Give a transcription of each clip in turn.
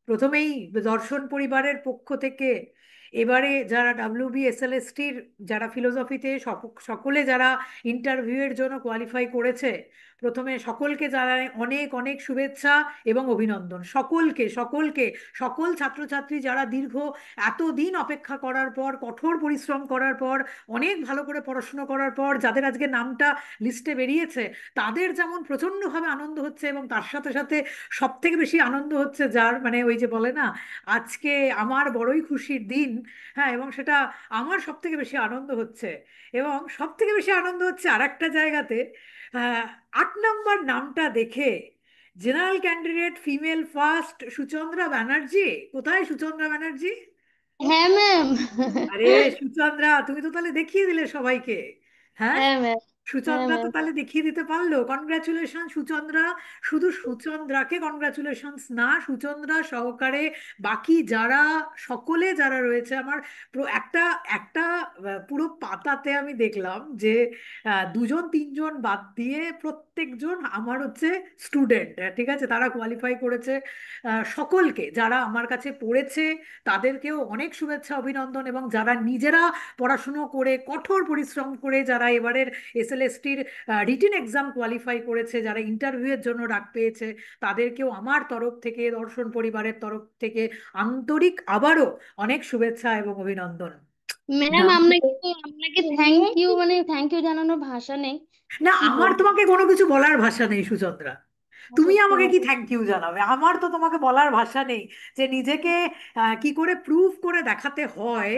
প্রথমেই দর্শন পরিবারের পক্ষ থেকে এবারে যারা WBSLSTর যারা ফিলোসফিতে সকলে যারা ইন্টারভিউয়ের জন্য কোয়ালিফাই করেছে, প্রথমে সকলকে জানাই অনেক অনেক শুভেচ্ছা এবং অভিনন্দন। সকলকে সকলকে সকল ছাত্রছাত্রী যারা দীর্ঘ এতদিন অপেক্ষা করার পর, কঠোর পরিশ্রম করার পর, অনেক ভালো করে পড়াশুনো করার পর যাদের আজকে নামটা লিস্টে বেরিয়েছে, তাদের যেমন প্রচণ্ডভাবে আনন্দ হচ্ছে, এবং তার সাথে সাথে সব থেকে বেশি আনন্দ হচ্ছে যার, মানে ওই যে বলে না, আজকে আমার বড়ই খুশির দিন। হ্যাঁ, এবং সেটা আমার সব থেকে বেশি আনন্দ হচ্ছে। এবং সব থেকে বেশি আনন্দ হচ্ছে আর একটা জায়গাতে, 8 নম্বর নামটা দেখে। General candidate female first, Suchandra Banerjee. কোথায় সুচন্দ্রা ব্যানার্জি? হ্যাঁ ম্যাম। আরে সুচন্দ্রা, তুমি তো তাহলে দেখিয়ে দিলে সবাইকে। হ্যাঁ, হ্যাঁ ম্যাম। হ্যাঁ সুচন্দ্রা তো ম্যাম। তাহলে দেখিয়ে দিতে পারলো। কনগ্রাচুলেশন সুচন্দ্রা। শুধু সুচন্দ্রাকে কনগ্রাচুলেশনস না, সুচন্দ্রা সহকারে বাকি যারা, সকলে যারা রয়েছে আমার একটা একটা পুরো পাতাতে আমি দেখলাম যে দুজন তিনজন বাদ দিয়ে প্রত্যেকজন আমার হচ্ছে স্টুডেন্ট। ঠিক আছে, তারা কোয়ালিফাই করেছে। সকলকে যারা আমার কাছে পড়েছে তাদেরকেও অনেক শুভেচ্ছা অভিনন্দন, এবং যারা নিজেরা পড়াশুনো করে কঠোর পরিশ্রম করে যারা এবারের SLSTর রিটেন এক্সাম কোয়ালিফাই করেছে, যারা ইন্টারভিউয়ের জন্য ডাক পেয়েছে, তাদেরকেও আমার তরফ থেকে, দর্শন পরিবারের তরফ থেকে আন্তরিক আবারও অনেক শুভেচ্ছা এবং অভিনন্দন। ম্যাম, নাম আপনাকে তো আপনাকে থ্যাংক ইউ, মানে থ্যাংক ইউ জানানোর ভাষা নেই। না, কি আমার বলবো। তোমাকে কোনো কিছু বলার ভাষা নেই সুচন্দ্রা। তুমি সত্যি আমাকে কি ম্যাম। থ্যাংক ইউ জানাবে? আমার তো তোমাকে বলার ভাষা নেই যে নিজেকে কি করে প্রুভ করে দেখাতে হয়।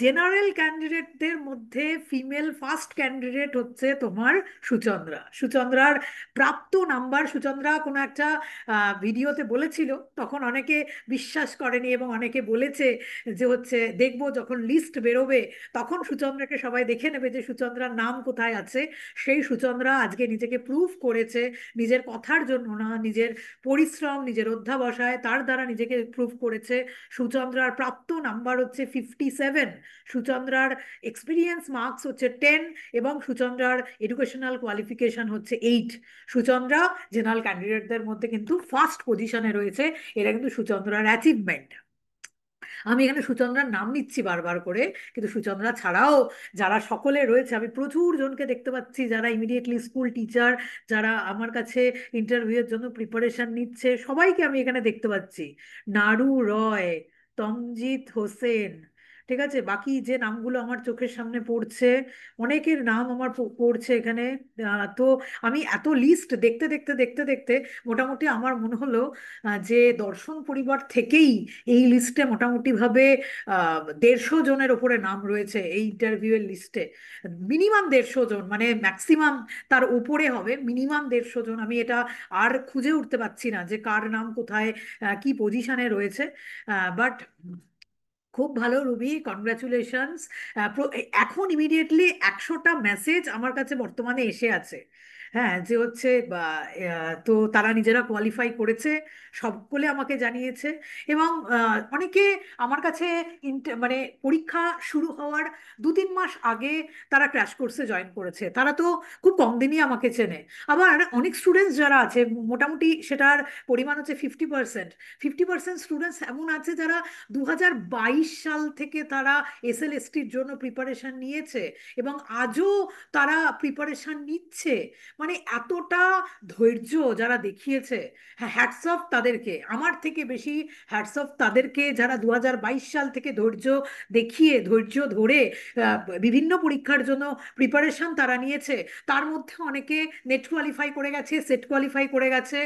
জেনারেল ক্যান্ডিডেটদের মধ্যে ফিমেল ফার্স্ট ক্যান্ডিডেট হচ্ছে তোমার সুচন্দ্রা। সুচন্দ্রার প্রাপ্ত নাম্বার, সুচন্দ্রা কোনো একটা ভিডিওতে বলেছিল, তখন অনেকে বিশ্বাস করেনি, এবং অনেকে বলেছে যে হচ্ছে দেখবো যখন লিস্ট বেরোবে তখন সুচন্দ্রাকে সবাই দেখে নেবে যে সুচন্দ্রার নাম কোথায় আছে। সেই সুচন্দ্রা আজকে নিজেকে প্রুভ করেছে, নিজের কথার জন্য না, নিজের পরিশ্রম, নিজের অধ্যাবসায়, তার দ্বারা নিজেকে প্রুভ করেছে। সুচন্দ্রার প্রাপ্ত নাম্বার হচ্ছে 57। সুচন্দ্রার এক্সপিরিয়েন্স মার্কস হচ্ছে 10, এবং সুচন্দ্রার এডুকেশনাল কোয়ালিফিকেশন হচ্ছে 8। সুচন্দ্রা জেনারেল ক্যান্ডিডেটদের মধ্যে কিন্তু ফার্স্ট পজিশনে রয়েছে। এটা কিন্তু সুচন্দ্রার অ্যাচিভমেন্ট। আমি এখানে সুচন্দ্রার নাম নিচ্ছি বারবার করে, কিন্তু সুচন্দ্রা ছাড়াও যারা সকলে রয়েছে, আমি প্রচুর জনকে দেখতে পাচ্ছি যারা ইমিডিয়েটলি স্কুল টিচার, যারা আমার কাছে ইন্টারভিউয়ের জন্য প্রিপারেশন নিচ্ছে, সবাইকে আমি এখানে দেখতে পাচ্ছি। নাড়ু রয়, তমজিৎ হোসেন, ঠিক আছে, বাকি যে নামগুলো আমার চোখের সামনে পড়ছে, অনেকের নাম আমার পড়ছে এখানে। তো আমি এত লিস্ট দেখতে দেখতে দেখতে দেখতে মোটামুটি আমার মনে হলো যে দর্শন পরিবার থেকেই এই লিস্টে মোটামুটি ভাবে 150 জনের ওপরে নাম রয়েছে এই ইন্টারভিউয়ের লিস্টে। মিনিমাম 150 জন, মানে ম্যাক্সিমাম তার উপরে হবে, মিনিমাম 150 জন। আমি এটা আর খুঁজে উঠতে পারছি না যে কার নাম কোথায়, কি পজিশনে রয়েছে। বাট খুব ভালো রুবি, কনগ্রাচুলেশনস। এখন ইমিডিয়েটলি 100টা মেসেজ আমার কাছে বর্তমানে এসে আছে। হ্যাঁ, যে হচ্ছে তো তারা নিজেরা কোয়ালিফাই করেছে, সকলে আমাকে জানিয়েছে। এবং অনেকে আমার কাছে মানে পরীক্ষা শুরু হওয়ার 2-3 মাস আগে তারা ক্র্যাশ কোর্সে জয়েন করেছে, তারা তো খুব কম দিনই আমাকে চেনে। আবার অনেক স্টুডেন্টস যারা আছে, মোটামুটি সেটার পরিমাণ হচ্ছে 50%। 50% স্টুডেন্টস এমন আছে যারা 2022 সাল থেকে তারা SLSTর জন্য প্রিপারেশন নিয়েছে, এবং আজও তারা প্রিপারেশন নিচ্ছে। মানে এতটা ধৈর্য যারা দেখিয়েছে, হ্যাঁ, হ্যাটস অফ তাদেরকে। আমার থেকে বেশি হ্যাটস অফ তাদেরকে যারা 2022 সাল থেকে ধৈর্য দেখিয়ে, ধৈর্য ধরে বিভিন্ন পরীক্ষার জন্য প্রিপারেশন তারা নিয়েছে। তার মধ্যে অনেকে নেট কোয়ালিফাই করে গেছে, সেট কোয়ালিফাই করে গেছে,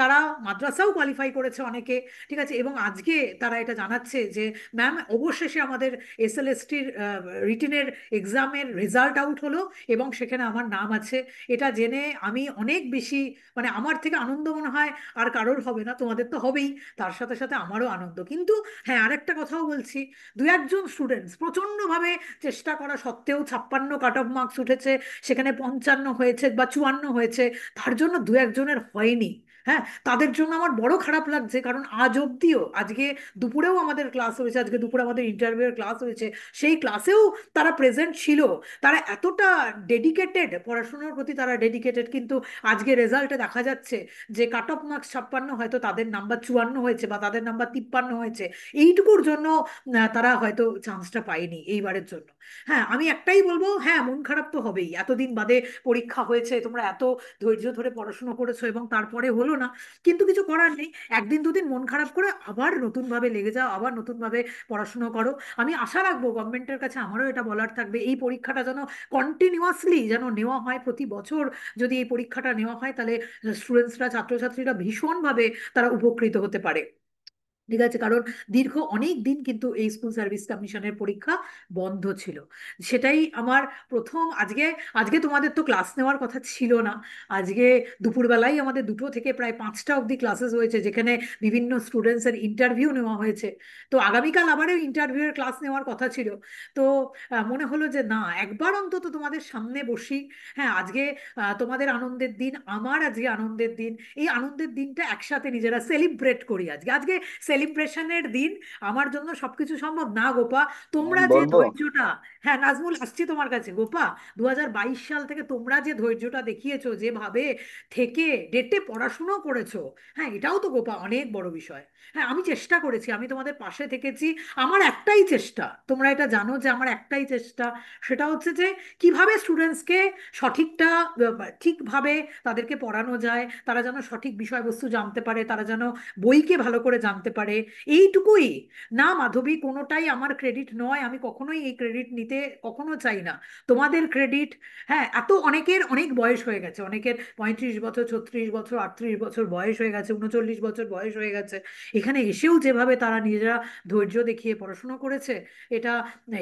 তারা মাদ্রাসাও কোয়ালিফাই করেছে অনেকে। ঠিক আছে, এবং আজকে তারা এটা জানাচ্ছে যে ম্যাম অবশেষে আমাদের SLSTর রিটেনের এক্সামের রেজাল্ট আউট হলো, এবং সেখানে আমার নাম আছে। এটা জেনে আমি অনেক বেশি, মানে আমার থেকে আনন্দ মনে হয় আর কারোর হবে না, তোমাদের তো হবেই, তার সাথে সাথে আমারও আনন্দ। কিন্তু হ্যাঁ, আরেকটা কথাও বলছি, দু একজন স্টুডেন্টস প্রচণ্ডভাবে চেষ্টা করা সত্ত্বেও 56 কাট অফ মার্কস উঠেছে, সেখানে 55 হয়েছে বা 54 হয়েছে, তার জন্য দু একজনের হয়নি। হ্যাঁ, তাদের জন্য আমার বড় খারাপ লাগছে, কারণ আজ অব্দিও, আজকে দুপুরেও আমাদের ক্লাস হয়েছে, আজকে দুপুরে আমাদের ইন্টারভিউয়ের ক্লাস হয়েছে, সেই ক্লাসেও তারা প্রেজেন্ট ছিল। তারা এতটা ডেডিকেটেড, পড়াশোনার প্রতি তারা ডেডিকেটেড, কিন্তু আজকে রেজাল্টে দেখা যাচ্ছে যে কাট অফ মার্কস 56, হয়তো তাদের নাম্বার 54 হয়েছে বা তাদের নাম্বার 53 হয়েছে। এইটুকুর জন্য তারা হয়তো চান্সটা পায়নি এইবারের জন্য। হ্যাঁ, আমি একটাই বলবো, হ্যাঁ মন খারাপ তো হবেই, এতদিন বাদে পরীক্ষা হয়েছে, তোমরা এত ধৈর্য ধরে পড়াশোনা করেছো এবং তারপরে হলো না, কিন্তু কিছু করার নেই। একদিন দুদিন মন খারাপ করে আবার নতুন ভাবে লেগে যাও, আবার নতুন ভাবে পড়াশোনা করো। আমি আশা রাখবো গভর্নমেন্টের কাছে, আমারও এটা বলার থাকবে, এই পরীক্ষাটা যেন কন্টিনিউয়াসলি যেন নেওয়া হয়, প্রতি বছর যদি এই পরীক্ষাটা নেওয়া হয়, তাহলে স্টুডেন্টসরা, ছাত্রছাত্রীরা ভীষণভাবে তারা উপকৃত হতে পারে। ঠিক আছে, কারণ দীর্ঘ অনেক দিন কিন্তু এই স্কুল সার্ভিস কমিশনের পরীক্ষা বন্ধ ছিল। সেটাই আমার প্রথম, আজকে আজকে তোমাদের তো ক্লাস নেওয়ার কথা ছিল না। আজকে দুপুরবেলায় আমাদের 2টো থেকে প্রায় 5টা অবধি ক্লাসেস হয়েছে, যেখানে বিভিন্ন স্টুডেন্টসের ইন্টারভিউ নেওয়া হয়েছে। তো আগামীকাল আবারও ইন্টারভিউয়ের ক্লাস নেওয়ার কথা ছিল। তো মনে হলো যে না, একবার অন্তত তোমাদের সামনে বসি। হ্যাঁ, আজকে তোমাদের আনন্দের দিন, আমার আজকে আনন্দের দিন। এই আনন্দের দিনটা একসাথে নিজেরা সেলিব্রেট করি আজকে। আজকে সেলিব্রেশনের দিন। আমার জন্য সবকিছু সম্ভব না গোপা, তোমরা যে বলবো। ধৈর্যটা, হ্যাঁ নাজমুল আসছি তোমার কাছে গোপা, 2022 সাল থেকে তোমরা যে ধৈর্যটা দেখিয়েছো, যেভাবে থেকে ডেটে পড়াশুনো করেছো, হ্যাঁ এটাও তো গোপা অনেক বড় বিষয়। হ্যাঁ, আমি চেষ্টা করেছি, আমি তোমাদের পাশে থেকেছি। আমার একটাই চেষ্টা, তোমরা এটা জানো যে আমার একটাই চেষ্টা, সেটা হচ্ছে যে কিভাবে স্টুডেন্টসকে সঠিকটা, ঠিকভাবে তাদেরকে পড়ানো যায়, তারা যেন সঠিক বিষয়বস্তু জানতে পারে, তারা যেন বইকে ভালো করে জানতে পারে। এইটুকুই। না মাধবী, কোনোটাই আমার ক্রেডিট নয়, আমি কখনোই এই ক্রেডিট নিতে কখনো চাই না। তোমাদের ক্রেডিট। হ্যাঁ, এত অনেকের অনেক বয়স হয়ে গেছে, অনেকের 35 বছর, 36 বছর, 38 বছর বয়স হয়ে গেছে, 39 বছর বয়স হয়ে গেছে। এখানে এসেও যেভাবে তারা নিজেরা ধৈর্য দেখিয়ে পড়াশোনা করেছে, এটা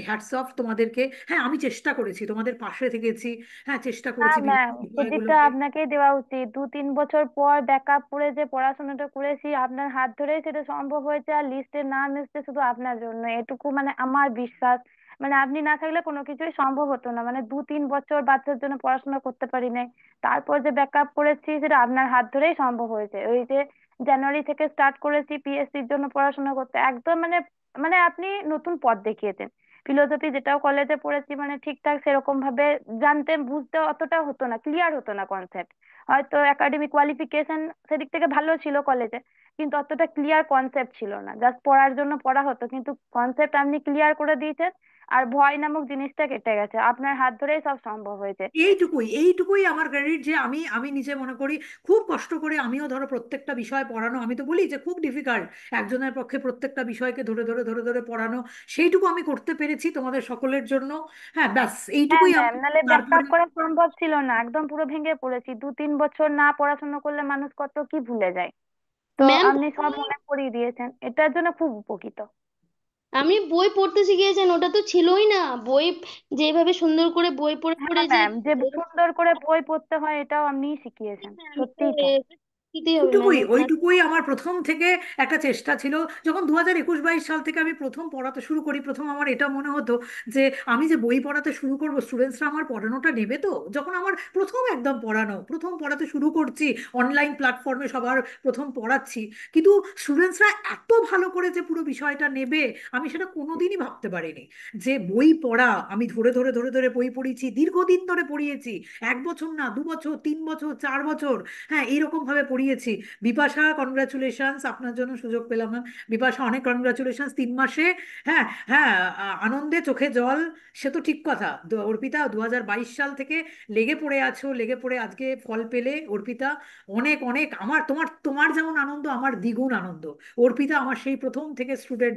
হ্যাটস অফ তোমাদেরকে। হ্যাঁ, আমি চেষ্টা করেছি, তোমাদের পাশে থেকেছি। হ্যাঁ, চেষ্টা হ্যাঁ করেছি ম্যাম, বিভিন্ন ক্রেডিটটা বিষয়গুলোকে। আপনাকেই দেওয়া উচিত। 2-3 বছর পর ব্যাকআপ করে যে পড়াশোনাটা করেছি আপনার হাত ধরেই সেটা সম্ভব হয়েছে, আর লিস্টে নাম এসেছে শুধু আপনার জন্য, এটুকু মানে আমার বিশ্বাস। মানে আপনি না থাকলে কোনো কিছুই সম্ভব হতো না। মানে 2-3 বছর বাচ্চার জন্য পড়াশোনা করতে পারি নাই, তারপর যে ব্যাকআপ করেছি সেটা আপনার হাত ধরেই সম্ভব হয়েছে। ওই যে জানুয়ারি থেকে স্টার্ট করেছি পিএসসির জন্য পড়াশোনা করতে, একদম মানে মানে আপনি নতুন পথ দেখিয়েছেন। ফিলোসফি যেটাও কলেজে পড়েছি মানে ঠিকঠাক সেরকম ভাবে জানতে বুঝতে অতটা হতো না, ক্লিয়ার হতো না কনসেপ্ট। হয়তো একাডেমিক কোয়ালিফিকেশন সেদিক থেকে ভালো ছিল কলেজে, কিন্তু অতটা ক্লিয়ার কনসেপ্ট ছিল না। জাস্ট পড়ার জন্য পড়া হতো, কিন্তু কনসেপ্ট আপনি ক্লিয়ার করে দিয়েছেন। আর ভয় নামক জিনিসটা কেটে গেছে, আপনার হাত ধরেই সব সম্ভব হয়েছে। এইটুকুই, এইটুকুই আমার ক্রেডিট, যে আমি আমি নিজে মনে করি খুব কষ্ট করে আমিও ধরো প্রত্যেকটা বিষয় পড়ানো, আমি তো বলি যে খুব ডিফিকাল্ট একজনের পক্ষে প্রত্যেকটা বিষয়কে ধরে ধরে ধরে ধরে পড়ানো, সেইটুকু আমি করতে পেরেছি তোমাদের সকলের জন্য। হ্যাঁ ব্যাস, হ্যাঁ এইটুকুই ম্যাম, আমি। নাহলে তারপরে ব্যাকআপ করা সম্ভব ছিল না, একদম পুরো ভেঙে পড়েছি। 2-3 বছর না পড়াশোনা করলে মানুষ কত কি ভুলে যায়। তো ম্যাম আপনি সব তাহলে মনে করিয়ে দিয়েছেন, এটার জন্য খুব উপকৃত। আপনি বই পড়তে শিখিয়েছেন, ওটা তো ছিলই না। বই যেভাবে সুন্দর করে বই পড়ে পড়ে হ্যাঁ যে ম্যাম, যে সুন্দর করে বই পড়তে হয় এটাও আপনিই শিখিয়েছেন, সত্যিই তাই। দিতেই হবে ম্যাম। ওইটুকুই, ওইটুকুই আমার প্রথম থেকে একটা চেষ্টা ছিল। যখন 2021-22 সাল থেকে আমি প্রথম পড়াতে শুরু করি, প্রথম আমার এটা মনে হতো যে আমি যে বই পড়াতে শুরু করব, স্টুডেন্টসরা আমার পড়ানোটা নেবে তো। যখন আমার প্রথম একদম পড়ানো, প্রথম পড়াতে শুরু করছি, অনলাইন প্ল্যাটফর্মে সবার প্রথম পড়াচ্ছি, কিন্তু স্টুডেন্টসরা এত ভালো করে যে পুরো বিষয়টা নেবে, আমি সেটা কোনোদিনই ভাবতে পারিনি। যে বই পড়া, আমি ধরে ধরে ধরে ধরে বই পড়িয়েছি, দীর্ঘদিন ধরে পড়িয়েছি, 1 বছর না, 2 বছর, 3 বছর, 4 বছর, হ্যাঁ এইরকম ভাবে পড়িয়েছি। বিপাশা, কনগ্রাচুলেশনস, আপনার জন্য সুযোগ পেলাম না। বিপাশা, অনেক কনগ্রাচুলেশনস 3 মাসে। হ্যাঁ, হ্যাঁ, আনন্দে চোখে জল, সে তো ঠিক কথা। অর্পিতা, 2022 সাল থেকে লেগে পড়ে আছো, লেগে পড়ে আজকে ফল পেলে অর্পিতা। অনেক অনেক, আমার তোমার তোমার যেমন আনন্দ, আমার দ্বিগুণ আনন্দ। অর্পিতা আমার সেই প্রথম থেকে স্টুডেন্ট,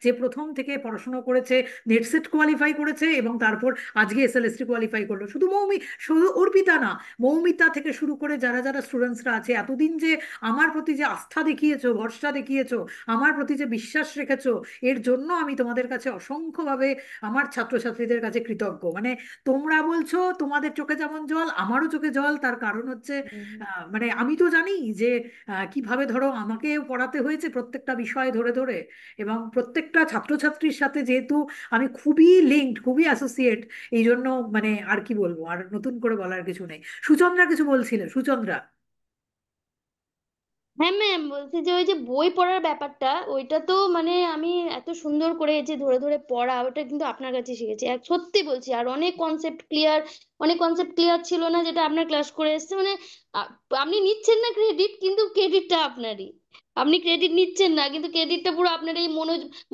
যে প্রথম থেকে পড়াশোনা করেছে, নেট সেট কোয়ালিফাই করেছে এবং তারপর আজকে এসএলএসটি কোয়ালিফাই করলো। শুধু অর্পিতা না, মৌমিতা থেকে শুরু করে যারা যারা স্টুডেন্টসরা আছে, এতদিন যে আমার প্রতি যে আস্থা দেখিয়েছো, ভরসা দেখিয়েছো, আমার প্রতি যে বিশ্বাস রেখেছো, এর জন্য আমি তোমাদের কাছে অসংখ্যভাবে, আমার ছাত্রছাত্রীদের কাছে কৃতজ্ঞ। মানে তোমরা বলছো তোমাদের চোখে যেমন জল, আমারও চোখে জল, তার কারণ হচ্ছে মানে আমি তো জানি যে কিভাবে ধরো আমাকে পড়াতে হয়েছে প্রত্যেকটা বিষয় ধরে ধরে, এবং প্রত্যেকটা ছাত্রছাত্রীর সাথে যেহেতু আমি খুবই লিঙ্কড, খুবই অ্যাসোসিয়েট, এই জন্য মানে আর কি বলবো, আর নতুন করে বলার কিছু নেই। সুচন্দ্রা কিছু বলছিলে, সুচন্দ্রা। হ্যাঁ ম্যাম, বলছি যে ওই যে বই পড়ার ব্যাপারটা, ওইটা তো মানে আমি এত সুন্দর করে এই যে ধরে ধরে পড়া, ওটা কিন্তু আপনার কাছে শিখেছি। এক সত্যি বলছি, আর অনেক কনসেপ্ট ক্লিয়ার ছিল না, যেটা আপনার ক্লাস করে এসেছে। মানে আ- আপনি নিচ্ছেন না ক্রেডিট, কিন্তু ক্রেডিটটা আপনারই। আপনি ক্রেডিট নিচ্ছেন না, কিন্তু ক্রেডিটটা পুরো আপনার। এই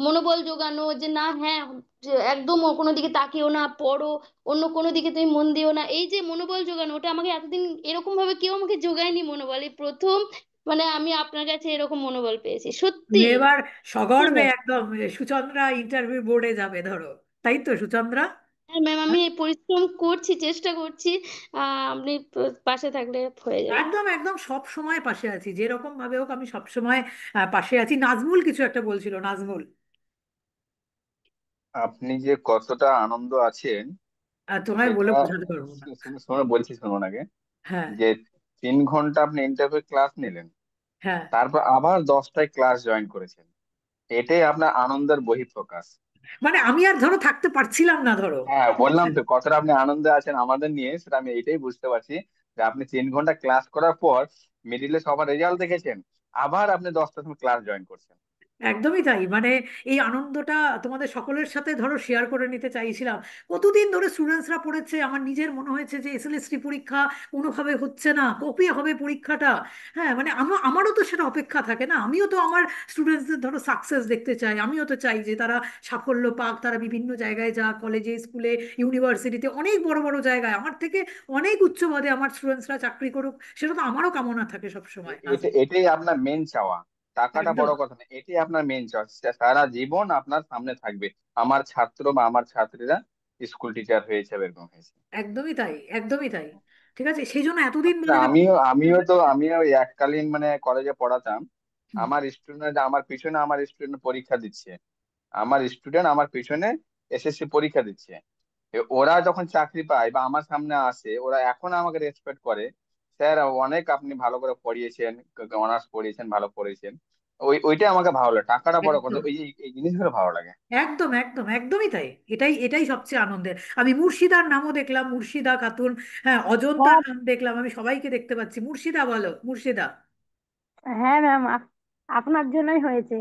মনোবল জোগানো, যে না হ্যাঁ, যে একদম কোনো দিকে তাকিও না, পড়ো, অন্য কোনো দিকে তুমি মন দিও না, এই যে মনোবল জোগানো, ওটা আমাকে এতদিন এরকম ভাবে কেউ আমাকে জোগায়নি মনোবল। এই প্রথম মানে আমি আপনার কাছে এরকম মনোবল পেয়েছি, সত্যি। তুমি এবার সগর্বে ধন্যবাদ। একদম সুচন্দ্রা ইন্টারভিউ বোর্ডে যাবে ধরো, তাই তো সুচন্দ্রা? হ্যাঁ ম্যাম, আমি এই পরিশ্রম করছি, চেষ্টা করছি। আপনি পাশে থাকলে হয়ে যাবে। একদম একদম সব সময় পাশে আছি, যেরকম ভাবে হোক আমি সব সময় পাশে আছি। নাজমুল কিছু একটা বলছিল, নাজমুল। আপনি যে কতটা আনন্দ আছেন তোমায় বলে সেটা বোঝাতে পারবো না। বলছি, শুনুন আগে। হ্যাঁ। যে 3 ঘন্টা আপনি ইন্টারভিউ ক্লাস নিলেন, হ্যাঁ। তারপর আবার 10টায় ক্লাস জয়েন করেছেন, এটাই আপনার আনন্দের বহিঃপ্রকাশ। মানে আমি আর ধরো থাকতে পারছিলাম না ধরো। হ্যাঁ, বললাম তো কতটা আপনি আনন্দে আছেন আমাদের নিয়ে, সেটা আমি এটাই বুঝতে পারছি। যে আপনি 3 ঘন্টা ক্লাস করার পর মিডিলে সবার রেজাল্ট দেখেছেন, আবার আপনি 10টার সময় ক্লাস জয়েন করছেন। একদমই তাই, মানে এই আনন্দটা তোমাদের সকলের সাথে ধরো শেয়ার করে নিতে চাইছিলাম। কতদিন ধরে স্টুডেন্টসরা পড়েছে, আমার নিজের মনে হয়েছে যে এসএলএসটি পরীক্ষা কোনোভাবে হচ্ছে না, কবে হবে পরীক্ষাটা। হ্যাঁ, মানে আমারও তো সেটা অপেক্ষা থাকে না, আমিও তো আমার স্টুডেন্টসদের ধরো সাকসেস দেখতে চাই, আমিও তো চাই যে তারা সাফল্য পাক, তারা বিভিন্ন জায়গায় যাক, কলেজে, স্কুলে, ইউনিভার্সিটিতে, অনেক বড় বড় জায়গায়, আমার থেকে অনেক উচ্চ পদে আমার স্টুডেন্টসরা চাকরি করুক, সেটা তো আমারও কামনা থাকে সবসময়। এটাই আপনার মেন চাওয়া। টাকাটা একদম। বড় কথা না, এটাই আপনার মেন চাওয়া। সারা জীবন আপনার সামনে থাকবে আমার ছাত্র বা আমার ছাত্রীরা স্কুল টিচার হয়েছে, এরকম হয়েছে। একদমই তাই, একদমই তাই। ঠিক আছে, সেই জন্য এতদিন আসলে ধরে যখন আমিও ওই এককালীন মানে কলেজে পড়াতাম। হুম, আমার পিছনে আমার স্টুডেন্ট পরীক্ষা দিচ্ছে, আমার স্টুডেন্ট আমার পিছনে এসএসসি পরীক্ষা দিচ্ছে। ওরা যখন চাকরি পায় বা আমার সামনে আসে, ওরা এখন আমাকে রেসপেক্ট করে। স্যার, অনেক আপনি ভালো করে পড়িয়েছেন, অনার্স পড়িয়েছেন, ভালো পড়িয়েছেন। ওইটা আমাকে ভালো লাগে, টাকাটা বড় কথা, একদম এই জিনিসগুলো ভালো লাগে। একদম একদম একদমই তাই। এটাই এটাই সবচেয়ে আনন্দের। আমি মুর্শিদার নামও দেখলাম, মুর্শিদা খাতুন। হ্যাঁ, অজন্তার হ্যাঁ। নাম দেখলাম, আমি সবাইকে দেখতে পাচ্ছি। মুর্শিদা, বলো মুর্শিদা। হ্যাঁ ম্যাম, আপনার জন্যই হয়েছে।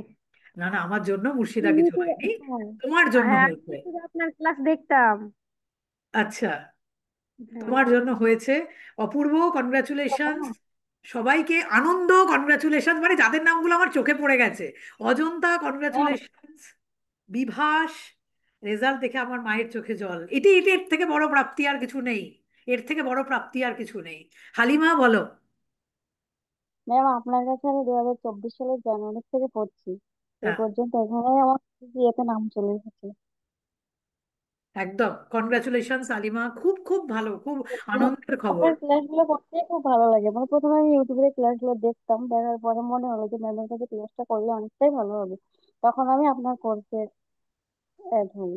না না, আমার জন্য মুর্শিদা কিছু এমনিতে হয়নি, হ্যাঁ। তোমার জন্য হ্যাঁ, হয়েছে। আমি শুধু আপনার ক্লাস দেখতাম। আচ্ছা, হ্যাঁ। তোমার জন্য হয়েছে। অপূর্ব, কনগ্রাচুলেশনস। সবাইকে আনন্দ, কনগ্রাচুলেশন, মানে যাদের নামগুলো আমার চোখে পড়ে গেছে। অজন্তা, হ্যাঁ কনগ্রাচুলেশনস। বিভাস, রেজাল্ট দেখে আমার মায়ের চোখে জল। এর থেকে বড় প্রাপ্তি আর কিছু নেই, এর থেকে বড় প্রাপ্তি আর কিছু নেই। হালিমা, বলো। ম্যাম, আপনার কাছে আমি 2024 সালের জানুয়ারি থেকে পড়ছি। এই হ্যাঁ, পর্যন্ত এখানেই আমার ইয়েতে নাম চলে এসেছে। একদম কনগ্রাচুলেশন হালিমা, খুব খুব ভালো, খুব আনন্দের খবর। আপনার ক্লাসগুলো করতে খুব ভালো লাগে। মানে প্রথমে আমি ইউটিউবে ক্লাসগুলো দেখতাম, দেখার পরে মনে হলো যে ম্যামের কাছে ক্লাসটা করলে অনেকটাই ভালো হবে। তখন আমি আপনার কোর্সে অ্যাড হই।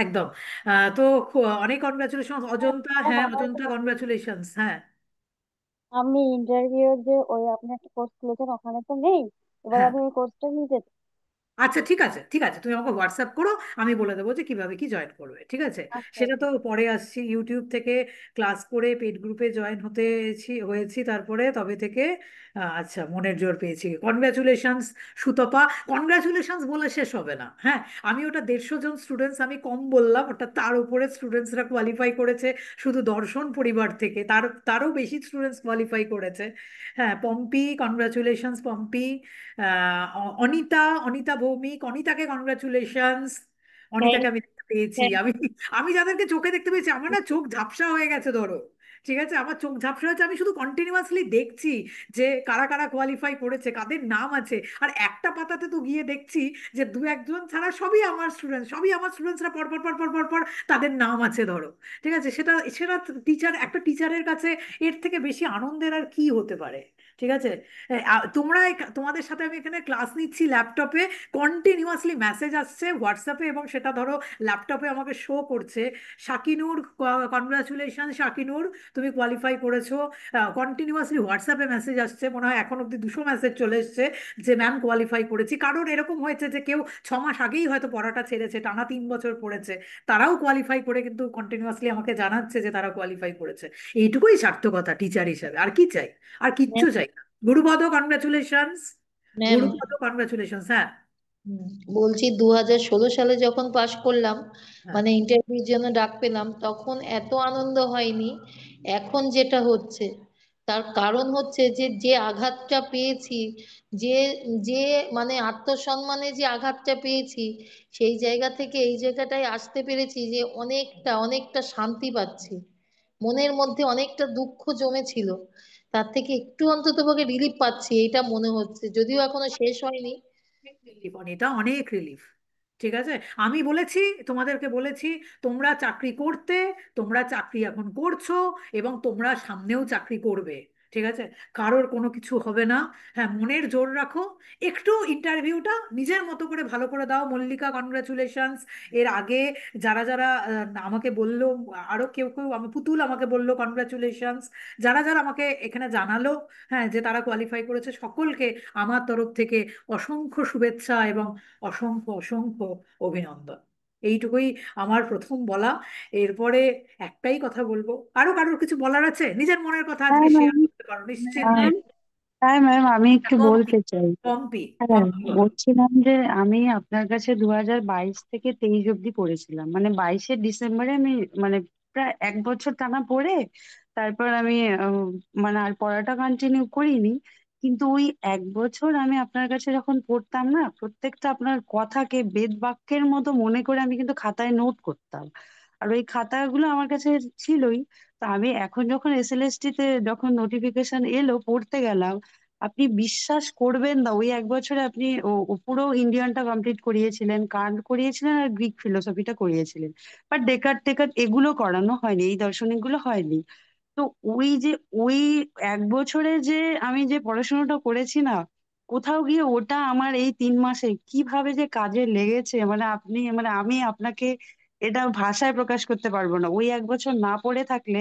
একদম। তো অনেক কনগ্রাচুলেশন অজন্তা, ম্যাম, হ্যাঁ আমার একটা অজন্তা, কথা বলি। কনগ্রাচুলেশন। হ্যাঁ। আমি ইন্টারভিউ যে ওই আপনি একটা কোর্স খুলেছেন ওখানে তো নেই। এবার হ্যাঁ, আমি ওই কোর্সটা নিতে চাই। আচ্ছা ঠিক আছে, ঠিক আছে, তুমি আমাকে হোয়াটসঅ্যাপ করো, আমি বলে দেবো যে কিভাবে কি জয়েন করবে, ঠিক আছে? আচ্ছা সেটা আচ্ছা। তো পরে আসছি, ইউটিউব থেকে ক্লাস করে পেড গ্রুপে জয়েন হয়েছি, তারপরে তবে থেকে আচ্ছা, মনের জোর পেয়েছি। কনগ্রাচুলেশনস সুতপা। কনগ্রাচুলেশনস বলে শেষ হবে না। হ্যাঁ, আমি ওটা 150 জন স্টুডেন্টস আমি কম বললাম, ওটা তার উপরে স্টুডেন্টসরা কোয়ালিফাই করেছে, শুধু দর্শন পরিবার থেকে তারও বেশি স্টুডেন্টস কোয়ালিফাই করেছে। হ্যাঁ, পম্পি, কনগ্রাচুলেশনস পম্পি। অনিতা, অনিতা ভৌমিক, অনিতাকে কনগ্রাচুলেশনস। থ্যাংক অনিতাকে আমি দেখতে পেয়েছি, থ্যাংক আমি আমি যাদেরকে চোখে দেখতে পেয়েছি, আমার না চোখ ঝাপসা হয়ে গেছে ধরো। ঠিক আছে, আমার চোখ ঝাপসা হয়েছে, আমি শুধু কন্টিনিউয়াসলি দেখছি যে কারা কারা কোয়ালিফাই করেছে, কাদের নাম আছে। আর একটা পাতাতে তো গিয়ে দেখছি যে দু একজন ছাড়া সবই আমার স্টুডেন্ট, সবই আমার স্টুডেন্টসরা পর পর পর পর পর পর তাদের নাম আছে ধরো। ঠিক আছে, সেটা সেটা একটা টিচারের কাছে এর থেকে বেশি আনন্দের আর কি হতে পারে? ঠিক আছে। তোমাদের সাথে আমি এখানে ক্লাস নিচ্ছি ল্যাপটপে, কন্টিনিউয়াসলি মেসেজ আসছে হোয়াটসঅ্যাপে, এবং সেটা ধরো ল্যাপটপে আমাকে শো করছে। শাকিনুর, কনগ্রাচুলেশন শাকিনুর, তুমি কোয়ালিফাই করেছো। কন্টিনিউয়াসলি হোয়াটসঅ্যাপে মেসেজ আসছে, মনে হয় এখন অব্দি 200 মেসেজ চলে এসছে যে ম্যাম কোয়ালিফাই করেছি। কারণ এরকম হয়েছে যে কেউ 6 মাস আগেই হয়তো পড়াটা ছেড়েছে, টানা 3 বছর পড়েছে, তারাও কোয়ালিফাই করে কিন্তু কন্টিনিউয়াসলি আমাকে জানাচ্ছে যে তারা কোয়ালিফাই করেছে। এইটুকুই সার্থকতা টিচার হিসাবে, আর কি চাই? আর কিচ্ছু চাই না। Gurupada, congratulations. Ma'am, Gurupada, congratulations. হ্যাঁ। বলছি 2016 সালে যখন পাশ করলাম, হ্যাঁ। মানে ইন্টারভিউর জন্য ডাক পেলাম, তখন এত আনন্দ হয়নি এখন যেটা হচ্ছে। তার কারণ হচ্ছে যে যে আঘাতটা পেয়েছি, যে যে মানে আত্মসম্মানে যে আঘাতটা পেয়েছি, সেই জায়গা থেকে এই জায়গাটায় আসতে পেরেছি যে অনেকটা অনেকটা শান্তি পাচ্ছি। মনের মধ্যে অনেকটা দুঃখ জমেছিল, তার থেকে একটু অন্ততপক্ষে রিলিফ পাচ্ছি, এটা মনে হচ্ছে, যদিও এখনো শেষ হয়নি। রিলিফ, এটা অনেক রিলিফ। ঠিক আছে। আমি বলেছি, তোমাদেরকে বলেছি, তোমরা চাকরি করতে, তোমরা চাকরি এখন করছো, এবং তোমরা সামনেও চাকরি করবে। ঠিক আছে। কারোর কোনো কিছু হবে না। হ্যাঁ, মনের জোর রাখো। একটু ইন্টারভিউটা নিজের মতো করে ভালো করে দাও। মল্লিকা, কনগ্রাচুলেশনস। এর আগে যারা যারা আমাকে বললো, আরো কেউ কেউ, আমি পুতুল আমাকে বললো কনগ্রাচুলেশনস। যারা যারা আমাকে এখানে জানালো, হ্যাঁ, যে তারা কোয়ালিফাই করেছে, সকলকে আমার তরফ থেকে অসংখ্য শুভেচ্ছা এবং অসংখ্য অসংখ্য অভিনন্দন। এইটুকুই আমার প্রথম বলা। এরপরে একটাই কথা বলবো, আরো কারোর কিছু বলার আছে? নিজের মনের কথা হ্যাঁ আজকে শেয়ার ম্যাম। করতে পারো নিশ্চিন্তে। হ্যাঁ ম্যাম, আমি একটু পম্পি, বলতে চাই। পম্পি, হ্যাঁ, পম্পি বলো। বলছিলাম যে আমি আপনার কাছে 2022 থেকে 23 অব্দি পড়েছিলাম, মানে 22শে ডিসেম্বরে আমি, মানে প্রায় 1 বছর টানা পড়ে তারপর আমি মানে আর পড়াটা কন্টিনিউ করিনি। কিন্তু ওই 1 বছর আমি আপনার কাছে যখন পড়তাম না, প্রত্যেকটা আপনার কথাকে বেদ বাক্যের মতো মনে করে আমি কিন্তু খাতায় নোট করতাম। আর ওই খাতাগুলো আমার কাছে ছিলই। তো আমি এখন যখন এসএলএসটি তে যখন নোটিফিকেশন এলো, পড়তে গেলাম, আপনি বিশ্বাস করবেন না, ওই 1 বছরে আপনি ও পুরো ইন্ডিয়ানটা কমপ্লিট করিয়েছিলেন, কান্ট করিয়েছিলেন, আর গ্রিক ফিলোসফিটা করিয়েছিলেন। বাট ডেকার্ট টেকার্ট এগুলো করানো হয়নি, এই দার্শনিকগুলো হয়নি। তো ওই যে ওই 1 বছরে যে আমি যে পড়াশোনাটা করেছি না, কোথাও গিয়ে ওটা আমার এই 3 মাসে কিভাবে যে কাজে লেগেছে, মানে আপনি, মানে আমি আপনাকে এটা ভাষায় প্রকাশ করতে পারবো না। ওই 1 বছর না পড়ে থাকলে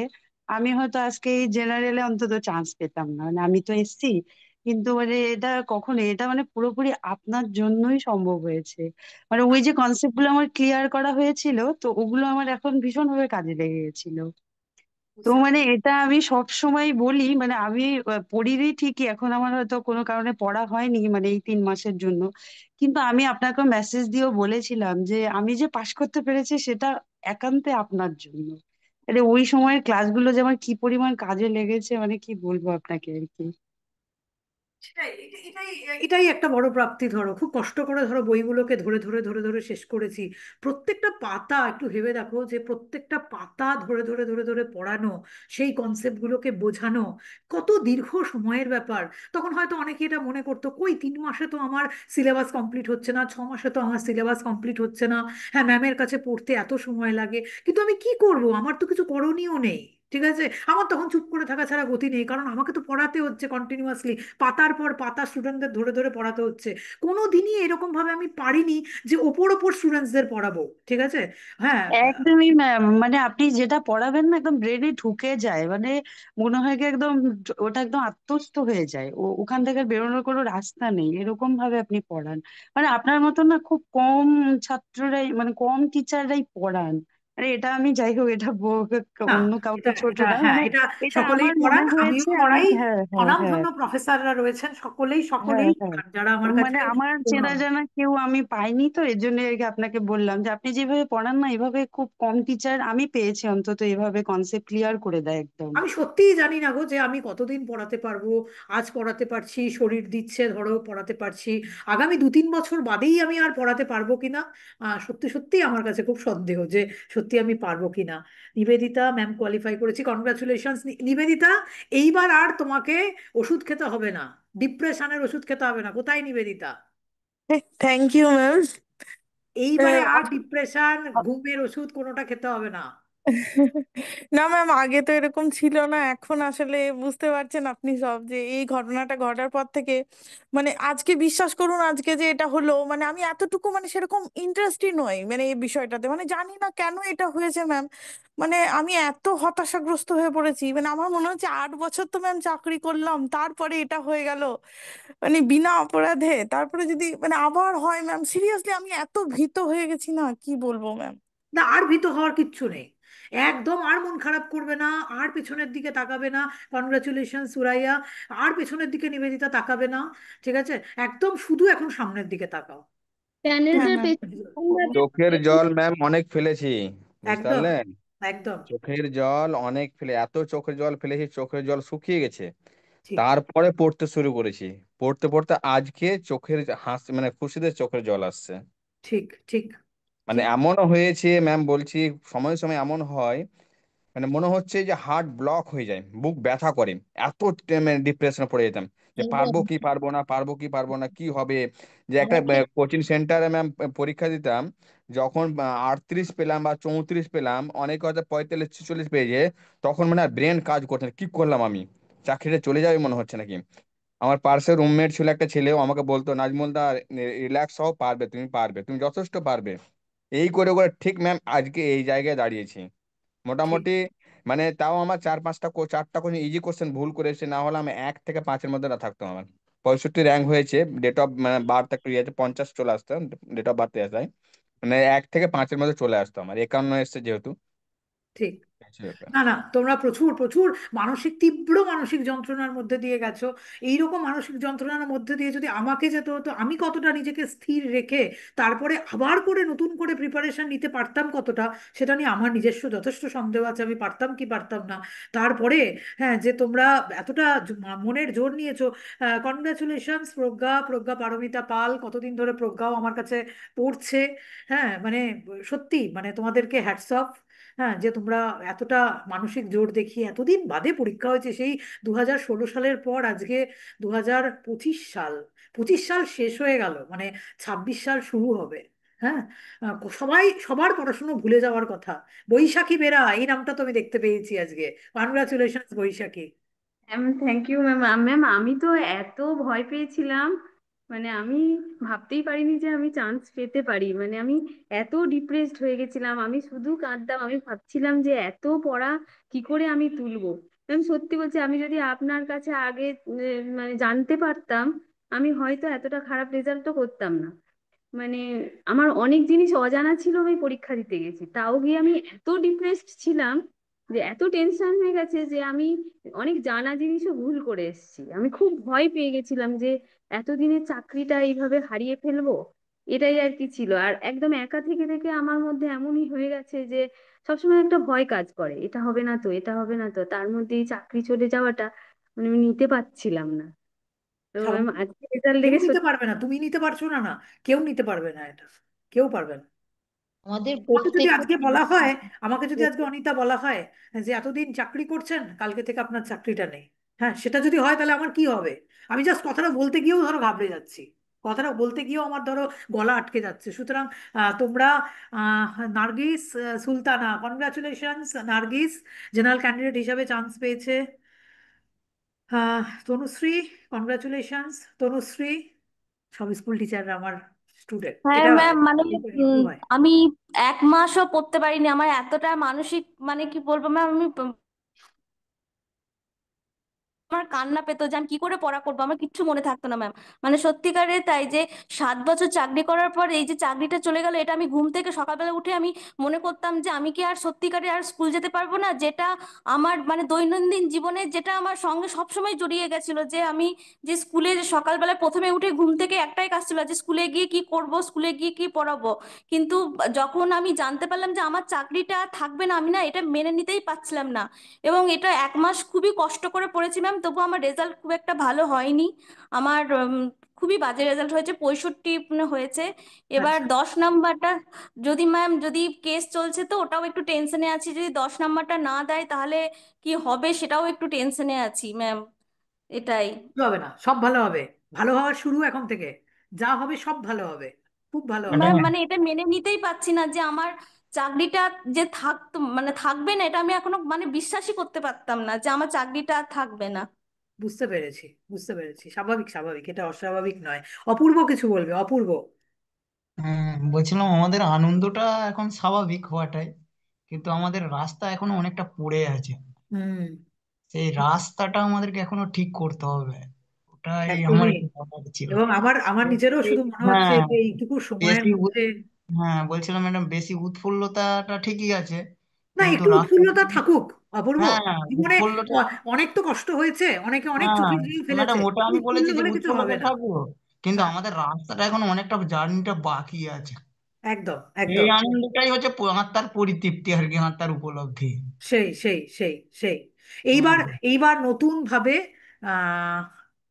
আমি হয়তো আজকে এই জেনারেলে অন্তত চান্স পেতাম না। মানে আমি তো এসছি, কিন্তু মানে এটা কখনো, এটা মানে পুরোপুরি আপনার জন্যই সম্ভব হয়েছে। মানে ওই যে কনসেপ্ট গুলো আমার ক্লিয়ার করা হয়েছিল, তো ওগুলো আমার এখন ভীষণভাবে কাজে লেগে গেছিল। তো বুঝতে মানে এটা আমি সব সময় বলি, মানে আমি পড়িনি ঠিকই, এখন আমার হয়তো কোনো কারণে পড়া হয়নি মানে এই 3 মাসের জন্য। কিন্তু আমি আপনাকে মেসেজ দিয়েও বলেছিলাম যে আমি যে পাশ করতে পেরেছি সেটা একান্তে আপনার জন্য। আরে ওই সময়ের ক্লাসগুলো যে আমার কি পরিমাণ কাজে লেগেছে, মানে কি বলবো আপনাকে আর কি। সেটাই, এটাই এটাই একটা বড় প্রাপ্তি। ধরো, খুব কষ্ট করে ধরো বইগুলোকে ধরে ধরে ধরে ধরে শেষ করেছি। প্রত্যেকটা পাতা একটু ভেবে দেখো, যে প্রত্যেকটা পাতা ধরে ধরে ধরে ধরে পড়ানো, সেই কনসেপ্টগুলোকে বোঝানো, কত দীর্ঘ সময়ের ব্যাপার। তখন হয়তো অনেকে এটা মনে করতো, কই 3 মাসে তো আমার সিলেবাস কমপ্লিট হচ্ছে না, 6 মাসে তো আমার সিলেবাস কমপ্লিট হচ্ছে না। হ্যাঁ, ম্যামের কাছে পড়তে এত সময় লাগে, কিন্তু আমি কি করব, আমার তো কিছু করণীয় নেই। ঠিক আছে। আমার তখন চুপ করে থাকা ছাড়া গতি নেই, কারণ আমাকে তো পড়াতে হচ্ছে কন্টিনিউয়াসলি, পাতার পর পাতা স্টুডেন্টদের ধরে ধরে পড়াতে হচ্ছে। কোনো দিনই এরকম ভাবে আমি পারিনি যে ওপর ওপর স্টুডেন্টসদের পড়াবো। ঠিক আছে। হ্যাঁ। একদমই ম্যাম, মানে আপনি যেটা পড়াবেন না একদম ব্রেনে ঢুকে যায়, মানে মনে হয় কি একদম ওটা একদম আত্মস্থ হয়ে যায়, ওখান থেকে বেরোনোর কোনো রাস্তা নেই, এরকম ভাবে আপনি পড়ান। মানে আপনার মতো না খুব কম ছাত্ররাই, মানে কম টিচাররাই পড়ান। মানে এটা আমি, যাই হোক, এটা না, অন্য কাউকে এটা ছোট এটা নয়, হ্যাঁ, মানে এটা এটা সকলেই আমার মনে পড়ান, আমিও হয়েছে আমি, পড়াই। হ্যাঁ হ্যাঁ হ্যাঁ। স্বনামধন্য প্রফেসররা রয়েছেন, সকলেই হ্যাঁ সকলেই হ্যাঁ। পড়ান, যারা আমার কাছে মানে আমার চেনা পড়ান। জানা কেউ আমি পাইনি, তো এর জন্য আর কি আপনাকে বললাম যে আপনি যেভাবে পড়ান না, এভাবে খুব কম টিচার আমি পেয়েছি অন্তত এভাবে কনসেপ্ট ক্লিয়ার করে দেয় একদম। আমি সত্যিই জানি না গো, যে আমি কতদিন পড়াতে পারবো। আজ পড়াতে পারছি, শরীর দিচ্ছে, ধরো পড়াতে পারছি। আগামী 2-3 বছর বাদেই আমি আর পড়াতে পারবো কিনা, সত্যি সত্যি আমার কাছে খুব সন্দেহ যে সত্যি আমি পারবো কিনা। নিবেদিতা ম্যাম কোয়ালিফাই করেছি, কনগ্রাচুলেশনস নিবেদিতা। এইবার আর তোমাকে ওষুধ খেতে হবে না, ডিপ্রেশনের ওষুধ খেতে হবে না। কোথায় নিবেদিতা? Thank you ma'am. এইবারে আর ডিপ্রেশন, ঘুমের ওষুধ কোনোটা খেতে হবে না। না ম্যাম, আগে তো এরকম ছিল না, এখন আসলে বুঝতে পারছেন আপনি সব, যে এই ঘটনাটা ঘটার পর থেকে মানে আজকে বিশ্বাস করুন, আজকে যে এটা হলো, মানে আমি এতটুকু মানে সেরকম ইন্টারেস্টই নই মানে এই বিষয়টাতে, মানে জানি না কেন এটা হয়েছে ম্যাম। মানে আমি এত হতাশাগ্রস্ত হয়ে পড়েছি, মানে আমার মনে হচ্ছে 8 বছর তো ম্যাম চাকরি করলাম, তারপরে এটা হয়ে গেল, মানে বিনা অপরাধে, তারপরে যদি মানে আবার হয় ম্যাম, সিরিয়াসলি আমি এত ভীত হয়ে গেছি না, কি বলবো ম্যাম। না, আর ভীত হওয়ার কিচ্ছু নেই। একদম আর মন খারাপ করবে না, আর পেছনের দিকে তাকাবে না। কনগ্রাচুলেশন সুরাইয়া। আর পেছনের দিকে নিবেদিতা তাকাবে না। ঠিক আছে? একদম শুধু এখন সামনের দিকে তাকাও। হ্যাঁ প্যানেলটার ম্যাম। পেছনে আমরা চোখের জল ম্যাম অনেক ফেলেছি, বুঝতে একদম পারলেন? একদম চোখের জল অনেক ফেলে, এত চোখের জল ফেলেছি, চোখের জল শুকিয়ে গেছে। ঠিক তারপরে পড়তে শুরু করেছি। পড়তে পড়তে আজকে চোখের হাসি মানে খুশিতে চোখের জল আসছে। ঠিক ঠিক মানে ঠিক। এমনও হয়েছে ম্যাম, বলছি সময় সময় এমন হয়, মানে মনে হচ্ছে যে হার্ট ব্লক হয়ে যায়, বুক ব্যথা করে। এত ডিপ্রেশনে পড়ে যেতাম যে একদম। পারবো কি পারবো না, পারবো কি পারবো না, কি হবে। যে একটা আমাকে কোচিং সেন্টারে ম্যাম পরীক্ষা দিতাম, যখন 38 পেলাম বা 34 পেলাম, অনেকে হয়তো 45 46 পেয়েছে, তখন মানে ব্রেন কাজ করছে না, কি করলাম আমি, চাকরিটা চলে যাবে মনে হচ্ছে নাকি। আমার পার্শ্বে রুমমেট ছিল একটা ছেলে, ও আমাকে বলতো, নাজমুল দা রিল্যাক্স হও, পারবে, তুমি পারবে, তুমি যথেষ্ট পারবে। এই করে করে ঠিক ম্যাম আজকে এই জায়গায় দাঁড়িয়েছি ঠিক। মোটামুটি। মানে তাও আমার 4 5টা 4টা কোশ্চেন ইজি কোশ্চেন ভুল করেছে, না হলে আমি 1 থেকে 5-এর মধ্যে না থাকতাম। আমার 65 র্যাঙ্ক হয়েছে, ডেট অফ মানে বার্থ একটু ইয়েতে 50 চলে আসতাম, ডেট অফ বার্থে আসায় মানে 1 থেকে 5-এর মধ্যে চলে আসতো, আমার 51 এসছে যেহেতু। ঠিক। হচ্ছে ব্যাপার। না না, তোমরা প্রচুর প্রচুর মানসিক, তীব্র মানসিক যন্ত্রণার মধ্যে দিয়ে গেছো। এইরকম মানসিক যন্ত্রণার মধ্যে দিয়ে যদি আমাকে যেতে হতো, আমি কতটা নিজেকে স্থির রেখে তারপরে আবার করে নতুন করে প্রিপারেশন নিতে পারতাম কতটা, সেটা নিয়ে আমার নিজস্ব যথেষ্ট সন্দেহ আছে, আমি পারতাম কি পারতাম না। তারপরে হ্যাঁ, যে তোমরা এতটা মনের জোর নিয়েছো, কনগ্রাচুলেশনস প্রজ্ঞা, প্রজ্ঞা পারমিতা পাল, কতদিন ধরে প্রজ্ঞাও আমার কাছে পড়ছে। হ্যাঁ মানে সত্যি মানে তোমাদেরকে হ্যাটস অফ। হ্যাঁ, যে তোমরা এতটা মানসিক জোর দেখিয়ে, এতদিন বাদে পরীক্ষা হয়েছে, সেই 2016 সালের পর আজকে 2025 সাল। 25 সাল শেষ হয়ে গেল, মানে 26 সাল শুরু হবে। হ্যাঁ, সবাই সবার পড়াশুনো ভুলে যাওয়ার কথা। বৈশাখী বেরা, এই নামটা তো আমি দেখতে পেয়েছি আজকে। Congratulation Baishakhi. Ma'am thank you ma'am. Ma'am আমি তো এত ভয় পেয়েছিলাম, মানে আমি ভাবতেই পারিনি যে আমি চান্স পেতে পারি। মানে আমি এত ডিপ্রেসড হয়ে গেছিলাম, আমি শুধু কাঁদতাম, আমি ভাবছিলাম যে এত পড়া কি করে আমি তুলবো। ম্যাম সত্যি বলছি, আমি যদি আপনার কাছে আগে মানে জানতে পারতাম, আমি হয়তো এতটা খারাপ রেজাল্টও করতাম না। মানে আমার অনেক জিনিস অজানা ছিল, আমি পরীক্ষা দিতে গেছি তাও গিয়ে আমি এত ডিপ্রেসড ছিলাম, যে এত টেনশন হয়ে গেছে যে আমি অনেক জানা জিনিসও ভুল করে এসেছি। আমি খুব ভয় পেয়ে গেছিলাম যে এতদিনের চাকরিটা এইভাবে হারিয়ে ফেলবো। এটাই আর কি ছিল। আর একদম একা থেকে থেকে আমার মধ্যে এমনই হয়ে গেছে যে সবসময় একটা ভয় কাজ করে, এটা হবে না তো, এটা হবে না তো, তার মধ্যে এই চাকরি চলে যাওয়াটা মানে আমি নিতে পারছিলাম না। তো ম্যাম স্বাভাবিক। আজকে রেজাল্ট কেউ দেখে নিতে সত্যি। পারবে না, তুমি নিতে পারছো না, না কেউ নিতে পারবে না এটা, কেউ পারবে না। আমাদের আমাকে যদি প্রত্যেকটা আজকে বলা হয়, আমাকে যদি আজকে অনিতা বলা হয় যে এতদিন চাকরি করছেন, কালকে থেকে আপনার চাকরিটা নেই, হ্যাঁ সেটা যদি হয় তাহলে আমার কি হবে? আমি জাস্ট কথাটা বলতে গিয়েও ধরো ঘাবড়ে যাচ্ছি, কথাটা বলতে গিয়েও আমার ধরো গলা আটকে যাচ্ছে। সুতরাং তোমরা, Nargis, Sultana, congratulations Nargis, general candidate হিসাবে চান্স পেয়েছে। তনুশ্রী, কনগ্রাচুলেশনস তনুশ্রী। সব স্কুল টিচাররা আমার স্টুডেন্ট, হ্যাঁ এটা ম্যাম, মানে একটু হয়। আমি 1 মাসও পড়তে পারিনি, আমার এতটা মানসিক মানে কি বলবো ম্যাম, আমি আমার কান্না পেতো যে আমি কি করে পড়া করবো, আমার কিচ্ছু মনে থাকতো না ম্যাম। মানে সত্যিকারে তাই যে 7 বছর চাকরি করার পর এই যে চাকরিটা চলে গেল, এটা আমি ঘুম থেকে সকালবেলা উঠে আমি মনে করতাম যে আমি কি আর সত্যিকারে আর স্কুল যেতে পারবো না, যেটা আমার মানে দৈনন্দিন জীবনে যেটা আমার সঙ্গে সবসময় জড়িয়ে গেছিল, যে আমি যে স্কুলে যে সকালবেলা প্রথমে উঠে ঘুম থেকে একটাই কাজ ছিল যে স্কুলে গিয়ে কি করব, স্কুলে গিয়ে কি পড়াবো। কিন্তু যখন আমি জানতে পারলাম যে আমার চাকরিটা আর থাকবে না, আমি না এটা মেনে নিতেই পারছিলাম না। এবং এটা 1 মাস খুবই কষ্ট করে পড়েছি ম্যাম, তবু আমার রেজাল্ট খুব একটা ভালো হয়নি। আমার খুবই বাজে রেজাল্ট হয়েছে, 65 হয়েছে। এবার আচ্ছা, 10 নাম্বারটা যদি ম্যাম, যদি কেস চলছে তো ওটাও একটু টেনশনে আছি, যদি 10 নাম্বারটা না দেয় তাহলে কি হবে সেটাও একটু টেনশনে আছি ম্যাম। এটাই কিছু হবে না, সব ভালো হবে। ভালো হওয়ার শুরু এখন থেকে, যা হবে সব ভালো হবে, খুব ভালো হবে। ম্যাম, ম্যাডাম মানে এটা মেনে নিতেই পাচ্ছি না যে আমার চাকরিটা যে থাকতো মানে থাকবে না, এটা আমি এখনো মানে বিশ্বাসই করতে পারতাম না যে আমার চাকরিটা আর থাকবে না। বুঝতে পেরেছি, বুঝতে পেরেছি, স্বাভাবিক স্বাভাবিক, এটা অস্বাভাবিক নয়। অপূর্ব কিছু বলবে, অপূর্ব। বলছিলাম আমাদের আনন্দটা এখন স্বাভাবিক হওয়াটাই, কিন্তু আমাদের রাস্তা এখনো অনেকটা পড়ে আছে। হুম। সেই রাস্তাটা আমাদেরকে এখনো ঠিক করতে হবে, ওটাই আমার একদমই। একটু বলার ছিল। এবং আমার আমার নিজেরও শুধু মনে হচ্ছে হ্যাঁ, যে এইটুকু সময়ের বেশি মধ্যে। হ্যাঁ বলছিলাম ম্যাডাম, বেশি উৎফুল্লতাটা ঠিকই আছে, না, কিন্তু একটু রাস্তা, উৎফুল্লতা থাকুক, অপূর্ব। হ্যাঁ জীবনে উৎফুল্লটা, অনেক তো কষ্ট হয়েছে, অনেকে অনেক হ্যাঁ চোখের জল ফেলেছে, ম্যাডাম ওটা আমি উৎফুল্ল বলেছি যে হলে কিছু হবে উৎফুল্লতা না। থাকবো, কিন্তু হ্যাঁ, আমাদের রাস্তাটা এখন অনেকটা, জার্নিটা বাকি আছে। একদম এই একদম। আনন্দটাই হচ্ছে আত্মার পরিতৃপ্তি আর কি, আত্মার উপলব্ধি। সেই সেই সেই সেই হ্যাঁ এইবার এইবার নতুন ভাবে আহ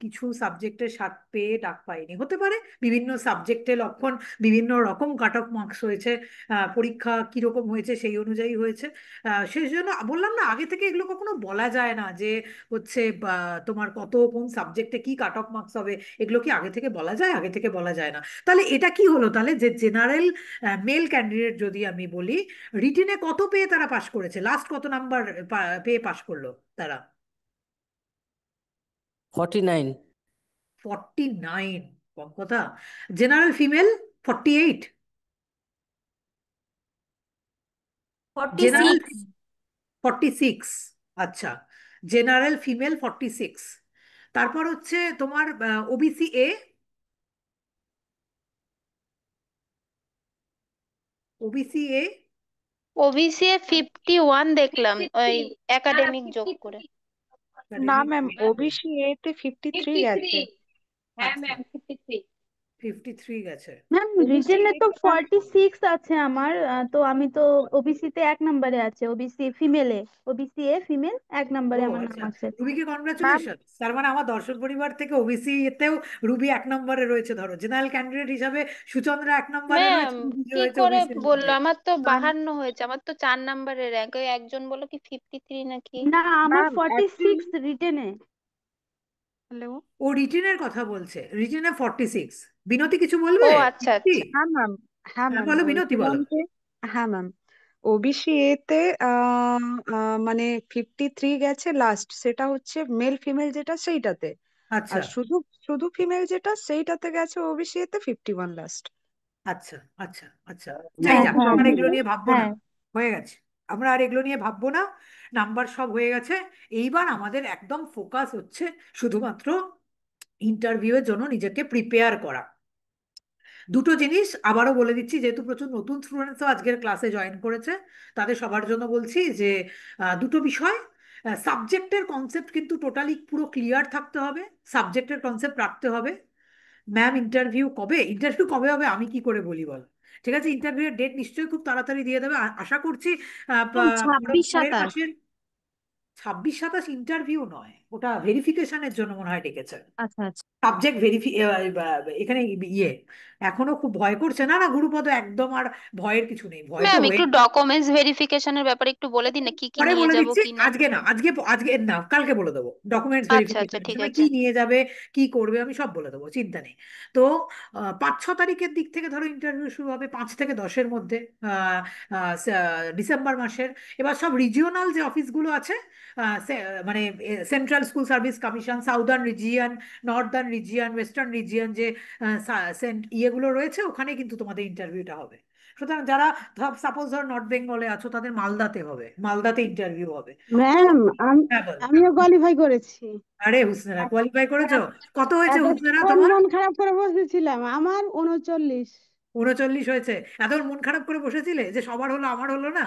কিছু সাবজেক্টে 7 পেয়ে ডাক পাইনি, হতে পারে বিভিন্ন সাবজেক্টে লক্ষণ, বিভিন্ন রকম কাট অফ মার্কস হয়েছে, পরীক্ষা কিরকম হয়েছে সেই অনুযায়ী হয়েছে। সেই জন্য বললাম না, আগে থেকে এগুলো কখনো বলা যায় না যে হচ্ছে তোমার কত কোন সাবজেক্টে কি কাট অফ মার্কস হবে, এগুলো কি আগে থেকে বলা যায়? আগে থেকে বলা যায় না। তাহলে এটা কি হলো তাহলে, যে জেনারেল মেল ক্যান্ডিডেট যদি আমি বলি, রিটেনে কত পেয়ে তারা পাশ করেছে, লাস্ট কত নাম্বার পেয়ে পাশ করলো তারা? 49। 49? কম কথা। General female 48। জেনারেল 46। 46। আচ্ছা, জেনারেল ফিমেল 46। তারপর হচ্ছে তোমার OBC A, OBC A OBC A 51 দেখলাম, ওই একাডেমিক যোগ করে। না একাডেমিক। ম্যাম, ওবিসি এ তে 53 গেছে। আচ্ছা, 53 গেছে। ম্যাম রিটেনে তো 46 আছে আমার, তো আমি তো ওবিসি তে 1 নম্বরে আছে, ওবিসি ফিমেলে, ওবিসি এ ফিমেল 1 নম্বরে ও আমার নাম আচ্ছা, আছে। রুবিকে ম্যাম কনগ্রাচুলেশন। তার মানে আমার দর্শক পরিবার থেকে ওবিসি এতেও রুবি 1 নম্বরে রয়েছে, ধরো জেনারেল ক্যান্ডিডেট হিসাবে সুচন্দ্রা 1 নম্বরে ম্যাম রয়েছে, রুবি কি রয়েছে করে ওবিসির বললো, মধ্যে। আমার তো 52 হয়েছে, আমার তো 4 নম্বরের র্যাঙ্ক, ওই একজন বললো কি 53 নাকি। না, আমার ম্যাম 46 অ্যাকচুয়ালি, রিটেনে। হ্যালো। ও রিটেনের কথা বলছে, রিটেনে 46। বিনতি কিছু ও বলবে? আচ্ছা বিনতি? আচ্ছা। হ্যাঁ ম্যাম, হ্যাঁ হ্যাঁ ম্যাম বলো বিনতি, বলছিলাম বলো। যে, হ্যাঁ ম্যাম, ওবিসি এ তে মানে 53 গেছে লাস্ট, সেটা হচ্ছে মেল ফিমেল যেটা সেইটাতে। আচ্ছা আর শুধু শুধু ফিমেল যেটা সেইটাতে গেছে ওবিসি এ তে 51 লাস্ট। আচ্ছা আচ্ছা আচ্ছা, যাই হ্যাঁ যাক, হ্যাঁ আর প্রবলেম। এগুলো নিয়ে ভাববো না, হ্যাঁ। হয়ে গেছে। আমরা আর এগুলো নিয়ে ভাববো না, নাম্বার সব হয়ে গেছে। এইবার আমাদের একদম ফোকাস হচ্ছে শুধুমাত্র ইন্টারভিউয়ের জন্য নিজেকে প্রিপেয়ার করা। দুটো জিনিস আবারও বলে দিচ্ছি, যেহেতু প্রচুর নতুন স্টুডেন্টসও আজকের ক্লাসে জয়েন করেছে, তাদের সবার জন্য বলছি যে দুটো বিষয়, সাবজেক্টের কনসেপ্ট কিন্তু টোটালি পুরো ক্লিয়ার থাকতে হবে, সাবজেক্টের কনসেপ্ট রাখতে হবে। ম্যাম ইন্টারভিউ কবে হবে আমি কি করে বলি বল? ঠিক আছে, ইন্টারভিউয়ের ডেট নিশ্চয়ই খুব তাড়াতাড়ি দিয়ে দেবে, আশা করছি ম্যাম 26 পরের 27। মাসের। 26 27 ইন্টারভিউ নয়, ওটা ভেরিফিকেশনের জন্য মনে হয় ডেকেছে। আচ্ছা আচ্ছা। সাবজেক্ট এখানে ইয়ে, এখনো খুব ভয় করছে। না না গুরুপদ, একদম আর ভয়ের কিছু নেই, ভয় তো ম্যাম হয়ে। একটু ডকুমেন্টস ভেরিফিকেশনের ব্যাপারে একটু বলে দিন না, কি কি পরে নিয়ে বলে যাব দিচ্ছি, কি না। আজকে না, আজকে আজকে না, কালকে বলে দেবো। ডকুমেন্টস আচ্ছা আচ্ছা ভেরিফিকেশনের ঠিক সময় আছে। কি নিয়ে যাবে, কি করবে, আমি সব বলে দেবো, চিন্তা নেই। তো 5-6 তারিখের দিক থেকে ধরো ইন্টারভিউ শুরু হবে, 5 থেকে 10-এর মধ্যে, আহ, ডিসেম্বর মাসের। এবার সব রিজিওনাল যে অফিসগুলো আছে, মানে central school service commission, southern region, Northern region, western region, যে ইয়েগুলো রয়েছে, ওখানে কিন্তু তোমাদের ইন্টারভিউটা হবে। সুতরাং যারা সাপোজ ধর নর্থ বেঙ্গলে আছো, তাদের মালদাতে হবে, মালদাতে ইন্টারভিউ হবে। তো ম্যাম হ্যাঁ বল। আমিও কোয়ালিফাই করেছি। আরে হুসনেরা, কোয়ালিফাই করেছো? কত হয়েছে হুসনেরা এতক্ষণ তোমার? মন খারাপ করে বসেছিলাম, আমার 39। 39 হয়েছে? এত মন খারাপ করে বসেছিলে যে সবার হলো আমার হলো না?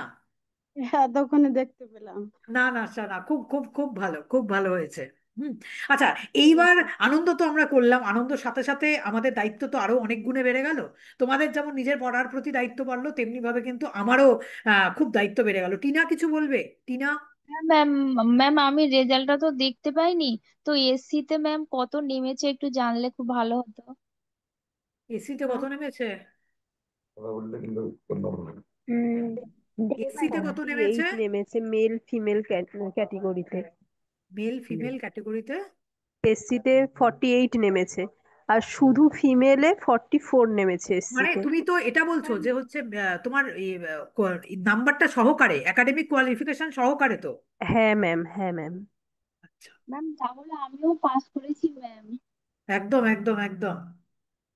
এতক্ষণে দেখতে পেলাম। না না না, খুব খুব খুব ভালো, খুব ভালো হয়েছে। হুম। আচ্ছা, এইবার আনন্দ তো আমরা করলাম, আনন্দের সাথে সাথে আমাদের দায়িত্ব তো আরো অনেক গুণে বেড়ে গেল। তোমাদের যেমন নিজের পড়ার প্রতি দায়িত্ব বাড়লো, তেমনি ভাবে কিন্তু আমারও খুব দায়িত্ব বেড়ে গেল। টিনা কিছু বলবে? টিনা? হ্যাঁ ম্যাম। ম্যাম আমি রেজাল্টটা তো দেখতে পাইনি, তো এসসি তে ম্যাম কত নেমেছে একটু জানলে খুব ভালো হতো। এসিতে কত নেমেছে? এসিতে কত নেমেছে? 48 নেমেছে মেল ফিমেল ক্যাটেগরিতে। মেল ফিমেল ক্যাটেগরিতে? এসসি তে 48 নেমেছে, আর শুধু ফিমেলে 44 নেমেছে এসসি মানে তে। তুমি তো এটা বলছো যে হচ্ছে তোমার নাম্বারটা সহকারে, একাডেমিক কোয়ালিফিকেশন সহকারে তো? হ্যাঁ ম্যাম, হ্যাঁ ম্যাম। আচ্ছা, ম্যাম তাহলে আমিও পাস করেছি ম্যাম। একদম একদম একদম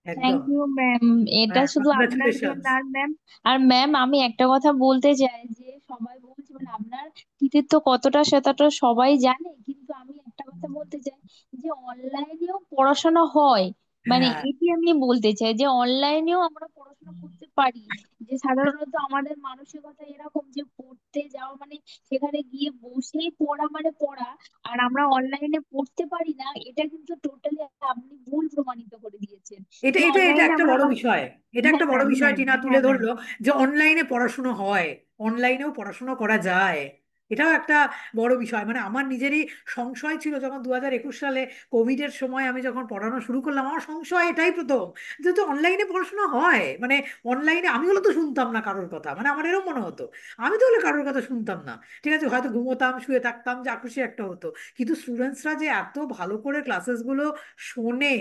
থ্যাংক একদম। You ma'am. এটা হ্যাঁ, শুধু আপনার কংগ্রাচুলেশন। জন্য। আর ম্যাম, আর ম্যাম আমি একটা কথা বলতে চাই যে সবাই বলছে মানে আপনার কৃতিত্ব কতটা সেটা তো সবাই জানে, কিন্তু আমি একটা কথা বলতে চাই যে অনলাইনেও পড়াশোনা হয়, মানে হ্যাঁ, এটি আমি বলতে চাই যে অনলাইনেও আমরা পড়াশোনা করতে পারি, যে সাধারণত আমাদের মানসিকতা এরকম যে পড়তে যাওয়া মানে সেখানে গিয়ে বসেই পড়া মানে পড়া, আর আমরা অনলাইনে পড়তে পারি না, এটা কিন্তু টোটালি আপনি ভুল প্রমাণিত করে দিয়েছেন। এটা যে এটা এটা অনলাইনে একটা আমরা বড় বিষয়। এটা হ্যাঁ একটা বড় ম্যাম, বিষয় হ্যাঁ টিনা তুলে হ্যাঁ ম্যাম। ধরলো, যে অনলাইনে পড়াশুনো হয়, অনলাইনেও পড়াশুনো করা যায়। এটাও একটা বড় বিষয়। মানে আমার নিজেরই সংশয় ছিল যখন 2021 সালে কোভিডের সময় আমি যখন পড়ানো শুরু করলাম, আমার সংশয় এটাই প্রথম, যে তো অনলাইনে পড়াশোনা হয় মানে অনলাইনে। আমি হলে তো শুনতাম না কারোর কথা, মানে আমার এরকম মনে হতো আমি তো হলে কারোর কথা শুনতাম না। ঠিক আছে, হয়তো ঘুমোতাম, শুয়ে থাকতাম, যা খুশি একটা হতো। কিন্তু স্টুডেন্টসরা যে এত ভালো করে ক্লাসেসগুলো শোনে,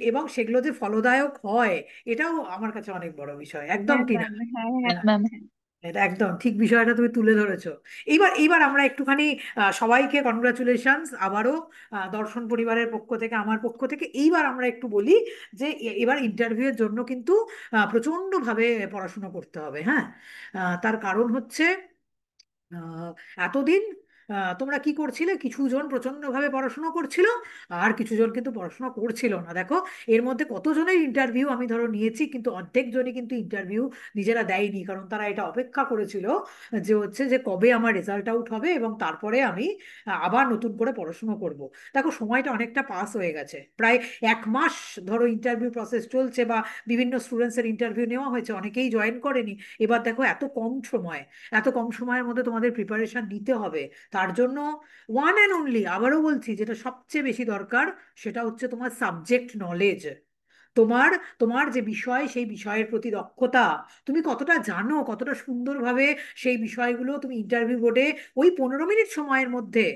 এবং সেগুলো যে ফলদায়ক হয়, এটাও আমার কাছে অনেক বড় বিষয়। একদম হ্যাঁ টিনা। ম্যাম, হ্যাঁ হ্যাঁ হ্যাঁ, ম্যাম। এটা একদম ঠিক বিষয়টা তুমি তুলে ধরেছো। এইবার এইবার আমরা একটুখানি সবাইকে কনগ্রাচুলেশনস আবারও, দর্শন পরিবারের পক্ষ থেকে, আমার পক্ষ থেকে। এইবার আমরা একটু বলি যে এবার ইন্টারভিউয়ের জন্য কিন্তু প্রচন্ডভাবে পড়াশোনা করতে হবে। হ্যাঁ, তার কারণ হচ্ছে আহ, এতদিন তোমরা কি করছিলে, কিছুজন প্রচন্ডভাবে পড়াশোনা করছিল, আর কিছুজন কিন্তু পড়াশোনা করছিল না। দেখো, এর মধ্যে কতজনের ইন্টারভিউ আমি ধরো নিয়েছি, কিন্তু অর্ধেক জনই কিন্তু ইন্টারভিউ নিজেরা দেয়নি, কারণ তারা এটা অপেক্ষা করেছিল যে হচ্ছে যে কবে আমার রেজাল্ট আউট হবে এবং তারপরে আমি আবার নতুন করে পড়াশোনা করব। দেখো, সময়টা অনেকটা পাস হয়ে গেছে, প্রায় 1 মাস ধরো ইন্টারভিউ প্রসেস চলছে, বা বিভিন্ন স্টুডেন্টসের ইন্টারভিউ নেওয়া হয়েছে, অনেকেই জয়েন করেনি। এবার দেখো, এত কম সময়ের মধ্যে তোমাদের প্রিপারেশন নিতে হবে। তার জন্য ওয়ান অ্যান্ড অনলি, আবারও বলছি, যেটা সবচেয়ে বেশি দরকার, সেটা হচ্ছে তোমার সাবজেক্ট নলেজ। তোমার তোমার যে বিষয়, সেই বিষয়ের প্রতি দক্ষতা, তুমি কতটা জানো, কতটা সুন্দরভাবে সেই বিষয়গুলো তুমি ইন্টারভিউ বোর্ডে ওই 15 মিনিট সময়ের মধ্যে।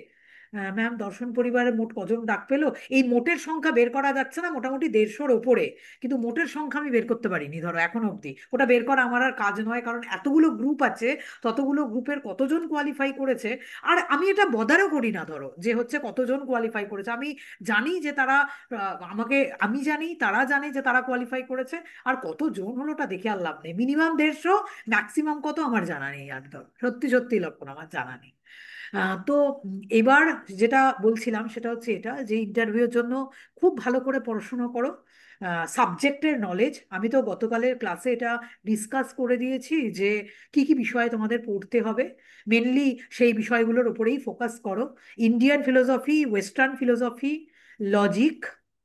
ম্যাম, দর্শন পরিবারে মোট কজন ডাক পেলো? এই মোটের সংখ্যা বের করা যাচ্ছে না, মোটামুটি 150-র ওপরে। কিন্তু মোটের সংখ্যা আমি বের করতে পারিনি ধরো এখনো অবধি। ওটা বের করা আমার আর কাজ নয়, কারণ এতগুলো গ্রুপ আছে, ততগুলো গ্রুপের কতজন কোয়ালিফাই করেছে। আর আমি এটা বদারও করি না ধরো যে হচ্ছে কতজন কোয়ালিফাই করেছে। আমি জানি যে তারা আমাকে, আমি জানি, তারা জানে যে তারা কোয়ালিফাই করেছে। আর কতজন হলো ওটা দেখে আর লাভ নেই। মিনিমাম 150, ম্যাক্সিমাম কত আমার জানা নেই একদম, সত্যি সত্যি লক্ষণ আমার জানা নেই। তো এবার যেটা বলছিলাম সেটা হচ্ছে এটা, যে ইন্টারভিউর জন্য খুব ভালো করে পড়াশোনা করো। সাবজেক্টের নলেজ, আমি তো গতকালের ক্লাসে এটা ডিসকাস করে দিয়েছি যে কি কি বিষয় তোমাদের পড়তে হবে। মেনলি সেই বিষয়গুলোর উপরেই ফোকাস করো: Indian philosophy, western philosophy, logic,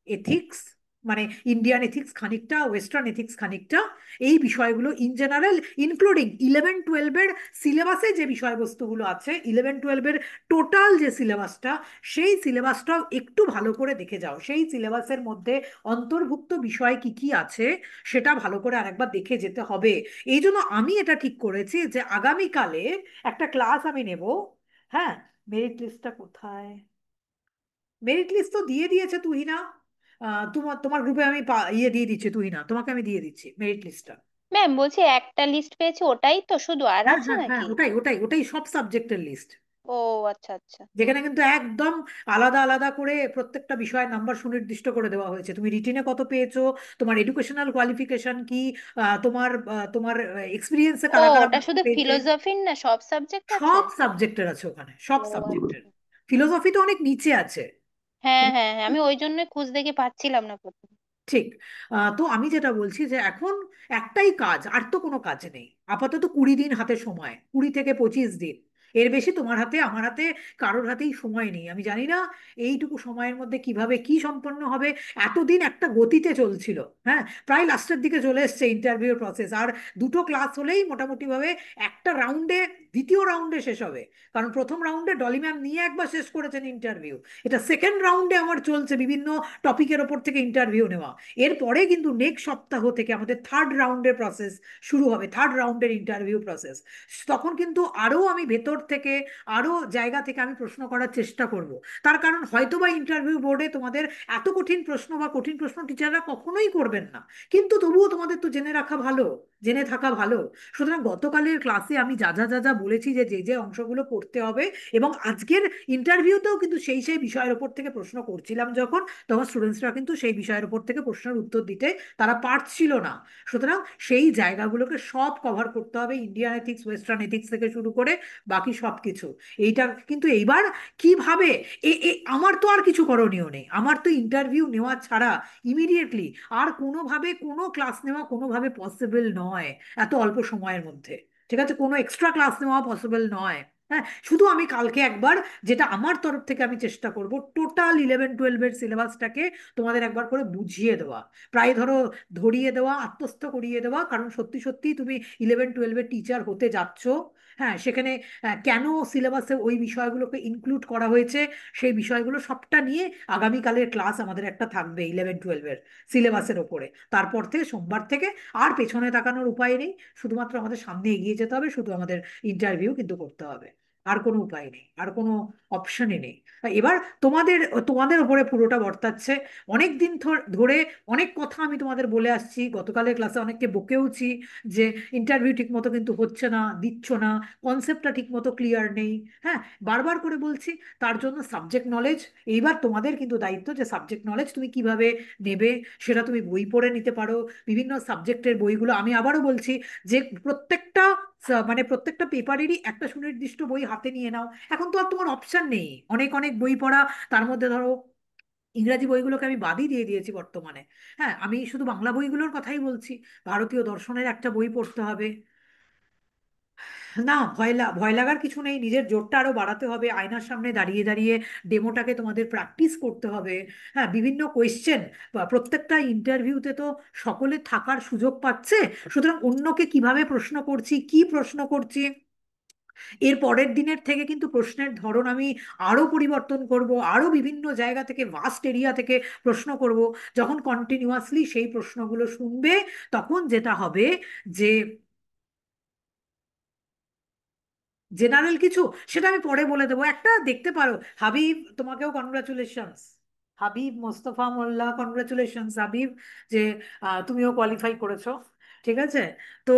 ethics, মানে ইন্ডিয়ান এথিক্স খানিকটা, ওয়েস্টার্ন এথিক্স খানিকটা। এই বিষয়গুলো ইন জেনারেল, ইনক্লুডিং 11-12-এর সিলেবাসে যে বিষয়বস্তুগুলো আছে, 11-12-এর টোটাল যে সিলেবাসটা, সেই সিলেবাসটাও একটু ভালো করে দেখে যাও। সেই সিলেবাসের মধ্যে অন্তর্ভুক্ত বিষয় কি কি আছে, সেটা ভালো করে আরেকবার দেখে যেতে হবে। এই জন্য আমি এটা ঠিক করেছি যে আগামীকালে একটা ক্লাস আমি নেব। হ্যাঁ, মেরিট লিস্টটা কোথায়? মেরিট লিস্ট তো দিয়ে দিয়েছে তুহিনা। তোমার তোমার গ্রুপে আমি ইয়ে দিয়ে দিচ্ছি, তুহিনা, তোমাকে আমি দিয়ে দিচ্ছি মেরিট লিস্টটা। ম্যাম বলছি একটা লিস্ট পেয়েছি, ওটাই তো শুধু আর হ্যাঁ, আছে হ্যাঁ, হ্যাঁ, নাকি? ওটাই ওটাই ওটাই সব সাবজেক্টের লিস্ট, ও আচ্ছা আচ্ছা। যেখানে কিন্তু একদম আলাদা আলাদা করে প্রত্যেকটা বিষয়ের নাম্বার সুনির্দিষ্ট করে দেওয়া হয়েছে। তুমি রিটিনে কত পেয়েছো, তোমার এডুকেশনাল কোয়ালিফিকেশন কি, তোমার এক্সপিরিয়েন্সে ও কারা কারা ওটা number শুধু পেয়েছে। ফিলোসফির না, সব সাবজেক্ট আছে? সব সাবজেক্টের আছে ওখানে, সব ও সাবজেক্টের। আচ্ছা। ফিলোসফি তো অনেক নিচে আছে। হ্যাঁ হ্যাঁ হ্যাঁ, আমি ওই জন্যই খুঁজ দেখে পাচ্ছিলাম না প্রথমে। ঠিক। তো আমি যেটা বলছি যে এখন একটাই কাজ, আর তো কোনো কাজ নেই। আপাতত 20 দিন হাতে সময়, 20 থেকে 25 দিন। এর বেশি তোমার হাতে, আমার হাতে, কারোর হাতেই সময় নেই। আমি জানি না এইটুকু সময়ের মধ্যে কিভাবে কি সম্পন্ন হবে। এতদিন একটা গতিতে চলছিল। হ্যাঁ, প্রায় লাস্টের দিকে চলে এসছে ইন্টারভিউ প্রসেস, আর দুটো ক্লাস হলেই মোটামুটি ভাবে একটা রাউন্ডে, দ্বিতীয় রাউন্ডে শেষ হবে। কারণ প্রথম রাউন্ডে ডলি ম্যাম নিয়ে একবার শেষ করেছেন ইন্টারভিউ, এটা সেকেন্ড রাউন্ডে আমার চলছে বিভিন্ন টপিকের ওপর থেকে ইন্টারভিউ নেওয়া। এরপরে কিন্তু নেক্সট সপ্তাহ থেকে আমাদের থার্ড রাউন্ডের প্রসেস শুরু হবে, থার্ড রাউন্ডের ইন্টারভিউ প্রসেস। তখন কিন্তু আরো আমি ভেতর থেকে, আরো জায়গা থেকে আমি প্রশ্ন করার চেষ্টা করব। তার কারণ হয়তোবা ইন্টারভিউ বোর্ডে তোমাদের এত কঠিন প্রশ্ন বা কঠিন প্রশ্ন টিচাররা কখনোই করবেন না, কিন্তু তবুও তোমাদের তো জেনে রাখা ভালো, জেনে থাকা ভালো। সুতরাং গতকালের ক্লাসে আমি যা যা যা যা বলেছি যে যে যে অংশগুলো পড়তে হবে, এবং আজকের ইন্টারভিউতেও কিন্তু সেই সেই বিষয়ের উপর থেকে প্রশ্ন করছিলাম যখন, তখন স্টুডেন্টসরা কিন্তু সেই বিষয়ের উপর থেকে প্রশ্নের উত্তর দিতে তারা পারছিল না। সুতরাং সেই জায়গাগুলোকে সব কভার করতে হবে, ইন্ডিয়ান এথিক্স, ওয়েস্টার্ন এথিক্স থেকে শুরু করে বাকি সব কিছু। এইটা কিন্তু এইবার কিভাবে, আমার তো আর কিছু করণীয় নেই, আমার তো ইন্টারভিউ নেওয়া ছাড়া ইমিডিয়েটলি আর কোনোভাবে কোনো ক্লাস নেওয়া কোনোভাবে পসিবল নয় এত অল্প সময়ের মধ্যে। ঠিক আছে, কোনো এক্সট্রা ক্লাস নেওয়া পসিবল নয়। হ্যাঁ, শুধু আমি কালকে একবার, যেটা আমার তরফ থেকে আমি চেষ্টা করব, টোটাল 11-12-এর সিলেবাসটাকে তোমাদের একবার করে বুঝিয়ে দেওয়া, প্রায় ধরো ধরিয়ে দেওয়া, আত্মস্থ করিয়ে দেওয়া, কারণ সত্যি সত্যি তুমি 11-12-এর টিচার হতে যাচ্ছ। হ্যাঁ, সেখানে কেন সিলেবাসে ওই বিষয়গুলোকে ইনক্লুড করা হয়েছে, সেই বিষয়গুলো সবটা নিয়ে আগামীকালের ক্লাস আমাদের একটা থাকবে 11-12-এর সিলেবাসের ওপরে। তারপর থেকে সোমবার থেকে আর পেছনে তাকানোর উপায় নেই, শুধুমাত্র আমাদের সামনে এগিয়ে যেতে হবে, শুধু আমাদের ইন্টারভিউ কিন্তু করতে হবে, আর কোনো উপায় নেই, আর কোনো অপশনই নেই। এবার তোমাদের তোমাদের ওপরে পুরোটা বর্তাচ্ছে। অনেক দিন ধরে অনেক কথা আমি তোমাদের বলে আসছি, গতকালের ক্লাসে অনেককে বকেওছি যে ইন্টারভিউ ঠিক মতো কিন্তু হচ্ছে না, দিচ্ছ না, কনসেপ্টটা ঠিক মতো ক্লিয়ার নেই। হ্যাঁ, বারবার করে বলছি, তার জন্য সাবজেক্ট নলেজ, এইবার তোমাদের কিন্তু দায়িত্ব যে সাবজেক্ট নলেজ তুমি কিভাবে নেবে, সেটা তুমি বই পড়ে নিতে পারো, বিভিন্ন সাবজেক্টের বইগুলো। আমি আবারও বলছি যে প্রত্যেকটা মানে প্রত্যেকটা পেপারেরই একটা সুনির্দিষ্ট বই হাতে নিয়ে নাও। এখন তো আর তোমার অপশন নেই, অনেক অনেক বই পড়া, তার মধ্যে ধরো ইংরাজি বইগুলোকে আমি বাদই দিয়ে দিয়েছি বর্তমানে। হ্যাঁ, আমি শুধু বাংলা বইগুলোর কথাই বলছি। ভারতীয় দর্শনের একটা বই পড়তে হবে। না, ভয় লাগার কিছু নেই, নিজের জোরটা আরো বাড়াতে হবে, আয়নার সামনে দাঁড়িয়ে দাঁড়িয়ে ডেমোটাকে তোমাদের প্র্যাকটিস করতে হবে। হ্যাঁ, বিভিন্ন কোয়েশ্চেন, প্রত্যেকটা ইন্টারভিউতে তো সকলে থাকার সুযোগ পাচ্ছে, সুতরাং অন্যকে কিভাবে প্রশ্ন করছি, কি প্রশ্ন করছি, এর পরের দিনের থেকে কিন্তু প্রশ্নের ধরন আমি আরো পরিবর্তন করব, আরো বিভিন্ন জায়গা থেকে, ভাস্ট এরিয়া থেকে প্রশ্ন করব। যখন কন্টিনিউয়াসলি সেই প্রশ্নগুলো শুনবে, তখন যেটা হবে যে জেনারেল কিছু, সেটা আমি পরে বলে দেবো। একটা দেখতে পারো, হাবিব, তোমাকেও কনগ্রাচুলেশনস। হাবিব মোস্তফা মোল্লা, কনগ্রাচুলেশনস হাবিব, যে তুমিও কোয়ালিফাই করেছো। ঠিক আছে, তো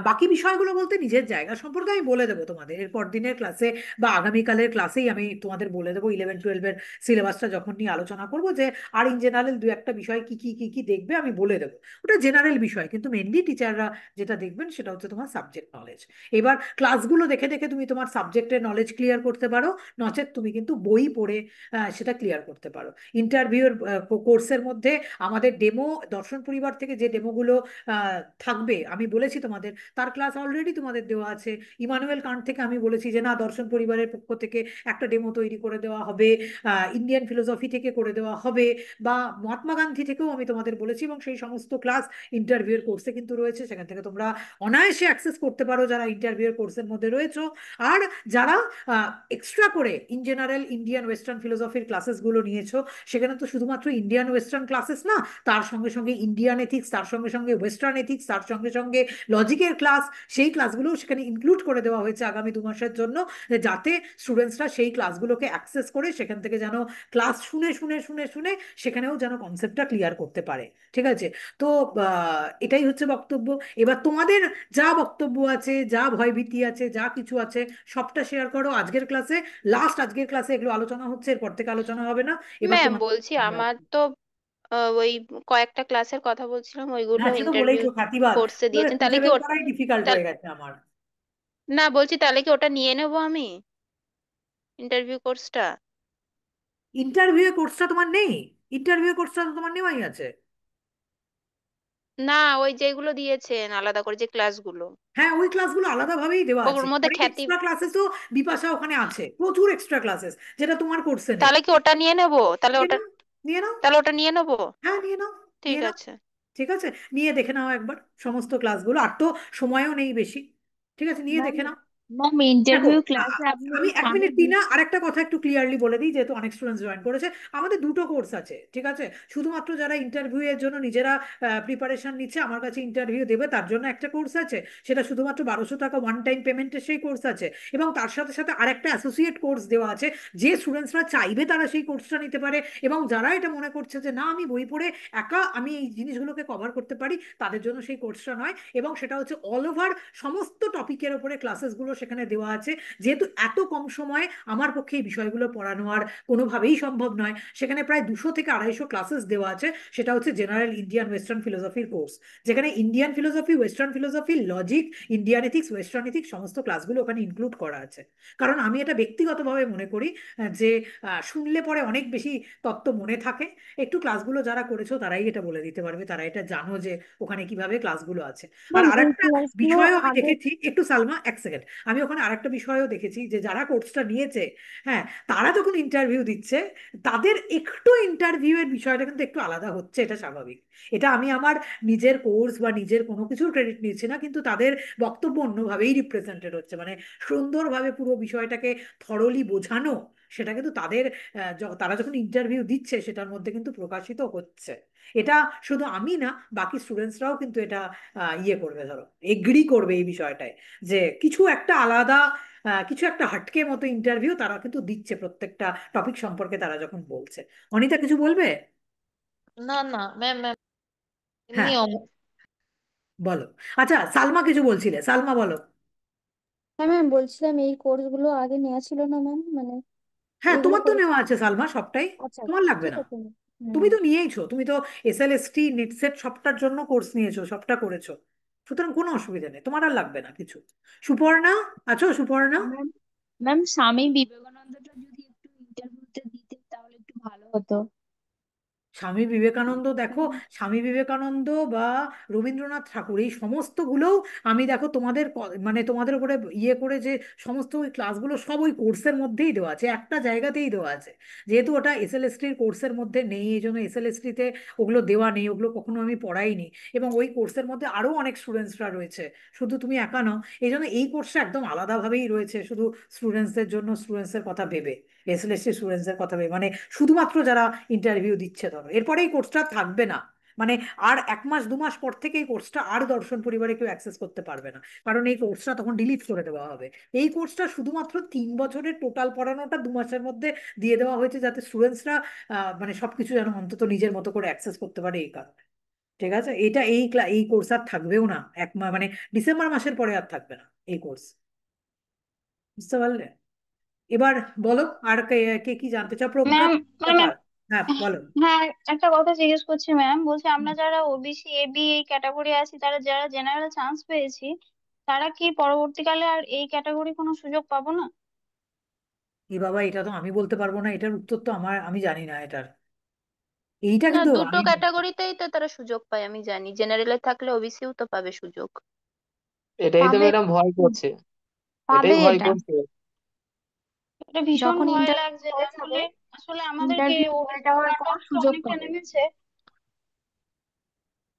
বাকি বিষয়গুলো বলতে নিজের জায়গা সম্পর্কে আমি বলে দেবো তোমাদের এরপর দিনের ক্লাসে, বা আগামীকালের ক্লাসেই আমি তোমাদের বলে দেবো 11-12-এর সিলেবাসটা যখন নিয়ে আলোচনা করব, যে আর ইন জেনারেল দু একটা বিষয় কি কি কি কি দেখবে আমি বলে দেবো। ওটা জেনারেল বিষয়, কিন্তু মেনলি টিচাররা যেটা দেখবেন সেটা হচ্ছে তোমার সাবজেক্ট নলেজ। এবার ক্লাসগুলো দেখে দেখে তুমি তোমার সাবজেক্টের নলেজ ক্লিয়ার করতে পারো, নচেত তুমি কিন্তু বই পড়ে সেটা ক্লিয়ার করতে পারো। ইন্টারভিউর কোর্সের মধ্যে আমাদের ডেমো, দর্শন পরিবার থেকে যে ডেমোগুলো থাকবে আমি বলেছি তোমাদের, তার ক্লাস অলরেডি তোমাদের দেওয়া আছে। ইমানুয়েল কান্ট থেকে আমি বলেছি যে না, দর্শন পরিবারের পক্ষ থেকে একটা ডেমো তৈরি করে দেওয়া হবে, ইন্ডিয়ান ফিলোসফি থেকে করে দেওয়া হবে, বা মহাত্মা গান্ধী থেকেও আমি তোমাদের বলেছি, এবং সেই সমস্ত ক্লাস ইন্টারভিউর কোর্সে কিন্তু রয়েছে, সেখান থেকে তোমরা অনায়াসে অ্যাক্সেস করতে পারো যারা ইন্টারভিউর কোর্সের মধ্যে রয়েছে। আর যারা এক্সট্রা করে ইন জেনারেল ইন্ডিয়ান ওয়েস্টার্ন ফিলোসফির ক্লাসেসগুলো নিয়েছো, সেখানে তো শুধুমাত্র ইন্ডিয়ান ওয়েস্টার্ন ক্লাসেস না, তার সঙ্গে সঙ্গে ইন্ডিয়ান এথিক্স, তার সঙ্গে সঙ্গে ওয়েস্টার্ন এথিক্স, তার সঙ্গে সঙ্গে লজিকের ক্লাস, সেই ক্লাসগুলোও সেখানে ইনক্লুড করে দেওয়া হয়েছে আগামী 2 মাসের জন্য, যাতে স্টুডেন্টসরা সেই ক্লাসগুলোকে অ্যাক্সেস করে সেখান থেকে যেন ক্লাস শুনে শুনে শুনে শুনে সেখানেও যেন কনসেপ্টটা ক্লিয়ার করতে পারে। ঠিক আছে, তো এটাই হচ্ছে বক্তব্য। এবার তোমাদের যা বক্তব্য আছে, যা ভয়ভীতি আছে, যা কিছু আছে, সবটা শেয়ার করো আজকের ক্লাসে। লাস্ট আজকের ক্লাসে এগুলো আলোচনা হচ্ছে, এরপর থেকে আলোচনা হবে না। এবার ম্যাম তোমার, বলছি আমার তো ওই কয়েকটা ক্লাসের কথা বলছিলাম ওইগুলো হ্যাঁ সে তো ইন্টারভিউ বলেইছো খাতিবাদ, কোর্সে দিয়েছেন, তাহলে খুঁজে কি বের করাই ডিফিকাল্ট তাহলে হয়ে গেছে আমার। না বলছি তাহলে কি ওটা নিয়ে নেবো আমি ইন্টারভিউ কোর্সটা? ইন্টারভিউ কোর্সটা তোমার নেই? ইন্টারভিউ কোর্সটা তো তোমার নেওয়াই আছে। না, ওই যেগুলো দিয়েছেন আলাদা করে যে ক্লাসগুলো, হ্যাঁ, ওই ক্লাসগুলো আলাদাভাবেই দেওয়া ওর আছে, মধ্যে অনেক খ্যাতি, এক্সট্রা ক্লাসেসও বিপাশা ওখানে আছে, প্রচুর এক্সট্রা ক্লাসেস, যেটা তোমার কোর্সে নেই। তাহলে কি ওটা নিয়ে নেবো? তাহলে নিয়ে ওটা, নাও, নিয়ে নাও। তাহলে ওটা নিয়ে নেবো। হ্যাঁ, নিয়ে নাও, ঠিক নিয়ে নাও। আছে। ঠিক আছে, নিয়ে দেখে নাও একবার সমস্ত ক্লাসগুলো, আর তো সময়ও নেই বেশি। ঠিক আছে, নিয়ে ম্যাম, দেখে নাও। ম্যাম দেখো, ইন্টারভিউ ক্লাসে আপনি আমি এক সামনে মিনিট টিনা, আরেকটা কথা একটু ক্লিয়ারলি বলে দিই, যেহেতু অনেক স্টুডেন্টস জয়েন করেছে। আমাদের দুটো কোর্স আছে, ঠিক আছে। শুধুমাত্র যারা ইন্টারভিউ এর জন্য নিজেরা প্রিপারেশন নিচ্ছে, আমার কাছে ইন্টারভিউ দেবে, তার জন্য একটা কোর্স আছে, সেটা শুধুমাত্র 1200 টাকা ওয়ান টাইম পেমেন্টের সেই কোর্স আছে। এবং তার সাথে সাথে আরেকটা অ্যাসোসিয়েট কোর্স দেওয়া আছে, যে স্টুডেন্টসরা চাইবে তারা সেই কোর্সটা নিতে পারে, এবং যারা এটা মনে করছে যে না, আমি বই পড়ে একা আমি এই জিনিসগুলোকে কভার করতে পারি, তাদের জন্য সেই কোর্সটা নয়। এবং সেটা হচ্ছে অল ওভার সমস্ত টপিকের ওপরে ক্লাসেসগুলো সেখানে দেওয়া আছে। যেহেতু এত কম সময়ে আমার পক্ষে এই বিষয়গুলো পড়ানো আর কোনোভাবেই সম্ভব নয়, সেখানে প্রায় 200 থেকে 250 ক্লাসেস দেওয়া আছে। সেটা হচ্ছে জেনারেল ইন্ডিয়ান ওয়েস্টার্ন ফিলোসফির কোর্স, যেখানে Indian philosophy, western philosophy, logic, Indian ethics, western ethics সমস্ত ক্লাসগুলো ওখানে ইনক্লুড করা আছে। কারণ আমি এটা ব্যক্তিগতভাবে মনে করি যে শুনলে পরে অনেক বেশি তত্ত্ব মনে থাকে। একটু ক্লাসগুলো যারা করেছো তারাই এটা বলে দিতে পারবে, তারা এটা জানো যে ওখানে কিভাবে ক্লাসগুলো আছে। আর ম্যাম এই আরেকটা ক্লাসগুলো বিষয়ও আমি আগে দেখেছি, একটু সালমা এক সেকেন্ড, আমি ওখানে আরেকটা বিষয়ও দেখেছি যে যারা কোর্সটা নিয়েছে, হ্যাঁ, তারা যখন ইন্টারভিউ দিচ্ছে, তাদের একটু ইন্টারভিউ এর বিষয়টা কিন্তু একটু আলাদা হচ্ছে, এটা স্বাভাবিক। এটা আমি আমার নিজের কোর্স বা নিজের কোনো কিছুর ক্রেডিট নিচ্ছি না, কিন্তু তাদের বক্তব্য অন্যভাবেই রিপ্রেজেন্টেড হচ্ছে, মানে সুন্দরভাবে পুরো বিষয়টাকে থরলি বোঝানো, সেটা কিন্তু তাদের তারা যখন ইন্টারভিউ দিচ্ছে সেটার মধ্যে কিন্তু প্রকাশিত হচ্ছে। এটা শুধু আমি না, বাকি স্টুডেন্টসরাও কিন্তু এটা ইয়ে করবে, ধরো এগ্রি করবে এই বিষয়টায়, যে কিছু একটা আলাদা, কিছু একটা হাটকে মতো ইন্টারভিউ তারা কিন্তু দিচ্ছে প্রত্যেকটা টপিক সম্পর্কে তারা যখন বলছে। অনিতা কিছু বলবে? না না ম্যাম, ম্যাম এমনি হ্যাঁ, বলো। আচ্ছা, সালমা কিছু বলছিলে, সালমা বলো। হ্যাঁ ম্যাম, বলছিলাম এই কোর্সগুলো আগে নেওয়া ছিল না ম্যাম, মানে হ্যাঁ, এগুলো তোমার তো করে। নেওয়া আছে সালমা সবটাই, আচ্ছা তোমার আচ্ছা, লাগবে ঠিক না। আছে ম্যাম। তুমি হুম। তো নিয়েইছো, তুমি তো এসএলএসটি নেটসেট সবটার জন্য কোর্স নিয়েছো, সবটা করেছো, সুতরাং কোনো অসুবিধা নেই, তোমার আর লাগবে না কিছু। সুপর্ণা আছো? সুপর্ণা? ম্যাম, ম্যাম স্বামী বিবেকানন্দটা যদি একটু ইন্টারভিউতে দিতেন তাহলে একটু ভালো হতো। স্বামী বিবেকানন্দ, দেখো, স্বামী বিবেকানন্দ বা রবীন্দ্রনাথ ঠাকুর এই সমস্তগুলোও আমি, দেখো, তোমাদের মানে তোমাদের উপরে ইয়ে করে যে সমস্ত ওই ক্লাসগুলো সব ওই কোর্সের মধ্যেই দেওয়া আছে, একটা জায়গাতেই দেওয়া আছে। যেহেতু ওটা এসএলএসটির কোর্সের মধ্যে নেই, এই জন্য এসএলএসটিতে ওগুলো দেওয়া নেই, ওগুলো কখনো আমি পড়াইনি। এবং ওই কোর্সের মধ্যে আরো অনেক স্টুডেন্টসরা রয়েছে, শুধু তুমি একা নও। এই জন্য এই কোর্সটা একদম আলাদাভাবেই রয়েছে, শুধু স্টুডেন্টসদের জন্য, স্টুডেন্টসদের কথা ভেবে, এসএলএসটি স্টুডেন্টসদের কথা ভেবে, মানে শুধুমাত্র যারা ইন্টারভিউ দিচ্ছে, ধরো এরপরে এই কোর্সটা থাকবে না। মানে আর 1 মাস 2 মাস পর থেকে এই কোর্সটা আর দর্শন পরিবারে কেউ অ্যাক্সেস করতে পারবে না, কারণ এই কোর্সটা তখন ডিলিট করে দেওয়া হবে। এই কোর্সটা শুধুমাত্র 3 বছরের টোটাল পড়ানোটা 2 মাসের মধ্যে দিয়ে দেওয়া হয়েছে, যাতে স্টুডেন্টসরা মানে সবকিছু যেন অন্তত নিজের মতো করে অ্যাক্সেস করতে পারে, এই কারণে। ঠিক আছে, এটা এই কোর্স আর থাকবেও না, মানে ডিসেম্বর মাসের পরে আর থাকবে না এই কোর্স, বুঝতে পারলে? এবার বলো, আর কে কে কি জানতে চাও? প্রজ্ঞা ম্যাম, মানে ম্যাম, ব্যাপার, হ্যাঁ বলো। হ্যাঁ একটা কথা জিজ্ঞেস করছি ম্যাম, বলছি আমরা যারা ওবিসি এবি এই ক্যাটাগরি আছি, তারা যারা জেনারেল চান্স পেয়েছি, তারা কি পরবর্তীকালে আর এই ক্যাটাগরি কোনো সুযোগ পাবো না? এ বাবা, এটা তো আমি বলতে পারবো না, এটার উত্তর তো আমি জানি না এটার, এইটা না, কিন্তু দুটো আমি। ক্যাটাগরিতেই তো তারা সুযোগ পায়, আমি জানি জেনারেলে থাকলে ওবিসিও তো পাবে সুযোগ। এটাই তো পাবে? ম্যাডাম ভয় করছে, পাবে এটাই ভয় এটা? করছে। এটা ভীষণ যখন ভয় ইন্টারভিউ লাগছে যে হয়ে যাবে, আসলে, আসলে আমাদেরকে ইন্টারভিউ হয়ে ওবিসি যাওয়ার কাট পর অফ তো সুযোগ অনেকটা পাবে। নেমেছে।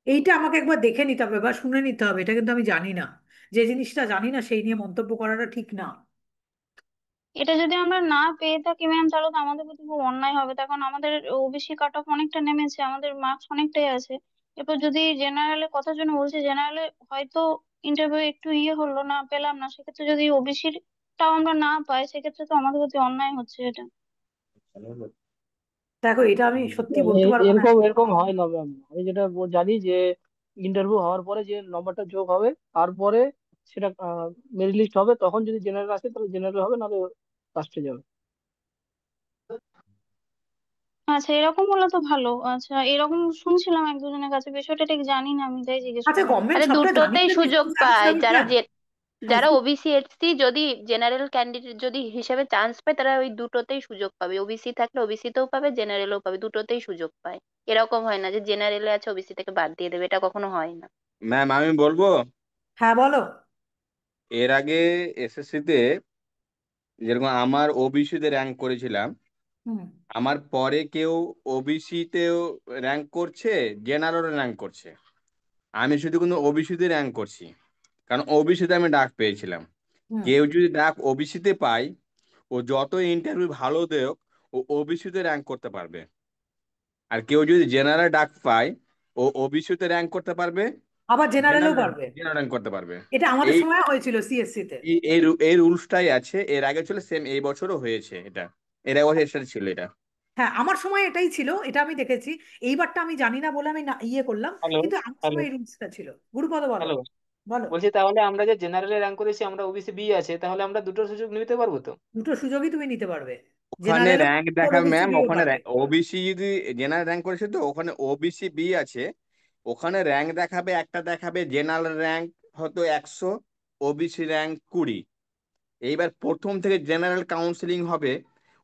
এইটা আমাকে একবার দেখে নিতে হবে বা শুনে নিতে হবে, এটা কিন্তু আমি জানি না। যে জিনিসটা জানি না সেই নিয়ে মন্তব্য করাটা ঠিক না। এটা যদি আমরা না পেয়ে থাকি ম্যাম, তাহলে তো আমাদের প্রতি খুব অন্যায় হবে, তখন আমাদের ওবিসি কাট অফ অনেকটা নেমেছে, আমাদের মার্কস অনেকটাই আছে। এরপর যদি জেনারেলের কথার জন্য বলছি, জেনারেলে হয়তো ইন্টারভিউ একটু ইয়ে হলো, না পেলাম না, সেক্ষেত্রে যদি ওবিসির টাও আমরা না পাই, সেক্ষেত্রে তো আমাদের প্রতি অন্যায় হচ্ছে এটা। দেখো, এটা আমি সত্যি বলতে পারবো না। এরকম এরকম হয় না ম্যাম, আমি যেটা জানি যে ইন্টারভিউ হওয়ার পরে যে নম্বরটা যোগ হবে, তারপরে সেটা মেরিট লিস্ট হবে, তখন যদি জেনারেল আসে তাহলে জেনারেল হবে, নাহলে কাস্টে যাবে। আচ্ছা, এরকম হলে তো ভালো। আচ্ছা, এরকম শুনছিলাম এক দুজনের কাছে, বিষয়টা ঠিক জানি না, আমি তাই জিজ্ঞেস আচ্ছা, করলাম। গভর্নমেন্ট আরে সবটা জানিয়ে দুটোতেই দেবে, সুযোগ স্কুল সার্ভিস পায়, যারা কমিশন। হ্যাঁ, যারা ওবিসি এসসি যদি জেনারেল ক্যান্ডিডেট যদি হিসেবে চান্স পায়, তারা ওই দুটোতেই সুযোগ পাবে, ওবিসি থাকলে ওবিসিতেও পাবে, জেনারেলও পাবে, দুটোতেই সুযোগ পায়। এরকম হয় না যে জেনারেলে আছে ওবিসি থেকে বাদ দিয়ে দেবে, এটা কখনো হয় না। ম্যাম আমি বলবো, হ্যাঁ বলো। এর আগে এসএসসি তে যেরকম আমার ওবিসি তে র্যাঙ্ক করেছিলাম, হুম। আমার পরে কেউ ওবিসি তেও র্যাঙ্ক করছে, জেনারেল র্যাঙ্ক করছে, আমি শুধু কিন্তু ওবিসি তে র্যাঙ্ক করছি, কারণ ওবিসি তে আমি ডাক পেয়েছিলাম। হুম। কেউ যদি ডাক ওবিসি তে পায়, ও যত ইন্টারভিউ ভালো দেওক, ও ওবিসি তে র্যাঙ্ক করতে পারবে। আর কেউ যদি জেনারেল ডাক পায়, ও ওবিসি তে র্যাঙ্ক করতে পারবে, আবার জেনারেলও জেনারেল পারবে। জেনারেল র্যাঙ্ক করতে পারবে। এটা আমাদের এই সময় হয়েছিল সিএসসি তে। এই রুলসটাই আছে, এর আগে ছিল সেম, এই বছরও হয়েছে এটা, এর আগে বছর এক্সট্রা ছিল এটা। হ্যাঁ, আমার সময় এটাই ছিল, এটা আমি দেখেছি। এইবারটা আমি জানি না বলে আমি ইয়ে করলাম, হ্যালো, কিন্তু আমার হ্যালো, সময় এই রুলসটা ছিল। গুরুপদ বলো। হ্যালো। বলো। বলছি তাহলে আমরা যে জেনারেলে র্যাঙ্ক করেছি, আমরা ওবিসি বি আছে, তাহলে আমরা দুটো সুযোগ নিতে পারবো তো? দুটো সুযোগই তুমি নিতে পারবে, ওখানে জেনারেলও র্যাঙ্ক পাবে, দেখাবে ওবিসি ম্যাম, দিয়েও ওখানে পারবে। ওবিসি যদি জেনারেল র্যাঙ্ক করেছে তো ওখানে ওবিসি বি আছে, ওখানে র্যাঙ্ক দেখাবে, একটা দেখাবে জেনারেল র্যাঙ্ক হয়তো 100, ওবিসি র্যাঙ্ক 20। এইবার প্রথম থেকে জেনারেল কাউন্সিলিং হবে,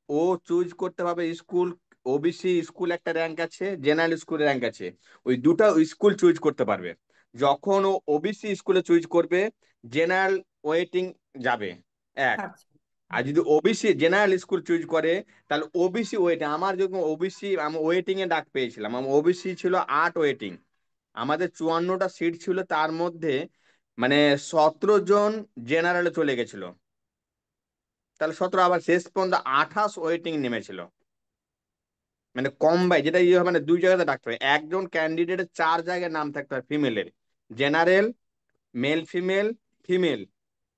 ও চুজ করতে পারবে স্কুল। ওবিসি স্কুল একটা র্যাঙ্ক আছে, জেনারেল স্কুল র্যাঙ্ক আছে, ওই দুটো স্কুল চুজ করতে পারবে। যখন ও ওবিসি স্কুলে চুজ করবে, জেনারেল ওয়েটিং যাবে 1। আচ্ছা। আর যদি ওবিসি জেনারেল স্কুল চুজ করে, তাহলে ওবিসি ওয়েটিং, আমার যখন ওবিসি আমি ওয়েটিং এ ডাক পেয়েছিলাম, আমার ওবিসি ছিল 8 ওয়েটিং, আমাদের 54টা সিট ছিল, তার মধ্যে মানে 17 জন জেনারেলে চলে গেছিল, তাহলে 17 আবার শেষ পর্যন্ত 28 ওয়েটিং নেমেছিল। মানে কম বাই যেটা ইয়ে হবে, মানে দুই জায়গাতে ডাকতে হবে, একজন ক্যান্ডিডেটের 4 জায়গায় নাম থাকতে হবে ফিমেলের, general, male female, female,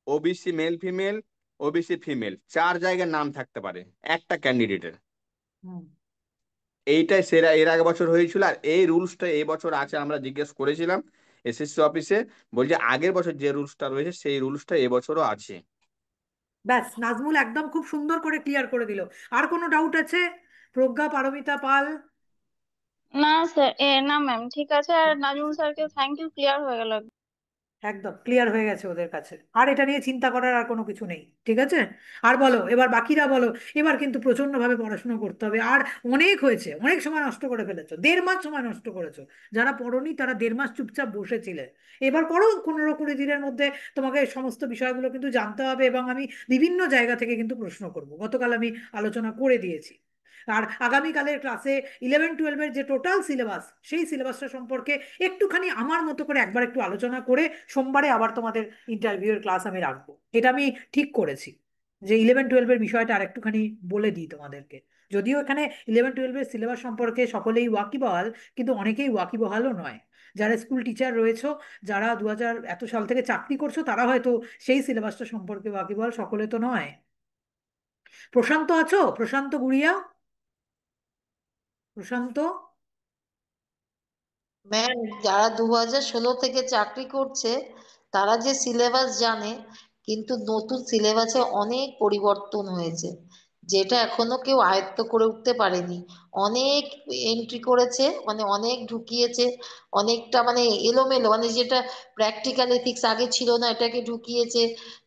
OBC male female, OBC female, 4 জায়গায় নাম থাকতে পারে একটা ক্যান্ডিডেটের। হুম। এইটাই সেরা, এর আগে বছর হয়েছিল, আর এই রুলসটা এই বছর আছে, আমরা জিজ্ঞেস করেছিলাম এসএসসি অফিসে, বলছে আগের বছর যে রুলসটা রয়েছে সেই রুলসটা এবছরও আছে। ব্যাস, নাজমুল একদম খুব সুন্দর করে ক্লিয়ার করে দিল। আর কোনো ডাউট আছে? প্রজ্ঞা, পারমিতা পাল? না স্যার, না ম্যাম, ঠিক আছে। আর নাজমুল স্যারকে থ্যাংক ইউ, ক্লিয়ার হয়ে গেল। একদম ক্লিয়ার হয়ে গেছে ওদের কাছে, আর এটা নিয়ে চিন্তা করার আর কোনো কিছু নেই, ঠিক আছে? আর বলো, এবার বাকিরা বলো। এবার কিন্তু প্রচন্ড ভাবে পড়াশোনা করতে হবে, আর অনেক হয়েছে, অনেক সময় নষ্ট করে ফেলেছো, 1.5 মাস সময় নষ্ট করেছো। যারা পড়োনি তারা 1.5 মাস চুপচাপ বসেছিলে। এবার পড়ো, 15-20 দিনের মধ্যে তোমাকে সমস্ত বিষয়গুলো কিন্তু জানতে হবে, এবং আমি বিভিন্ন জায়গা থেকে কিন্তু প্রশ্ন করব, গতকাল আমি আলোচনা করে দিয়েছি। আর আগামীকালের ক্লাসে 11-12-এর যে টোটাল সিলেবাস, সেই সিলেবাসটা সম্পর্কে একটুখানি আমার মতো করে একবার একটু আলোচনা করে সোমবারে আবার তোমাদের ইন্টারভিউয়ের ক্লাস আমি রাখবো। এটা আমি ঠিক করেছি, যে 11-12-এর বিষয়টা আর একটুখানি বলে দিই তোমাদেরকে। যদিও এখানে 11-12-এর সিলেবাস সম্পর্কে সকলেই ওয়াকিবহাল, কিন্তু অনেকেই ওয়াকিবহালও নয়। যারা স্কুল টিচার রয়েছো, যারা 2000 এত সাল থেকে চাকরি করছো, তারা হয়তো সেই সিলেবাসটা সম্পর্কে ওয়াকিবহাল, সকলে তো নয়। প্রশান্ত আছো? প্রশান্ত গুড়িয়া? প্রশান্ত? ম্যাম, যারা 2016 থেকে চাকরি করছে তারা যে সিলেবাস জানে, কিন্তু নতুন সিলেবাসে অনেক পরিবর্তন হয়েছে, যেটা এখনো কেউ আয়ত্ত করে উঠতে পারেনি। অনেক এন্ট্রি করেছে, মানে অনেক ঢুকিয়েছে, অনেকটা মানে এলোমেলো, মানে যেটা প্র্যাকটিক্যাল এথিক্স আগে ছিল না এটাকে ঢুকিয়েছে।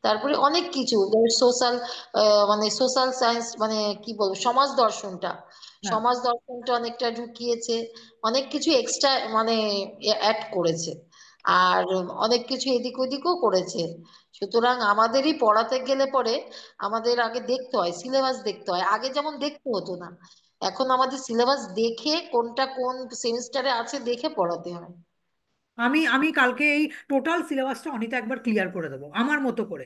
তারপরে অনেক কিছু সোশ্যাল, মানে সোশ্যাল সায়েন্স, মানে কি বলবো, সমাজ দর্শনটা, হ্যাঁ। সমাজ দর্শনটা অনেকটা ঢুকিয়েছে, অনেক কিছু এক্সট্রা মানে অ্যাড করেছে, আর অনেক কিছু এদিক ওদিকও করেছে। সুতরাং আমাদেরই পড়াতে গেলে পরে আমাদের আগে দেখতে হয়, সিলেবাস দেখতে হয়, আগে যেমন দেখতে হতো না, এখন আমাদের সিলেবাস দেখে কোনটা কোন সেমিস্টারে আছে দেখে পড়াতে হয়। আমি আমি কালকে এই টোটাল সিলেবাসটা অনিতা একবার ক্লিয়ার করে দেবো আমার মতো করে।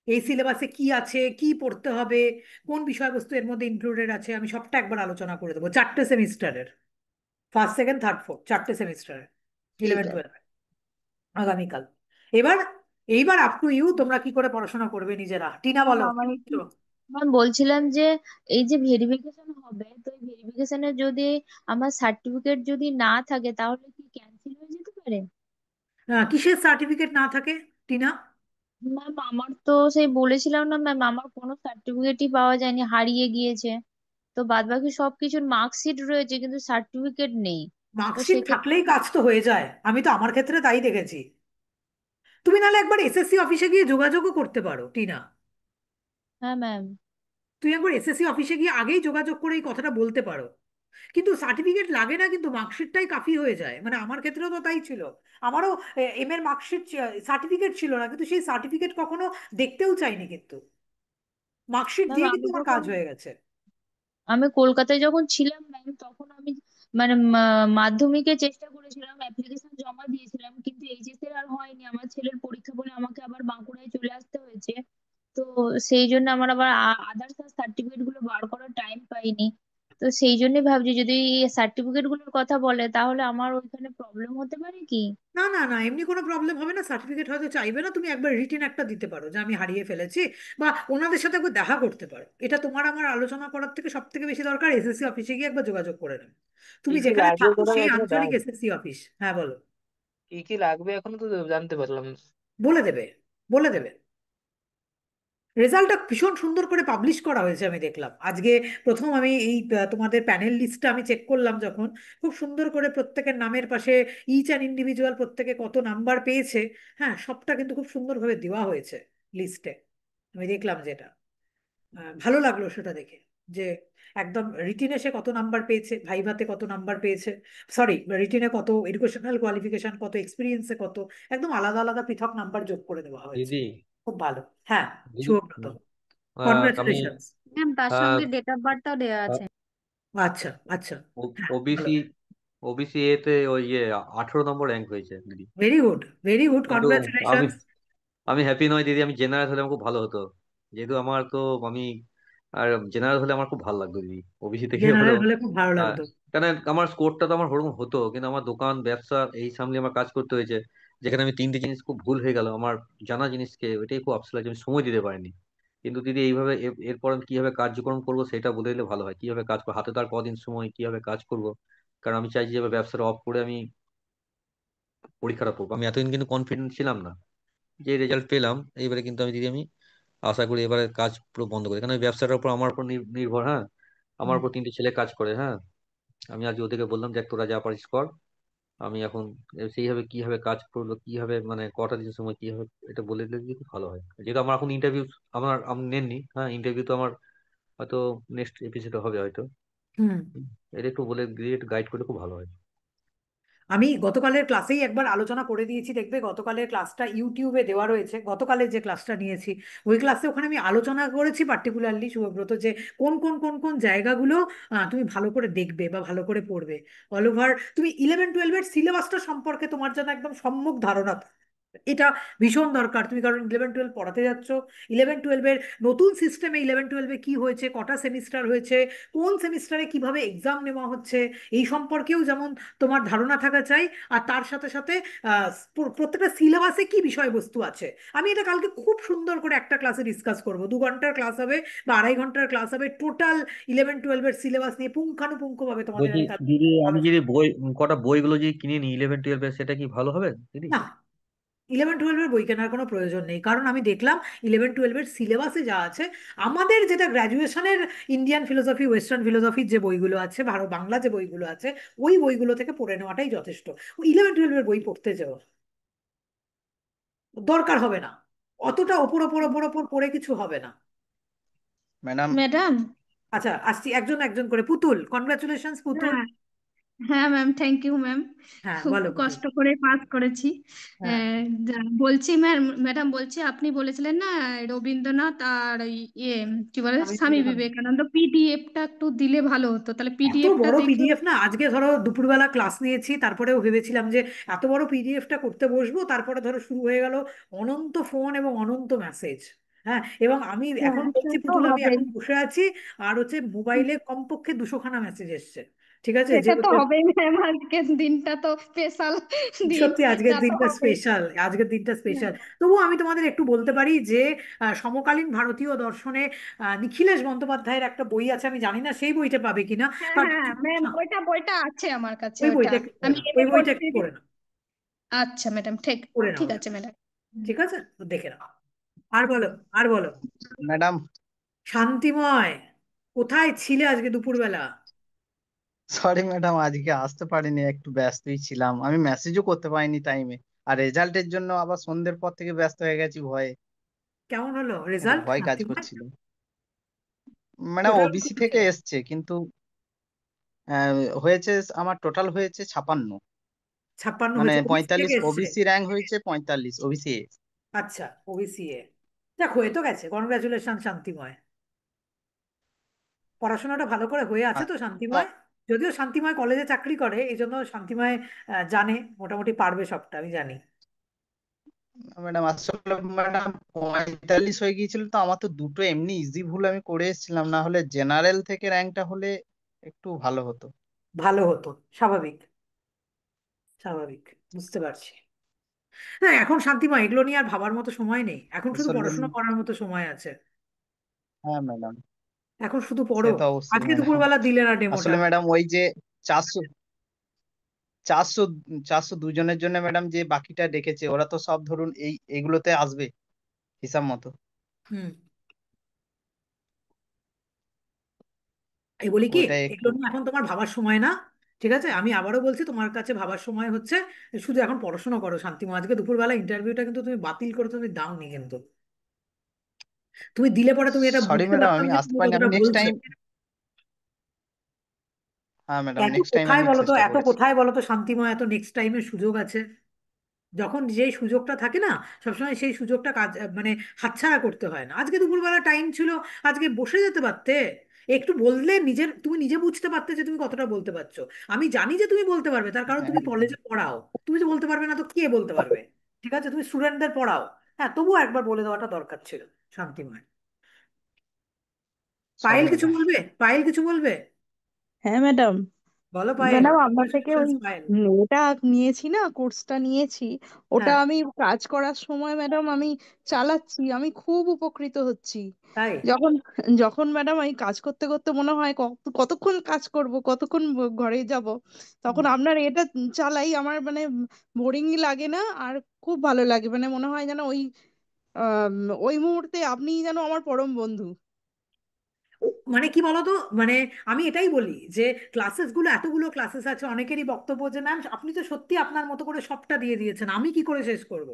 এই সিলেবাসে কি আছে, কি পড়তে হবে, কোন বিষয়বস্তু এর মধ্যে ইনক্লুডেড আছে, আমি সবটা একবার আলোচনা করে দেবো, 4টে সেমিস্টারের, ফার্স্ট সেকেন্ড থার্ড ফোর্থ, 4টে সেমিস্টারের, ঠিক 11 আছে। 12 আগামীকাল। এবার, এইবার আপ টু ইউ, তোমরা কি করে পড়াশোনা করবে নিজেরা। টিনা বলো, কি আমার একটু বলছো? ম্যাম বলছিলাম যে এই যে ভেরিফিকেশন হবে, তো এই ভেরিফিকেশনে যদি আমার সার্টিফিকেট যদি না থাকে তাহলে কি ক্যান্সেল হয়ে যেতে পারে? কিসের সার্টিফিকেট না থাকে, টিনা? ম্যাম আমার তো সেই বলেছিলাম না ম্যাম, আমার কোনো সার্টিফিকেটই পাওয়া যায়নি, হারিয়ে গিয়েছে। তো বাদবাকি সবকিছুর মার্কশিট রয়েছে কিন্তু সার্টিফিকেট নেই। তো মার্কশিট সেক্ষেত্রে থাকলেই কাজ তো হয়ে যায়, আমি তো আমার ক্ষেত্রে তাই দেখেছি। তুমি নাহলে একবার এসএসসি অফিসে গিয়ে যোগাযোগও করতে পারো, টিনা। হ্যাঁ ম্যাম। তুই একবার এসএসসি অফিসে গিয়ে আগেই যোগাযোগ করে এই কথাটা বলতে পারো। কিন্তু সার্টিফিকেট লাগে না, কিন্তু মার্কশিটটাই কাফি হয়ে যায়, মানে আমার ক্ষেত্রেও তো তাই ছিল। আমারও এম এর মার্কশিট, সার্টিফিকেট ছিল না, কিন্তু সেই সার্টিফিকেট কখনো দেখতেও চাইনি, কিন্তু মার্কশিট ম্যাম দিয়ে আমি কিন্তু আমার যখন কাজ হয়ে গেছে। আমি কলকাতায় যখন ছিলাম ম্যাম, তখন আমি মানে মাধ্যমিকে চেষ্টা করেছিলাম, অ্যাপ্লিকেশন জমা দিয়েছিলাম, কিন্তু এইচএস এর আর হয়নি, আমার ছেলের পরীক্ষা বলে আমাকে আবার বাঁকুড়ায় চলে আসতে হয়েছে। তো সেই জন্য আমার আবার আদার্স সার্টিফিকেট গুলো বার করার টাইম পাইনি। তো সেই জন্যই ভাবছি, যদি সার্টিফিকেট গুলোর কথা বলে তাহলে আমার ওইখানে প্রবলেম হতে পারে কি? না না না, এমনি কোনো প্রবলেম হবে না, সার্টিফিকেট হয়তো চাইবে না, তুমি একবার রিটেন একটা দিতে পারো যে আমি হারিয়ে ফেলেছি, বা ওনাদের সাথে একবার দেখা করতে পারো। এটা তোমার আমার আলোচনা করার থেকে সব থেকে বেশি দরকার এসএসসি অফিসে গিয়ে একবার যোগাযোগ করে নেবে। কি তুমি কি যেখানে লাগবে থাকো ম্যাডাম সেই এখানে আঞ্চলিক এসএসসি অফিস। হ্যাঁ বলো। কি কি লাগবে এখনো তো জানতে পারলাম না। বলে দেবে, বলে দেবে। রেজাল্টটা ভীষণ সুন্দর করে পাবলিশ করা হয়েছে, আমি দেখলাম আজকে প্রথম আমি এই তোমাদের প্যানেল লিস্টটা আমি চেক করলাম যখন, খুব সুন্দর করে প্রত্যেকের নামের পাশে ইচ অ্যান্ড ইন্ডিভিজুয়াল প্রত্যেকে কত নাম্বার পেয়েছে, হ্যাঁ সবটা কিন্তু খুব সুন্দরভাবে দেওয়া হয়েছে লিস্টে। আমি দেখলাম যেটা ভালো লাগলো সেটা দেখে, যে একদম রিটিনে সে কত নাম্বার পেয়েছে, ভাইভাতে কত নাম্বার পেয়েছে, সরি রিটিনে কত, এডুকেশনাল কোয়ালিফিকেশন কত, এক্সপিরিয়েন্সে কত, একদম আলাদা আলাদা পৃথক নাম্বার যোগ করে দেওয়া হয়েছে। দিদি খুব ভালো। হ্যাঁ দিদি শুভব্রত, আমি কনগ্রাচুলেশনস। ম্যাম তার আহ, সঙ্গে ডেট অফ বার্থটাও দেওয়া আছে। আচ্ছা আচ্ছা। হ্যাঁ ভালো। ওবিসি ওবিসি এতে ওই 18 নম্বর র্যাঙ্ক হয়েছে দিদি। ভেরি গুড, ভেরি গুড, কিন্তু আমি কনগ্রাচুলেশনস। আমি হ্যাপি নই দিদি, আমি জেনারেল হলে আমার খুব ভালো হতো। যেহেতু আমার তো আমি আর জেনারেল হলে আমার খুব ভালো লাগতো দিদি, ওবিসি থেকে জেনারেল হলেও। হলে খুব ভালো আহ, লাগতো। কেন আমার স্কোরটা তো আমার ওরকম হতো, কিন্তু আমার দোকান ব্যবসা এই সামলে আমার কাজ করতে হয়েছে, যেখানে আমি তিনটে জিনিস খুব ভুল হয়ে গেল আমার জানা জিনিসকে, ওইটাই খুব আফসোস লাগছে, আমি সময় দিতে পারিনি। কিন্তু দিদি এইভাবে এরপর আমি কিভাবে কার্যক্রম করবো সেটা বলে দিলে ভালো হয়, কিভাবে কাজ করবো, হাতে তার কদিন সময়, কিভাবে কাজ করব। কারণ আমি চাইছি যে এবার ব্যবসাটা অফ করে আমি পরীক্ষাটা পড়বো। আমি এতদিন কিন্তু কনফিডেন্ট ছিলাম না, যে রেজাল্ট পেলাম এইবারে কিন্তু আমি দিদি আমি আশা করি এবারে কাজ পুরো বন্ধ করে, কারণ ওই ব্যবসাটার উপর আমার উপর নির্ভর। হ্যাঁ, আমার হুম। উপর তিনটে ছেলে কাজ করে। হ্যাঁ, আমি আজকে ওদেরকে বললাম যে তোরা যা পারিস কর, আমি এখন সেইভাবে কিভাবে কাজ করবো, কিভাবে মানে কটা দিন সময় কিভাবে, এটা বলে দিলে যদি খুব ভালো হয়। যেহেতু আমার এখন ইন্টারভিউ আমার আমি নেননি, হ্যাঁ ইন্টারভিউ তো আমার হয়তো নেক্সট এপিসোডে হবে হয়তো। হুম। এটা একটু বলে দিয়ে একটু গাইড করলে খুব ভালো হয়। আমি গতকালের ক্লাসেই একবার আলোচনা করে দিয়েছি, দেখবে গতকালের ক্লাসটা ইউটিউবে দেওয়া রয়েছে, গতকালের যে ক্লাসটা নিয়েছি ওই ক্লাসে ওখানে আমি আলোচনা করেছি পার্টিকুলারলি শুভব্রত, যে কোন কোন কোন কোন জায়গাগুলো তুমি ভালো করে দেখবে বা ভালো করে পড়বে। অল ওভার তুমি 11-12-এর সিলেবাসটা সম্পর্কে তোমার যেন একদম সম্যক ধারণা থাকে। এটা ভীষণ দরকার, তুমি কারণ 11-12 পড়াতে যাচ্ছ। 11-12-এর নতুন সিস্টেমে 11-12-এ কি হয়েছে, কটা সেমিস্টার হয়েছে, কোন সেমিস্টারে কিভাবে এক্সাম নেওয়া হচ্ছে, এই সম্পর্কেও যেমন তোমার ধারণা থাকা চাই। আর তার সাথে সাথে প্রত্যেকটা সিলেবাসে কি বিষয়বস্তু আছে। আমি এটা কালকে খুব সুন্দর করে একটা ক্লাসে ডিসকাস করব, 2 ঘন্টার ক্লাস হবে বা 2.5 ঘন্টার ক্লাস হবে, টোটাল 11-12-এর সিলেবাস নিয়ে পুঙ্খানুপুঙ্খভাবে তোমাদের বলছি আমি কালকে দিদি, আমি যদি আলোচনা। বই কটা বইগুলো যদি কিনে নিই 11-12 সেটা কি ভালো হবে দিদি? না, 11-12-এর বই কেনার কোনো প্রয়োজন নেই, কারণ আমি দেখলাম 11-12-এর সিলেবাসে যা আছে, আমাদের যেটা গ্র্যাজুয়েশনের ইন্ডিয়ান ফিলোসফি, ওয়েস্টার্ন ফিলোসফির যে বইগুলো আছে, ভারত বাংলা যে বইগুলো আছে, ওই বইগুলো থেকে পড়ে নেওয়াটাই যথেষ্ট। 11-12-এর বই পড়তে যাও, দরকার হবে না, অতটা ওপর ওপর ওপর ওপর পড়ে কিছু হবে না। ম্যাডাম। ম্যাডাম। আচ্ছা আসছি একজন একজন করে। পুতুল, কনগ্রাচুলেশনস পুতুল। হ্যাঁ হ্যাঁ ম্যাম, থ্যাংক ইউ ম্যাম। হ্যাঁ খুব বলো পুতুল। কষ্ট করে পাস করেছি। হ্যাঁ বলছি ম্যাম, ম্যাডাম বলছি আপনি বলেছিলেন না রবীন্দ্রনাথ আর ওই ইয়ে কি বলে স্বামী স্বামী বিবেকানন্দ। বিবেকানন্দ পিডিএফটা একটু দিলে ভালো হতো, তাহলে এত পিডিএফটা বড় দেখে। পিডিএফ না, আজকে ধরো দুপুরবেলা ক্লাস নিয়েছি, তারপরেও ভেবেছিলাম যে এত বড় পিডিএফটা করতে বসবো, তারপরে ধরো শুরু হয়ে গেল অনন্ত ফোন এবং অনন্ত মেসেজ। হ্যাঁ, এবং আমি এখন হ্যাঁ সে বলছি তো পুতুল, আমি হবেই। এখন বসে আছি, আর হচ্ছে মোবাইলে কমপক্ষে 200খানা মেসেজ এসছে। ঠিক আছে, যে সেটা তো হবেই ম্যাম, আজকের দিনটা তো স্পেশাল দিন, সত্যি আজকের তা তো দিনটা হবেই। স্পেশাল, আজকের দিনটা স্পেশাল। তবুও আমি তোমাদের একটু বলতে পারি যে সমকালীন ভারতীয় দর্শনে নিখিলেশ বন্দ্যোপাধ্যায়ের একটা বই আছে, আমি জানি না সেই বইটা পাবে কিনা। হ্যাঁ কারণ হ্যাঁ ম্যাম, ওইটা বইটা আছে আমার কাছে, ওই ওইটা বইটা একটু পড়ে আমি নাও, এম ওই এ বইটা করছি। একটু পড়ে নাও। আচ্ছা ম্যাডাম, ঠিক পড়ে নাও ঠিক ওটা। আছে ম্যাডাম। ঠিক আছে, তো দেখে নাও। আর বলো, আর বলো। ম্যাডাম। শান্তিময়, কোথায় ছিলে আজকে দুপুরবেলা? সরি ম্যাডাম, আজকে আসতে পারিনি, একটু ব্যস্তই ছিলাম, আমি মেসেজও করতে পারিনি টাইমে। আর রেজাল্টের জন্য আবার সন্ধ্যের পর থেকে ব্যস্ত হয়ে গেছি ভয়ে। কেমন হলো একটু রেজাল্ট ভয় কাজ শান্তিময়? করছিল। ম্যাডাম টোটাল কত ওবিসি হয়েছে? থেকে এসছে, কিন্তু হয়েছে, আমার টোটাল হয়েছে 56। 56 মানে হয়েছে, ওবিসি থেকে 45 এসছে। ওবিসি র্যাঙ্ক হয়েছে 45 ওবিসি। আচ্ছা, ওবিসি এ। দেখ হয়ে তো গেছে, কনগ্রাচুলেশন শান্তিময়। পড়াশোনাটা ভালো করে হয়ে আছে তো শান্তিময়? যদিও শান্তিময় কলেজে চাকরি করে, এই জন্য শান্তিময় জানে মোটামুটি পারবে সবটা, আমি জানি। ম্যাডাম আসলে ম্যাডাম 45 হয়ে গিয়েছিল, তো আমার তো দুটো এমনি ইজি ভুল আমি করে এসেছিলাম, না হলে জেনারেল থেকে র্যাঙ্কটা হলে একটু ভালো হতো। ভালো হতো, স্বাভাবিক, স্বাভাবিক, বুঝতে পারছি। হ্যাঁ, এখন শান্তিময় এগুলো নিয়ে আর ভাবার মতো সময় নেই, এখন শুধু আসলে পড়াশোনা করার মতো সময় আছে। হ্যাঁ ম্যাডাম, এখন শুধু সে পড়ো। তো অবশ্যই আজকে ম্যাডাম। দুপুরবেলা দিলে না ডেমোটা? আসলে ম্যাডাম ওই যে 400 400 402 জনের জন্য ম্যাডাম যে বাকিটা ডেকেছে ওরা তো সব ধরুন এইগুলোতে আসবে হিসাব মতো। হুম। এই বলি কি, ওইটাই একটু। এগুলো নিয়ে এখন তোমার ভাবার সময় না। ঠিক আছে, আমি আবারও বলছি, তোমার কাছে ভাবার সময় হচ্ছে শুধু এখন পড়াশোনা করো শান্তিময়। আজকে দুপুরবেলা ইন্টারভিউটা কিন্তু তুমি বাতিল করে তুমি দাওনি কিন্তু। তুমি দিলে পরে তুমি এটা সরি বুঝতে ম্যাডাম পারতাম আমি যে আসতে তুমি পারিনি, কতটা আমি নেক্সট বলছো। টাইম। হ্যাঁ ম্যাডাম এত নেক্সট টাইম কোথায় আমি বলো তো, চেষ্টা এত করেছি। কোথায় বলো তো শান্তিময়, এত নেক্সট টাইমের সুযোগ আছে? যখন যেই সুযোগটা থাকে না, সবসময় সেই সুযোগটা কাজ মানে হাতছাড়া করতে হয় না। আজকে দুপুরবেলা টাইম ছিল, আজকে বসে যেতে পারতে। একটু বললে নিজের, তুমি নিজে বুঝতে পারতে যে তুমি কতটা বলতে পারছো। আমি জানি যে তুমি বলতে পারবে, তার কারণ হ্যাঁ তুমি কলেজে পড়াও। তুমি যে বলতে পারবে না তো কে বলতে পারবে? ঠিক আছে, তুমি স্টুডেন্টদের পড়াও। হ্যাঁ, তবুও একবার বলে দেওয়াটা দরকার ছিল শান্তিময়। পায়েল সরি কিছু ম্যাডাম। বলবে? পায়েল কিছু বলবে? হ্যাঁ ম্যাডাম। বলো পায়েল, ম্যাডাম আপনার থেকে ওই কংগ্রাচুলেশনস পায়েল। এটা নিয়েছি না, কোর্সটা নিয়েছি, ওটা হ্যাঁ। আমি কাজ করার সময় ম্যাডাম আমি চালাচ্ছি, আমি খুব উপকৃত হচ্ছি। তাই? যখন যখন ম্যাডাম আমি কাজ করতে করতে মনে হয় কতক্ষণ কাজ করব, কতক্ষণ ঘরে যাব, তখন হুম। আপনার এটা চালাই, আমার মানে বোরিংই লাগে না, আর খুব ভালো লাগে, মানে মনে হয় যেন আম, ওই মুহূর্তে আপনিই যেন আমার পরম বন্ধু। মানে কি বলতো, মানে আমি এটাই বলি যে ক্লাসেস গুলো, এতগুলো ক্লাসেস আছে, অনেকেরই বক্তব্য যে ম্যাম আপনি তো সত্যি আপনার মতো করে সবটা দিয়ে দিয়েছেন, আমি কি করে শেষ করব।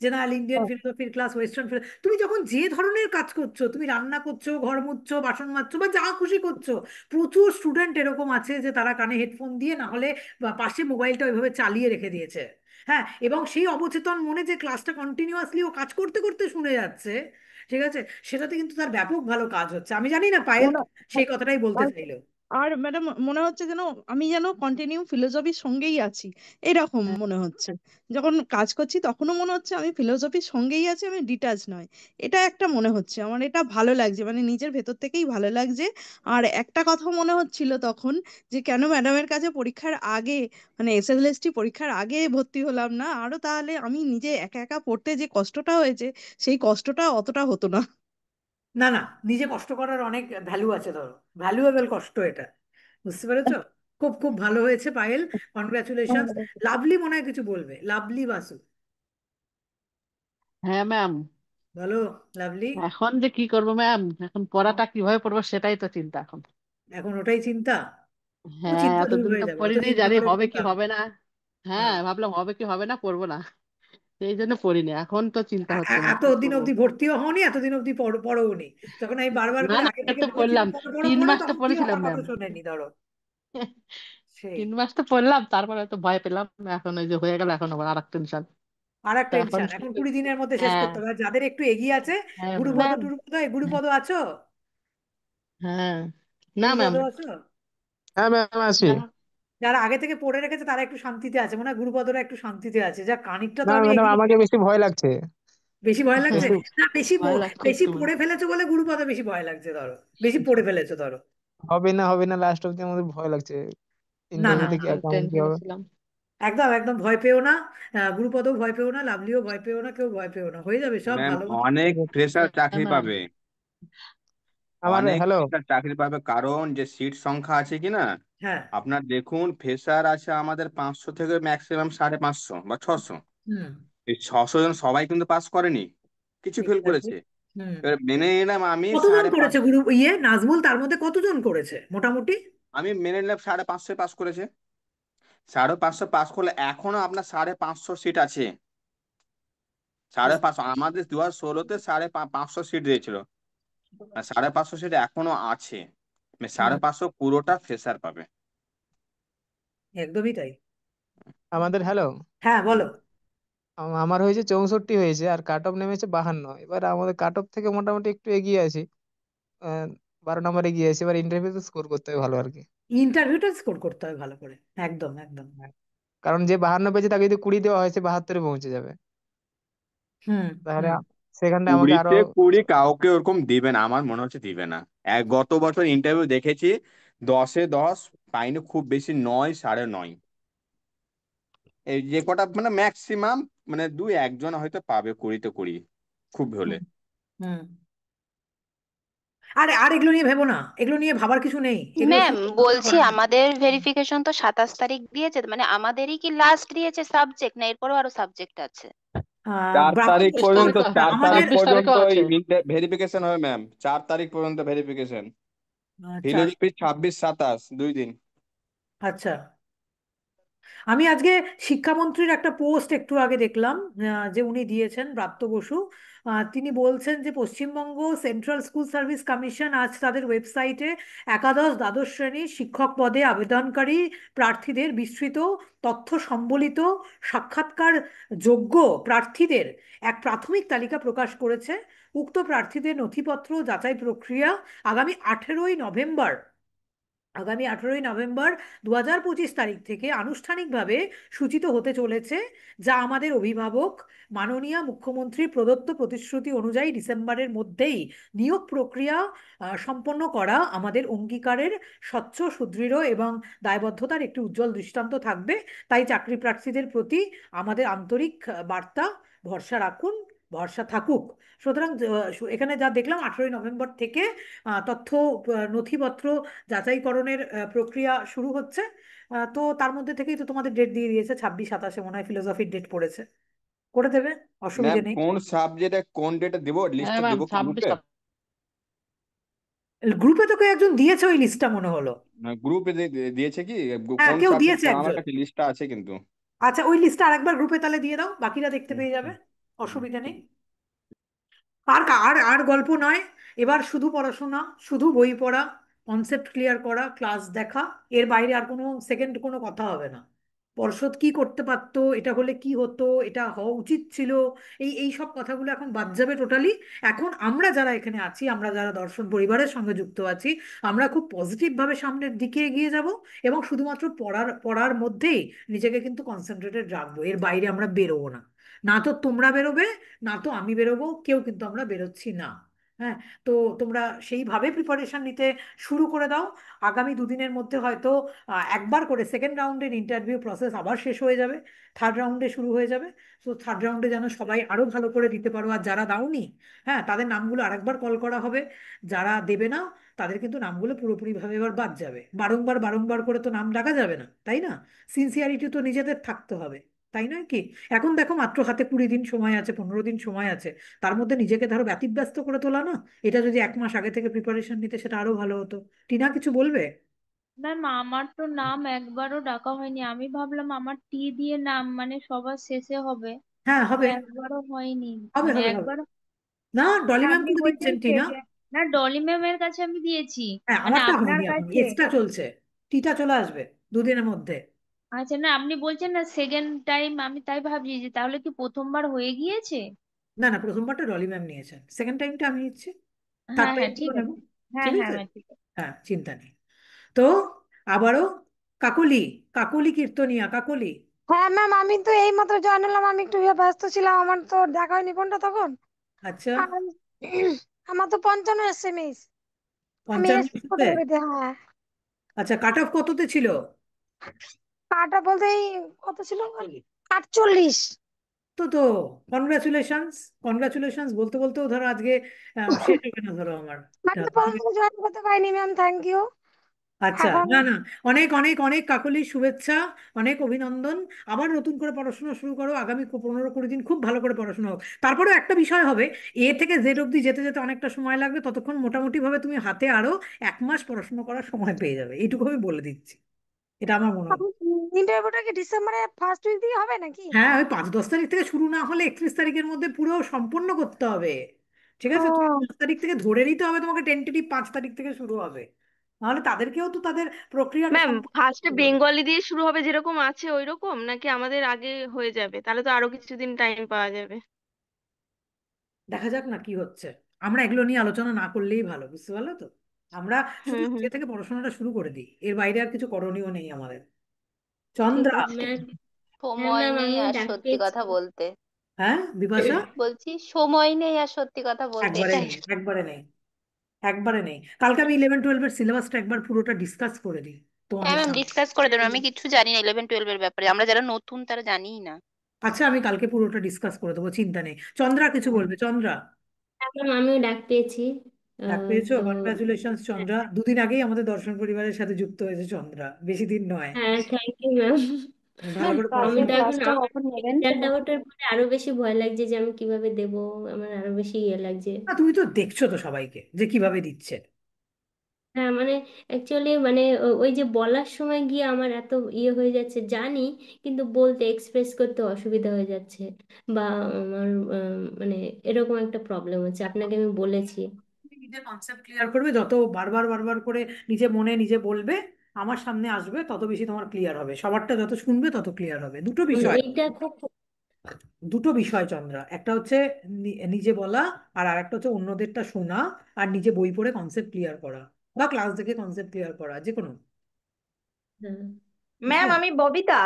জেনারেল ইন্ডিয়ান ফিলোসফির ক্লাস, ওয়েস্টার্ন তুমি যখন যে ধরনের কাজ করছো, তুমি রান্না করছো, ঘর মুছছো, বাসন মাজছো, বা যা খুশি করছো, প্রচুর স্টুডেন্ট এরকম আছে যে তারা কানে হেডফোন দিয়ে না হলে বা পাশে মোবাইলটা ওইভাবে চালিয়ে রেখে দিয়েছে। হ্যাঁ, এবং সেই অবচেতন মনে যে ক্লাসটা কন্টিনিউয়াসলি ও কাজ করতে করতে শুনে যাচ্ছে, ঠিক আছে, সেটাতে কিন্তু তার ব্যাপক ভালো কাজ হচ্ছে। আমি জানি না পায়েল মনে সেই কথাটাই বলতে আর চাইলো। আর ম্যাডাম মনে হচ্ছে যেন আমি যেন কন্টিনিউ ফিলোসফির সঙ্গেই আছি, এরকম মনে হচ্ছে। যখন কাজ করছি তখনও মনে হচ্ছে আমি ফিলোসফির সঙ্গেই আছি, আমি ডিটাচ নয়। এটা একটা মনে হচ্ছে আমার, এটা ভালো লাগছে, মানে নিজের ভেতর থেকেই ভালো লাগছে। আর একটা কথা মনে হচ্ছিল তখন, যে কেন ম্যাডামের কাছে পরীক্ষার আগে, মানে এসএলএসটি পরীক্ষার আগে ভর্তি হলাম না, আরো তাহলে আমি নিজে একা একা পড়তে যে কষ্টটা হয়েছে, সেই কষ্টটা অতটা হতো না। না না, নিজে কষ্ট করার অনেক ভ্যালু আছে, ধরো ভ্যালুয়েবল কষ্ট এটা। বুঝতে পেরেছো? খুব খুব ভালো হয়েছে পায়েল, কনগ্রাচুলেশনস। লাভলি মনে হয় কিছু বলবে, লাভলি বাসু। হ্যাঁ ম্যাম। বলো লাভলি। এখন যে কি করবো ম্যাম, এখন পড়াটা কিভাবে পড়বো সেটাই তো চিন্তা এখন। এখন ওটাই চিন্তা? ও হ্যাঁ চিন্তা দূর এতদিন হয়ে তো যাবে, অত পড়িনি, চিন্তা জানি করে হবে কোনো কি লাভ হবে নেই। না। হ্যাঁ হ্যাঁ। ভাবলাম হবে কি হবে না, পড়বো না, সেই জন্য পড়িনি। এখন তো চিন্তা হচ্ছে ম্যাম এত কি দিন করবো। অব্দি ভর্তিও হওনি, এতদিন অব্দি পড়োনি। যখন আমি বারবার না করে না আগে এটা থেকে তো বলছি পড়লাম, পড়ো পড়ো তিন পড়ো, মাস তো তখন কেউ পড়েছিলাম আমার কথা ম্যাম। শোনেনি, ধরো। সেই 3 মাস তো পড়লাম, তারপরে তো ভয় পেলাম। এখন ওই যে হয়ে গেল, এখন আবার আর এক টেনশন। আর এক তো এখন টেনশন, কি এখন 20 দিনের মধ্যে শেষ হ্যাঁ করতে হবে। আর যাদের একটু এগিয়ে আছে, হ্যাঁ গুরুপদ ম্যাম। টুরুপদ, গুরুপদ আছো? হ্যাঁ না গুরুপদ ম্যাম। আছো? হ্যাঁ ম্যাম আছি। যারা যারা আগে থেকে পড়ে রেখেছে তারা একটু শান্তিতে আছে, মনে হয় গুরুপদরা একটু শান্তিতে আছে, যা খানিকটা তো না আমি ম্যাডাম এগিয়ে। আমাকে বেশি ভয় লাগছে। বেশি ভয় লাগছে? বেশি না, বেশি ভয় লাগছে বেশি একটু ম্যাম। পড়ে ফেলেছো বলে গুরুপদ বেশি ভয় লাগছে, ধরো বেশি পড়ে ফেলেছো ধরো। হবে না লাস্ট অব্দি আমাদের ভয় লাগছে না না, ইন্টারভিউতে কি একটু কেমন কি টেনশনে হবে। ছিলাম। একদম একদম ভয় পেও না। গুরুপদও ভয় পেও না, লাভলিও ভয় পেও না, কেউ ভয় পেও না, হয়ে যাবে সব ম্যাম ভালো মতো। অনেক ঠিক আছে। ফ্রেশার হ্যাঁ চাকরি ম্যাম। পাবে, আমার অনেক হ্যালো। ফ্রেশার চাকরি পাবে, কারণ যে সিট সংখ্যা আছে কি না, হ্যাঁ। আপনার দেখুন ফ্রেশার আছে আমাদের 500 থেকে ম্যাক্সিমাম 550 বা 600। হুম। এই 600 জন সবাই কিন্তু পাস করেনি, কিছু ফেল এক্স্যাক্টলি। করেছে। হুম। এবার মেনে নিলাম আমি কতজন সাড়ে পাঁচ করেছে গুরু নাজমুল, তার মধ্যে কতজন করেছে মোটামুটি? আমি মেনে নিলাম 550 পাস করেছে। 550 পাস করলে এখনো আপনার 550 সিট আছে। 550 আমাদের 2016-তে 550 সিট দিয়েছিল, আর 550 সিট এখনো আছে। মানে হুম। 550 পুরোটা ফ্রেশার পাবে। একদমই তাই। আমাদের হ্যালো। হ্যাঁ বলো। আমার হয়েছে 64 হয়েছে আর কাট অফ নেমেছে 52। এবার আমাদের কাট অফ থেকে মোটামুটি একটু এগিয়ে আছি, 12 নম্বর এগিয়ে আছি। এবার ইন্টারভিউতে স্কোর করতে হবে ভালো আর কি। ইন্টারভিউটা স্কোর করতে হবে ভালো করে। একদম একদম। হ্যাঁ। কারণ যে 52 পেয়েছে তাকে যদি 20 দেওয়া হয় সে 72-এ পৌঁছে যাবে। হুম। তাহলে হুম। সেখানটা আমাকে আরো। 20-তে 20 কাউকে ওরকম দিবে না, আমার মনে হচ্ছে দিবে না। গত বছর ইন্টারভিউ দেখেছি, 10-এ 10 পাইনি, খুব বেশি 9, 9.5। এই যে কটা মানে ম্যাক্সিমাম, মানে 2-1 জন হয়তো পাবে 20-তে 20, খুব হলে। হুম। হুম। আর আর এগুলো নিয়ে ভেবো না, এগুলো নিয়ে ভাবার কিছু নেই, এগুলো ম্যাম শুধু পড়াশোনা বলছি করে না। আমাদের ভেরিফিকেশন তো 27 তারিখ দিয়েছে, মানে আমাদেরই কি লাস্ট দিয়েছে সাবজেক্ট, না এরপরও আরো সাবজেক্ট আছে? 4 তারিখ পর্যন্ত, তারিখ 4 তারিখ 26 পর্যন্ত তারিখও ওই আছে। ভেরিফিকেশন হবে ম্যাম, 4 তারিখ পর্যন্ত ভেরিফিকেশন। আচ্ছা ফিলোজফি 26 27, 2 দিন। আচ্ছা। আমি আজকে শিক্ষামন্ত্রীর একটা পোস্ট একটু আগে দেখলাম, যে উনি দিয়েছেন, ব্রাত্য বসু। তিনি বলছেন যে Paschimbanga central school service commission আজ তাদের ওয়েবসাইটে একাদশ দ্বাদশ শ্রেণীর শিক্ষক পদে আবেদনকারী প্রার্থীদের বিস্তৃত তথ্য সম্বলিত সাক্ষাৎকার যোগ্য প্রার্থীদের এক প্রাথমিক তালিকা প্রকাশ করেছে। উক্ত প্রার্থীদের নথিপত্র যাচাই প্রক্রিয়া আগামী 18ই নভেম্বর, আগামী 18ই নভেম্বর 2025 তারিখ থেকে আনুষ্ঠানিকভাবে সূচিত হতে চলেছে, যা আমাদের অভিভাবক মাননীয় মুখ্যমন্ত্রী প্রদত্ত প্রতিশ্রুতি অনুযায়ী ডিসেম্বরের মধ্যেই নিয়োগ প্রক্রিয়া সম্পন্ন করা আমাদের অঙ্গীকারের স্বচ্ছ, সুদৃঢ় এবং দায়বদ্ধতার একটি উজ্জ্বল দৃষ্টান্ত থাকবে। তাই চাকরি প্রার্থীদের প্রতি আমাদের আন্তরিক বার্তা, ভরসা রাখুন, ভরসা থাকুক। সুতরাং এখানে যা দেখলাম, 18ই নভেম্বর থেকে তথ্য নথিপত্র যাচাইকরণের প্রক্রিয়া শুরু হচ্ছে। তো তার মধ্যে থেকেই তো তোমাদের ডেট দিয়ে দিয়েছে, 26 27 মনে হয় ফিলোসফির ডেট পড়েছে। করে দেবে, ম্যাম অসুবিধে নেই। কোন সাবজেক্টে কোন ডেটে দেবো, হ্যাঁ লিস্টটা ম্যাম দেবো 26। গ্রুপে? গ্রুপে তোকে একজন দিয়েছে ওই লিস্টটা মনে হলো। গ্রুপে দিয়েছে কি? হ্যাঁ, কোন কেউ সাবজেক্ট? দিয়েছে আমার একজন। কাছে লিস্টটা আছে কিন্তু। আচ্ছা, ওই লিস্টটা আরেকবার গ্রুপে তাহলে দিয়ে দাও, বাকিরা দেখতে হুম, পেয়ে যাবে, হুম, অসুবিধা নেই। ঠিক। আর আর আর গল্প নয়, এবার শুধু পড়াশোনা, শুধু বই পড়া, কনসেপ্ট ক্লিয়ার করা, ক্লাস দেখা, এর বাইরে আর কোনো সেকেন্ড কোনো কথা হবে না। পর্ষদ কি করতে পারতো, এটা হলে কি হতো, এটা হওয়া উচিত ছিল, এই সব কথাগুলো এখন বাদ যাবে টোটালি। এখন আমরা যারা এখানে আছি, আমরা যারা দর্শন পরিবারের সঙ্গে যুক্ত আছি, আমরা খুব পজিটিভ ভাবে সামনের দিকে এগিয়ে যাব, এবং শুধুমাত্র পড়ার পড়ার মধ্যেই নিজেকে কিন্তু কনসেন্ট্রেটেড রাখবো, এর বাইরে আমরা বেরোবো না। না তো তোমরা বেরোবে, না তো আমি বেরোবো, কেউ কিন্তু আমরা বেরোচ্ছি না। হ্যাঁ, তো তোমরা সেইভাবে প্রিপারেশন নিতে শুরু করে দাও। আগামী দুদিনের মধ্যে হয়তো একবার করে সেকেন্ড রাউন্ডের ইন্টারভিউ প্রসেস আবার শেষ হয়ে যাবে, থার্ড রাউন্ডে শুরু হয়ে যাবে। তো থার্ড রাউন্ডে যেন সবাই আরো ভালো করে দিতে পারো, আর যারা দাওনি, হ্যাঁ, তাদের নামগুলো আরেকবার কল করা হবে। যারা দেবে না, তাদের কিন্তু নামগুলো পুরোপুরিভাবে এবার বাদ যাবে। বারংবার বারংবার করে তো নাম ডাকা যাবে না, তাই না? সিনসিয়ারিটি তো নিজেদের থাকতে হবে, তাই নয় কি? এখন দেখো, মাত্র হাতে 20 দিন সময় আছে, 15 দিন সময় আছে, তার মধ্যে নিজেকে ধরো ব্যতিব্যস্ত করে তোলা না। এটা যদি 1 মাস আগে থেকে প্রিপারেশন নিতে, সেটা আরো ভালো হতো। টিনা, কিছু বলবে? ম্যাম আমার তো নাম একবারও ডাকা হয়নি, আমি ভাবলাম আমার টি দিয়ে নাম মানে সবার শেষে হবে, হ্যাঁ, তো হবে একবারও হয়নি। হবে মানে হবে হবে। একবার না, ডলি মানে ম্যাম আপনি করে বলছেন দিচ্ছেন টিনা। সেকেন্ড, না ডলি ম্যামের কাছে আমি দিয়েছি, হ্যাঁ, মানে আমারটা আপনার হয়নি, এখন কাছে। এক্সট্রা চলছে। টিটা চলে আসবে 2 দিনের মধ্যে। আচ্ছা, না আপনি বলছেন না সেকেন্ড টাইম, আমি তাই ভাবছি যে তাহলে কি প্রথমবার হয়ে গিয়েছে। না না, প্রথমবারটা ডলি ম্যাম নিয়েছেন, সেকেন্ড টাইমটা আমি নিচ্ছি, থার্ড হ্যাঁ হ্যাঁ ঠিক টাইমটাও নেব। আছে। হ্যাঁ ঠিক হ্যাঁ আছে। হ্যাঁ ঠিক আছে। হ্যাঁ, চিন্তা নেই। তো আবারও কাকলি, কাকলি কীর্তনিয়া, কাকলি। হ্যাঁ ম্যাম, আমি তো এই মাত্র জয়েন হলাম, আমি একটু ব্যস্ত ছিলাম, আমার তো দেখা হয়নি ফোনটা তখন। আচ্ছা, আর আমার তো 55 এসছে মিস, আমি 55 এসছি এসেছে। ফটোগ্রাফিতে। হ্যাঁ, আচ্ছা, কাট অফ কততে ছিল? কাটা বলতে এই কত ছিল, 48। তো কনগ্রাচুলেশনস, কনগ্রাচুলেশনস বলতে বলতেও ধরো আজকে শেষ হবে না ধরো আমার। আমি তো প্রথম থেকে জয়েন করতে পারিনি ম্যাম, থ্যাংক ইউ। আচ্ছা, এখন না না, অনেক অনেক অনেক কাকলি শুভেচ্ছা, অনেক অভিনন্দন। আবার নতুন করে পড়াশোনা শুরু করো, আগামী 15 20 দিন খুব ভালো করে পড়াশোনা হোক। তারপরেও একটা বিষয় হবে, এ থেকে জেড অব্দি যেতে যেতে অনেকটা সময় লাগবে, ততক্ষণ মোটামুটি ভাবে তুমি হাতে আরো 1 মাস পড়াশোনা করার সময় পেয়ে যাবে, এইটুকু আমি বলে দিচ্ছি। এটা আমার মনে হয়। ইন্টারভিউটা কি ডিসেম্বরের ফার্স্ট উইক দিয়ে হবে নাকি? হ্যাঁ, ওই 5 10 তারিখ থেকে শুরু না হলে 31 তারিখের মধ্যে পুরো সম্পন্ন করতে হবে। ঠিক আছে, তুমি ও 5 তারিখ থেকে ধরে নিতে হবে, তোমাকে টেন্টেটিভ 5 তারিখ থেকে শুরু হবে। নাহলে তাদেরকেও তো তাদের প্রক্রিয়াটা ম্যাম সম্পূর্ণ ফার্স্টে করতে হবে। বেঙ্গলি দিয়ে শুরু হবে যেরকম আছে ওই রকম, নাকি আমাদের আগে হয়ে যাবে? তাহলে তো আরো কিছুদিন টাইম পাওয়া যাবে। দেখা যাক না কি হচ্ছে। আমরা এগুলো নিয়ে আলোচনা না করলেই ভালো, বুঝতে পারলে তো? আমরা শুধু হুম হুম আজকে থেকে পড়াশোনাটা শুরু করে দিই, এর বাইরে আর কিছু করণীয় নেই আমাদের। ঠিক চন্দ্রা। আছে। ম্যাম, হ্যাঁ সময় ম্যাম নেই আমিও আর ডাক সত্যি পেয়েছি। কথা বলতে। হ্যাঁ, বিপাশা। বলছি সময় নেই আর সত্যি কথা বলতে, একবারে এটাই। নেই, একবারে নেই, একবারে নেই। কালকে আমি 11 12-এর সিলেবাসটা একবার পুরোটা ডিসকাস করে দিই হ্যাঁ তোমাদের ম্যাম সামনে। ডিসকাস করে দেবেন, আমি কিছু জানি না 11 12 এর ব্যাপারে, আমরা যারা নতুন তারা জানিই না। আচ্ছা, আমি কালকে পুরোটা ডিসকাস করে দেবো, চিন্তা নেই। চন্দ্রা কিছু বলবে, চন্দ্রা। হ্যাঁ ম্যাম আমিও ডাক পেয়েছি। ডাক পেয়েছো? তো কনগ্রাচুলেশনস চন্দ্রা, দুদিন আগেই আমাদের দর্শন পরিবারের সাথে যুক্ত হয়েছে চন্দ্রা, বেশি দিন নয়। হ্যাঁ, থ্যাংক ইউ ম্যাম। ভালো করে আমি পড়াশোনা তো করো। এখন আমার রেজাল্ট আউটের পরে আরো বেশি ভয় লাগছে যে আমি কিভাবে দেবো, আমার আরো বেশি ইয়ে লাগছে। তুমি তো দেখছো তো সবাইকে যে কিভাবে দিচ্ছে। হ্যাঁ মানে অ্যাকচুয়ালি মানে ওই যে বলার সময় গিয়ে আমার এত ইয়ে হয়ে যাচ্ছে জানি, কিন্তু বলতে এক্সপ্রেস করতে অসুবিধা হয়ে যাচ্ছে, বা আমার মানে এরকম একটা প্রবলেম হচ্ছে, আপনাকে আমি বলেছি। তুমি নিজে কনসেপ্ট ক্লিয়ার করবে, যত বারবার বারবার করে নিজে মনে নিজে বলবে, আমার সামনে আসবে, তত বেশি তোমার ক্লিয়ার হবে। সবারটা যত শুনবে তত ক্লিয়ার হবে। দুটো বিষয়, এইটা খুব দুটো বিষয় চন্দ্রা, একটা হচ্ছে নিজে বলা, আর আরেকটা হচ্ছে অন্যদেরটা শোনা, আর নিজে বই পড়ে কনসেপ্ট ক্লিয়ার করা বা ক্লাস দেখে কনসেপ্ট ক্লিয়ার করা, যে কোনো। হ্যাঁ। বুঝলে? ম্যাম আমি ববিতা।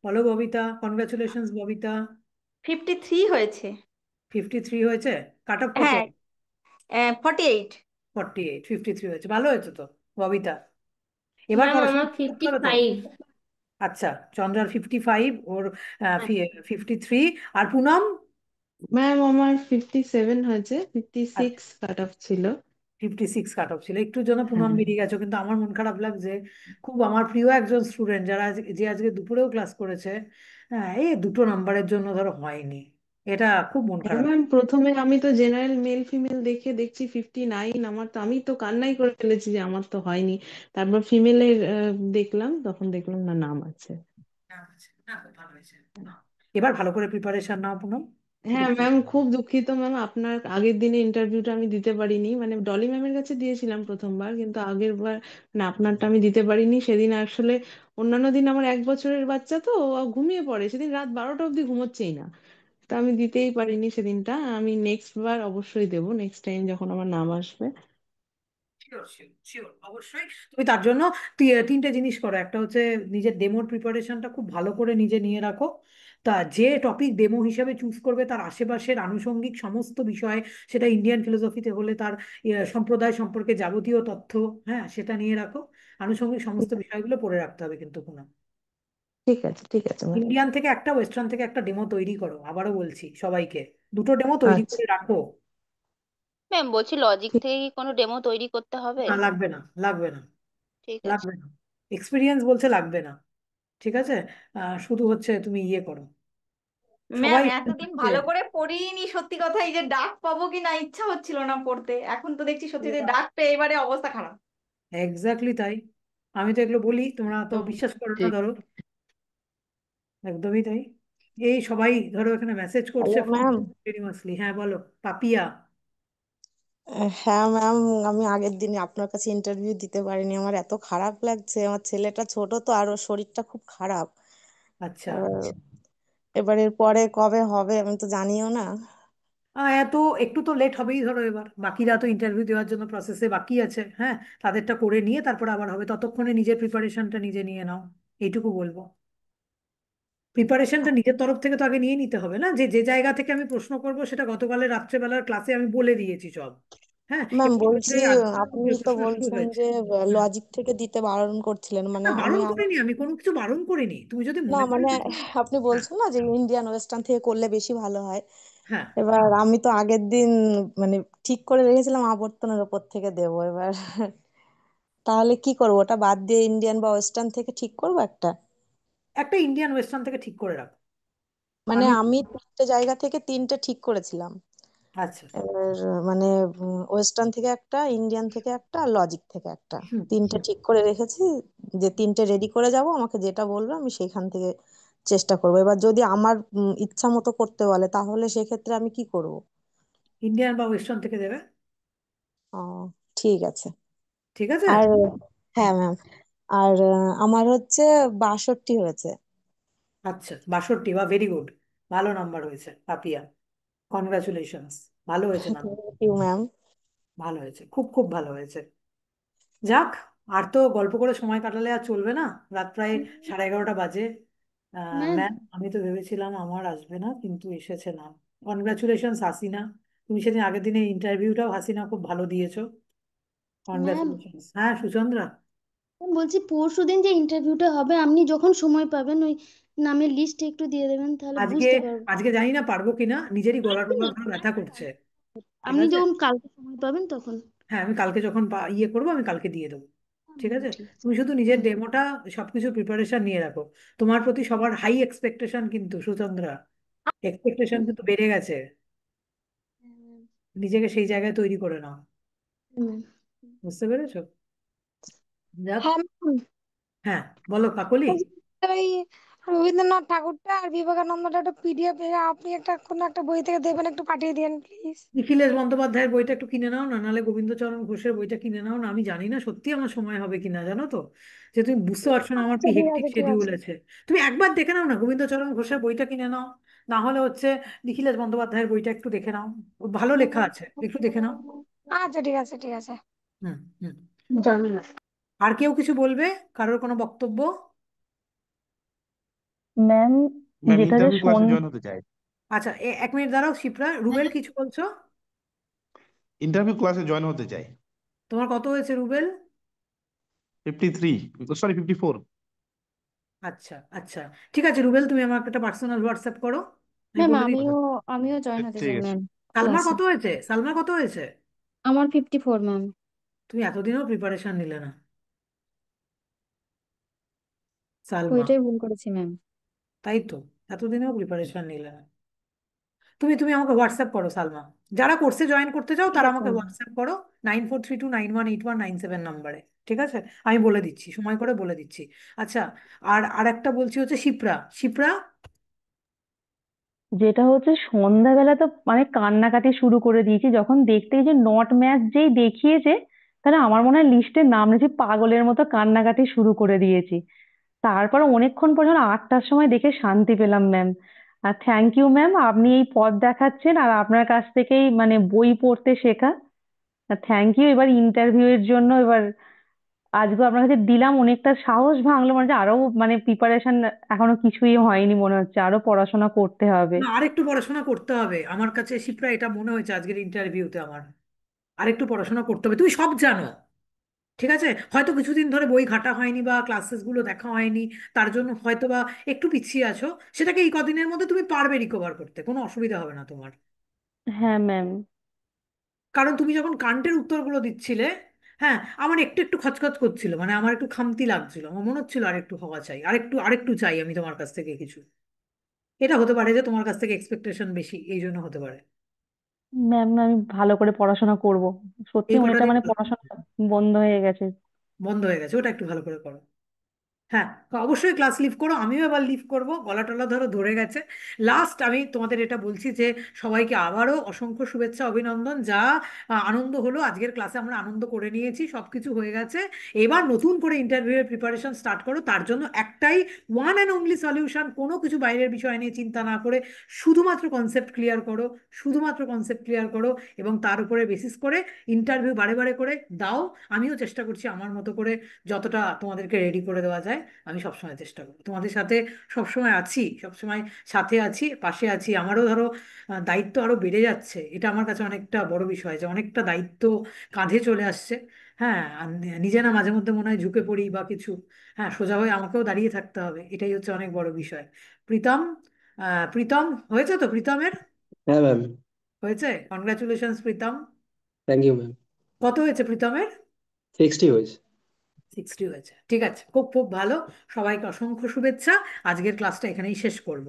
বলো ববিতা, কনগ্রাচুলেশনস ববিতা। 53 হয়েছে। 53 হয়েছে? কাট অফ কত? হ্যাঁ 48। 48, 53 হয়েছে, ভালো হয়েছে তো ববিতা। এবার ম্যাম পড়াশোনা আমার করতে ফিফটি হবে তো। ফাইভ আচ্ছা, চন্দ্রার 55, ওর 53। আর পুনম? ম্যাম আমার 57 হয়েছে, 56 আচ্ছা, কাট অফ ছিল। 56 কাট অফ ছিল, একটুর জন্য পুনম হ্যাঁ বেরিয়ে গেছো, কিন্তু আমার মন খারাপ লাগছে। খুব আমার প্রিয় একজন স্টুডেন্ট, যারা যে আজকে দুপুরেও ক্লাস করেছে, হ্যাঁ, এই দুটো নাম্বারের জন্য ধরো হয়নি, এটা খুব মন হ্যাঁ খারাপ। ম্যাম, প্রথমে আমি তো জেনারেল মেল ফিমেল দেখে দেখছি 59, আমার তো আমি তো কান্নাই করে ফেলেছি যে আমার তো হয়নি। তারপর ফিমেলের দেখলাম, তখন দেখলাম না নাম আছে। না, না, খুব ভালো হয়েছে। এবার ভালো করে প্রিপারেশন নাও পুনম। হ্যাঁ দেখি। ম্যাম, খুব দুঃখিত ম্যাম, আপনার আগের দিনে ইন্টারভিউটা আমি দিতে পারিনি, মানে ডলি ম্যামের কাছে দিয়েছিলাম প্রথমবার, কিন্তু আগের বার না, আপনারটা আমি দিতে পারিনি সেদিন আসলে। অন্যান্য দিন আমার 1 বছরের বাচ্চা তো, ও ঘুমিয়ে পড়ে, সেদিন রাত 12টা অবধি ঘুমোচ্ছেই না। তা আমি দিতেই পারিনি সেদিনটা, আমি নেক্সট বার অবশ্যই দেবো, নেক্সট টাইম যখন আমার নাম আসবে। শিওর শিওর শিওর, অবশ্যই। তুমি তার জন্য তিনটে জিনিস করো। একটা হচ্ছে নিজের ডেমোর প্রিপারেশনটা খুব ভালো করে নিজে নিয়ে রাখো। তা যে টপিক ডেমো হিসাবে চুজ করবে, তার আশেপাশের আনুষঙ্গিক সমস্ত বিষয়, সেটা ইন্ডিয়ান ফিলোসফিতে হলে তার সম্প্রদায় সম্পর্কে যাবতীয় তথ্য, হ্যাঁ, সেটা নিয়ে রাখো। আনুষঙ্গিক সমস্ত বিষয়গুলো পড়ে রাখতে হবে কিন্তু পুনঃ। ঠিক আছে, ঠিক আছে ম্যাম। ইন্ডিয়ান থেকে একটা, ওয়েস্টার্ন থেকে একটা ডেমো তৈরি করো, আবারও বলছি সবাইকে, দুটো ডেমো তৈরি আচ্ছা, করে রাখো। ম্যাম বলছি লজিক ঠিক। থেকে কি কোনো ডেমো তৈরি করতে হবে? না, লাগবে না, লাগবে না, ঠিক আছে। লাগবে না। এক্সপিরিয়েন্স বলছে লাগবে না। ঠিক আছে। শুধু হচ্ছে তুমি ইয়ে করো, ম্যাম সবাই এতদিন হচ্ছে। ভালো করে পড়িনি, সত্যি কথা, এই যে ডাক পাবো কি না ইচ্ছা হচ্ছিল না পড়তে, এখন তো দেখছি সত্যি যে ডাক পেয়ে এবারে অবস্থা খারাপ। এক্স্যাক্টলি তাই। আমি তো এগুলো বলি, তোমরা তো একদম বিশ্বাস করো না ঠিক। ধরো। একদমই তাই। এই সবাই ধরো এখানে মেসেজ করছে হ্যালো ম্যাম। কন্টিনিউয়াসলি। হ্যাঁ বলো পাপিয়া। হ্যাঁ ম্যাম, আমি আগের দিনে আপনার কাছে ইন্টারভিউ দিতে পারিনি, আমার এত খারাপ লাগছে, আমার ছেলেটা ছোট তো, আর ওর শরীরটা খুব খারাপ। আচ্ছা। এবার এবারের পরে কবে হবে আমি তো জানিও না। এত একটু তো লেট হবেই ধরো, এবার বাকিরা তো ইন্টারভিউ দেওয়ার জন্য প্রসেসে বাকি আছে, হ্যাঁ, তাদেরটা করে নিয়ে তারপর আবার হবে, ততক্ষণে নিজের প্রিপারেশনটা নিজে নিয়ে নাও, এইটুকু বলবো। প্রিপারেশনটা নিজের তরফ থেকে তো আগে নিয়ে নিতে হবে না, যে যে জায়গা থেকে আমি প্রশ্ন করব সেটা গতকালের রাত্রেবেলার ক্লাসে আমি বলে দিয়েছি সব। হ্যাঁ, ম্যাম এবার বলছি, আজকে আপনি তো প্রশ্ন শুরু বলছেন হয়েছে। যে হ্যাঁ। লজিক থেকে দিতে বারণ করছিলেন, মানে না, আমি বারণ করিনি, আমি কোনো কিছু বারণ করিনি, তুমি যদি না মনে করে মানে যে আপনি হ্যাঁ, বলছেন না যে ইন্ডিয়ান ওয়েস্টার্ন থেকে করলে বেশি ভালো হয়। হ্যাঁ, এবার আমি তো আগের দিন মানে ঠিক করে রেখেছিলাম আবর্তনের ওপর থেকে দেবো, এবার তাহলে কি করবো, ওটা বাদ দিয়ে ইন্ডিয়ান বা ওয়েস্টার্ন থেকে ঠিক করবো একটা। একটা ইন্ডিয়ান ওয়েস্টার্ন থেকে ঠিক করে রাখো। মানে আমি আমি 3টে জায়গা থেকে 3টে ঠিক করেছিলাম। আচ্ছা। এবার মানে ওয়েস্টার্ন থেকে একটা, ইন্ডিয়ান থেকে একটা, আর লজিক থেকে একটা, হুম। 3টে ঠিক করে রেখেছি। যে 3টে রেডি করে যাব, আমাকে যেটা বলবে আমি সেইখান থেকে চেষ্টা করবো। এবার যদি আমার ইচ্ছা মতো করতে বলে তাহলে সেক্ষেত্রে আমি কি করব? ইন্ডিয়ান বা ওয়েস্টার্ন থেকে দেবে। ও, ঠিক আছে। ঠিক আছে। আর হ্যাঁ ম্যাম, আর আমার হচ্ছে 62 হয়েছে। আচ্ছা, 62, বা ভেরি গুড, ভালো নাম্বার হয়েছে পাপিয়া, কনগ্রাচুলেশনস, ভালো হয়েছে নাম্বার। Thank you ma'am. ভালো হয়েছে, খুব খুব ভালো হয়েছে। যাক, আর তো গল্প করে সময় কাটালে আর চলবে না, রাত প্রায় 11:30 বাজে। ম্যাম ম্যাম, আমি তো ভেবেছিলাম আমার আসবে না, কিন্তু এসেছে না। কনগ্রাচুলেশনস হাসিনা, তুমি সেদিন আগের দিনে ইন্টারভিউটাও হাসিনা খুব ভালো দিয়েছো। Ma'am congratulations. হ্যাঁ সুচন্দ্রা। বলছি পরশুদিন যে ইন্টারভিউটা হবে আপনি যখন সময় পাবেন ওই নামের লিস্ট একটু দিয়ে দেবেন, তাহলে আজকে বুঝতে পারবো। আজকে জানি না পারবো কিনা, নিজেরই গলা টলা ধরো ব্যথা করছে। ঠিক আপনি আছে। যখন কালকে সময় পাবেন তখন হ্যাঁ, আমি কালকে যখন ইয়ে করবো আমি কালকে দিয়ে দেবো। ঠিক আছে, ঠিক আছে। তুমি শুধু নিজের ডেমোটা সবকিছু প্রিপারেশন নিয়ে রাখো। তোমার প্রতি সবার হাই এক্সপেকটেশন কিন্তু সুচন্দ্রা, এক্সপেকটেশন কিন্তু বেড়ে গেছে। নিজেকে সেই জায়গায় তৈরি করে নাও। হুম। বুঝতে পেরেছো? যাক। হ্যাঁ ম্যাম, হ্যাঁ, বলো কাকলি। ওই রবীন্দ্রনাথ ঠাকুরটা আর বিবেকানন্দটা একটা পিডিএফ আপনি একটা কোনো একটা বই থেকে দেবেন, একটু পাঠিয়ে দিন প্লিজ। নিখিলেশ বন্দ্যোপাধ্যায়ের বইটা একটু কিনে নাও না, নাহলে গোবিন্দচরণ ঘোষের বইটা কিনে নাও না। আমি জানি না সত্যি আমার সময় হবে কিনা, জানো তো, যে তুমি বুঝতে পারছো না আমার আচ্ছা কি ঠিক হেক্টিক আছে ঠিক শিডিউল আছে। আছে। তুমি একবার দেখে নাও না, গোবিন্দচরণ ঘোষের বইটা কিনে নাও, না হলে হচ্ছে নিখিলেশ বন্দ্যোপাধ্যায়ের বইটা একটু দেখে নাও, ও ভালো লেখা আছে, একটু দেখে নাও। আচ্ছা ঠিক আছে ঠিক আছে। হুম হুম। জানি না আর কেউ কিছু বলবে? কারোর কোনো বক্তব্য? ম্যাম, ম্যাম যেটা যে ইন্টারভিউ ক্লাসে জয়েন হতে চাই। আচ্ছা, এক মিনিট দাঁড়াও শিপ্রা, রুবেল কিছু বলছো? ইন্টারভিউ ক্লাসে জয়েন হতে চাই। তোমার কত হয়েছে রুবেল? 53, সরি 54। আচ্ছা আচ্ছা, ঠিক আছে রুবেল, তুমি আমাকে একটা পার্সোনাল হোয়াটসঅ্যাপ করো, আমি ম্যাম, বলে দিই। আমিও জয়েন হতে ঠিক চাই আছে। ম্যাম সালমার ক্লাসে। কত হয়েছে? সালমার কত হয়েছে? আমার 54 ম্যাম। তুমি এতদিনও প্রিপারেশন নিলে না, সালমা। ওইটাই ভুল করেছি ম্যাম। তাই তো, এতদিনেও প্রিপারেশন নিলে না। তুমি তুমি আমাকে হোয়াটসঅ্যাপ করো সালমা। যারা কোর্সে জয়েন করতে চাও ঠিক তারা আছে আমাকে ম্যাম। হোয়াটসঅ্যাপ করো 9432918197 নাম্বারে। ঠিক আছে, আমি বলে দিচ্ছি, সময় করে বলে দিচ্ছি। আচ্ছা, আর আরেকটা বলছি হচ্ছে শিপ্রা। শিপ্রা, যেটা হচ্ছে সন্ধ্যাবেলা তো মানে কান্নাকাটি শুরু করে দিয়েছি যখন দেখতেই যে নট ম্যাচ যেই দেখিয়েছে, তাহলে আমার মনে হয় লিস্টে নাম নিয়েছি, পাগলের মতো কান্নাকাটি শুরু করে দিয়েছি। তারপর অনেকক্ষণ পর্যন্ত 8টার সময় দেখে শান্তি পেলাম ম্যাম। আর থ্যাংক ইউ ম্যাম, আপনি এই পথ দেখাচ্ছেন আর আপনার কাছ থেকেই মানে বই পড়তে শেখা। Thank you. এবার ইন্টারভিউ এর জন্য এবার আজকে আপনার কাছে দিলাম, অনেকটা সাহস ভাঙলো, মানে যে আরো মানে প্রিপারেশন এখনো কিছুই হয়নি, মনে হচ্ছে আরো পড়াশোনা করতে হবে। না আরেকটু পড়াশোনা করতে হবে আমার কাছে শিপ্রা, এটা মনে হয়েছে আজকের ইন্টারভিউতে আমার। আরেকটু পড়াশোনা করতে হবে, তুমি সব জানো। ঠিক আছে, হয়তো কিছুদিন ধরে বই ঘাটা হয়নি বা ক্লাসেস গুলো দেখা হয়নি, তার জন্য হয়তো বা একটু পিছিয়ে আছো। সেটাকে এই কদিনের মধ্যে তুমি পারবে রিকভার করতে, কোনো অসুবিধা হবে না তোমার। হ্যাঁ ম্যাম। কারণ তুমি যখন কান্টের উত্তরগুলো দিচ্ছিলে, হ্যাঁ, আমার একটু একটু খচখচ করছিল, মানে আমার একটু খামতি লাগছিল, আমার মনে হচ্ছিল আরেকটু হওয়া চাই, আরেকটু আরেকটু চাই আমি তোমার কাছ থেকে কিছু। এটা হতে পারে যে তোমার কাছ থেকে এক্সপেকটেশন বেশি, এই জন্য হতে পারে। ম্যাম, আমি ভালো করে পড়াশোনা করব। সত্যি এই কটা অনেকটা দিন মানে পড়াশোনা বন্ধ হয়ে গেছে। বন্ধ হয়ে গেছে, ওটা একটু ভালো করে করো। হ্যাঁ, অবশ্যই ক্লাস লিভ করো, আমিও এবার লিভ করব, গলা টলা ধরো ধরে গেছে। লাস্ট আমি তোমাদের এটা বলছি যে সবাইকে আবারও অসংখ্য শুভেচ্ছা অভিনন্দন। যা আনন্দ হলো আজকের ক্লাসে, আমরা আনন্দ করে নিয়েছি, সবকিছু হয়ে গেছে। এবার নতুন করে ইন্টারভিউ এর প্রিপারেশন স্টার্ট করো, তার জন্য একটাই ওয়ান অ্যান্ড অনলি সলিউশন, কোনো কিছু বাইরের বিষয় নিয়ে চিন্তা না করে শুধুমাত্র কনসেপ্ট ক্লিয়ার করো, শুধুমাত্র কনসেপ্ট ক্লিয়ার করো, এবং তার উপরে বেসিস করে ইন্টারভিউ বারে বারে করে দাও। আমিও চেষ্টা করছি আমার মতো করে যতটা তোমাদেরকে রেডি করে দেওয়া যায়। আমি সবসময় চেষ্টা করি, তোমাদের সাথে সবসময় আছি, সবসময় সাথে আছি, পাশে আছি। আমারও ধরো দায়িত্ব আরো বেড়ে যাচ্ছে, এটা আমার কাছে অনেকটা বড় বিষয় যে অনেকটা দায়িত্ব কাঁধে চলে আসছে। হ্যাঁ, আর নিজে না মাঝে মধ্যে মনে হয় ঝুঁকে পড়ি বা কিছু। হ্যাঁ, সোজা হয়ে আমাকেও দাঁড়িয়ে থাকতে হবে, এটাই হচ্ছে অনেক বড় বিষয়। প্রীতম, প্রীতম হয়েছে তো? প্রীতমের হ্যাঁ ম্যাম। হয়েছে, congratulations Pritam. Thank you ma'am. কত হয়েছে প্রীতমের? 60 হয়েছে। 60 হয়েছে, ঠিক আছে, খুব খুব ভালো। সবাইকে অসংখ্য শুভেচ্ছা। আজকের ক্লাসটা এখানেই শেষ করব।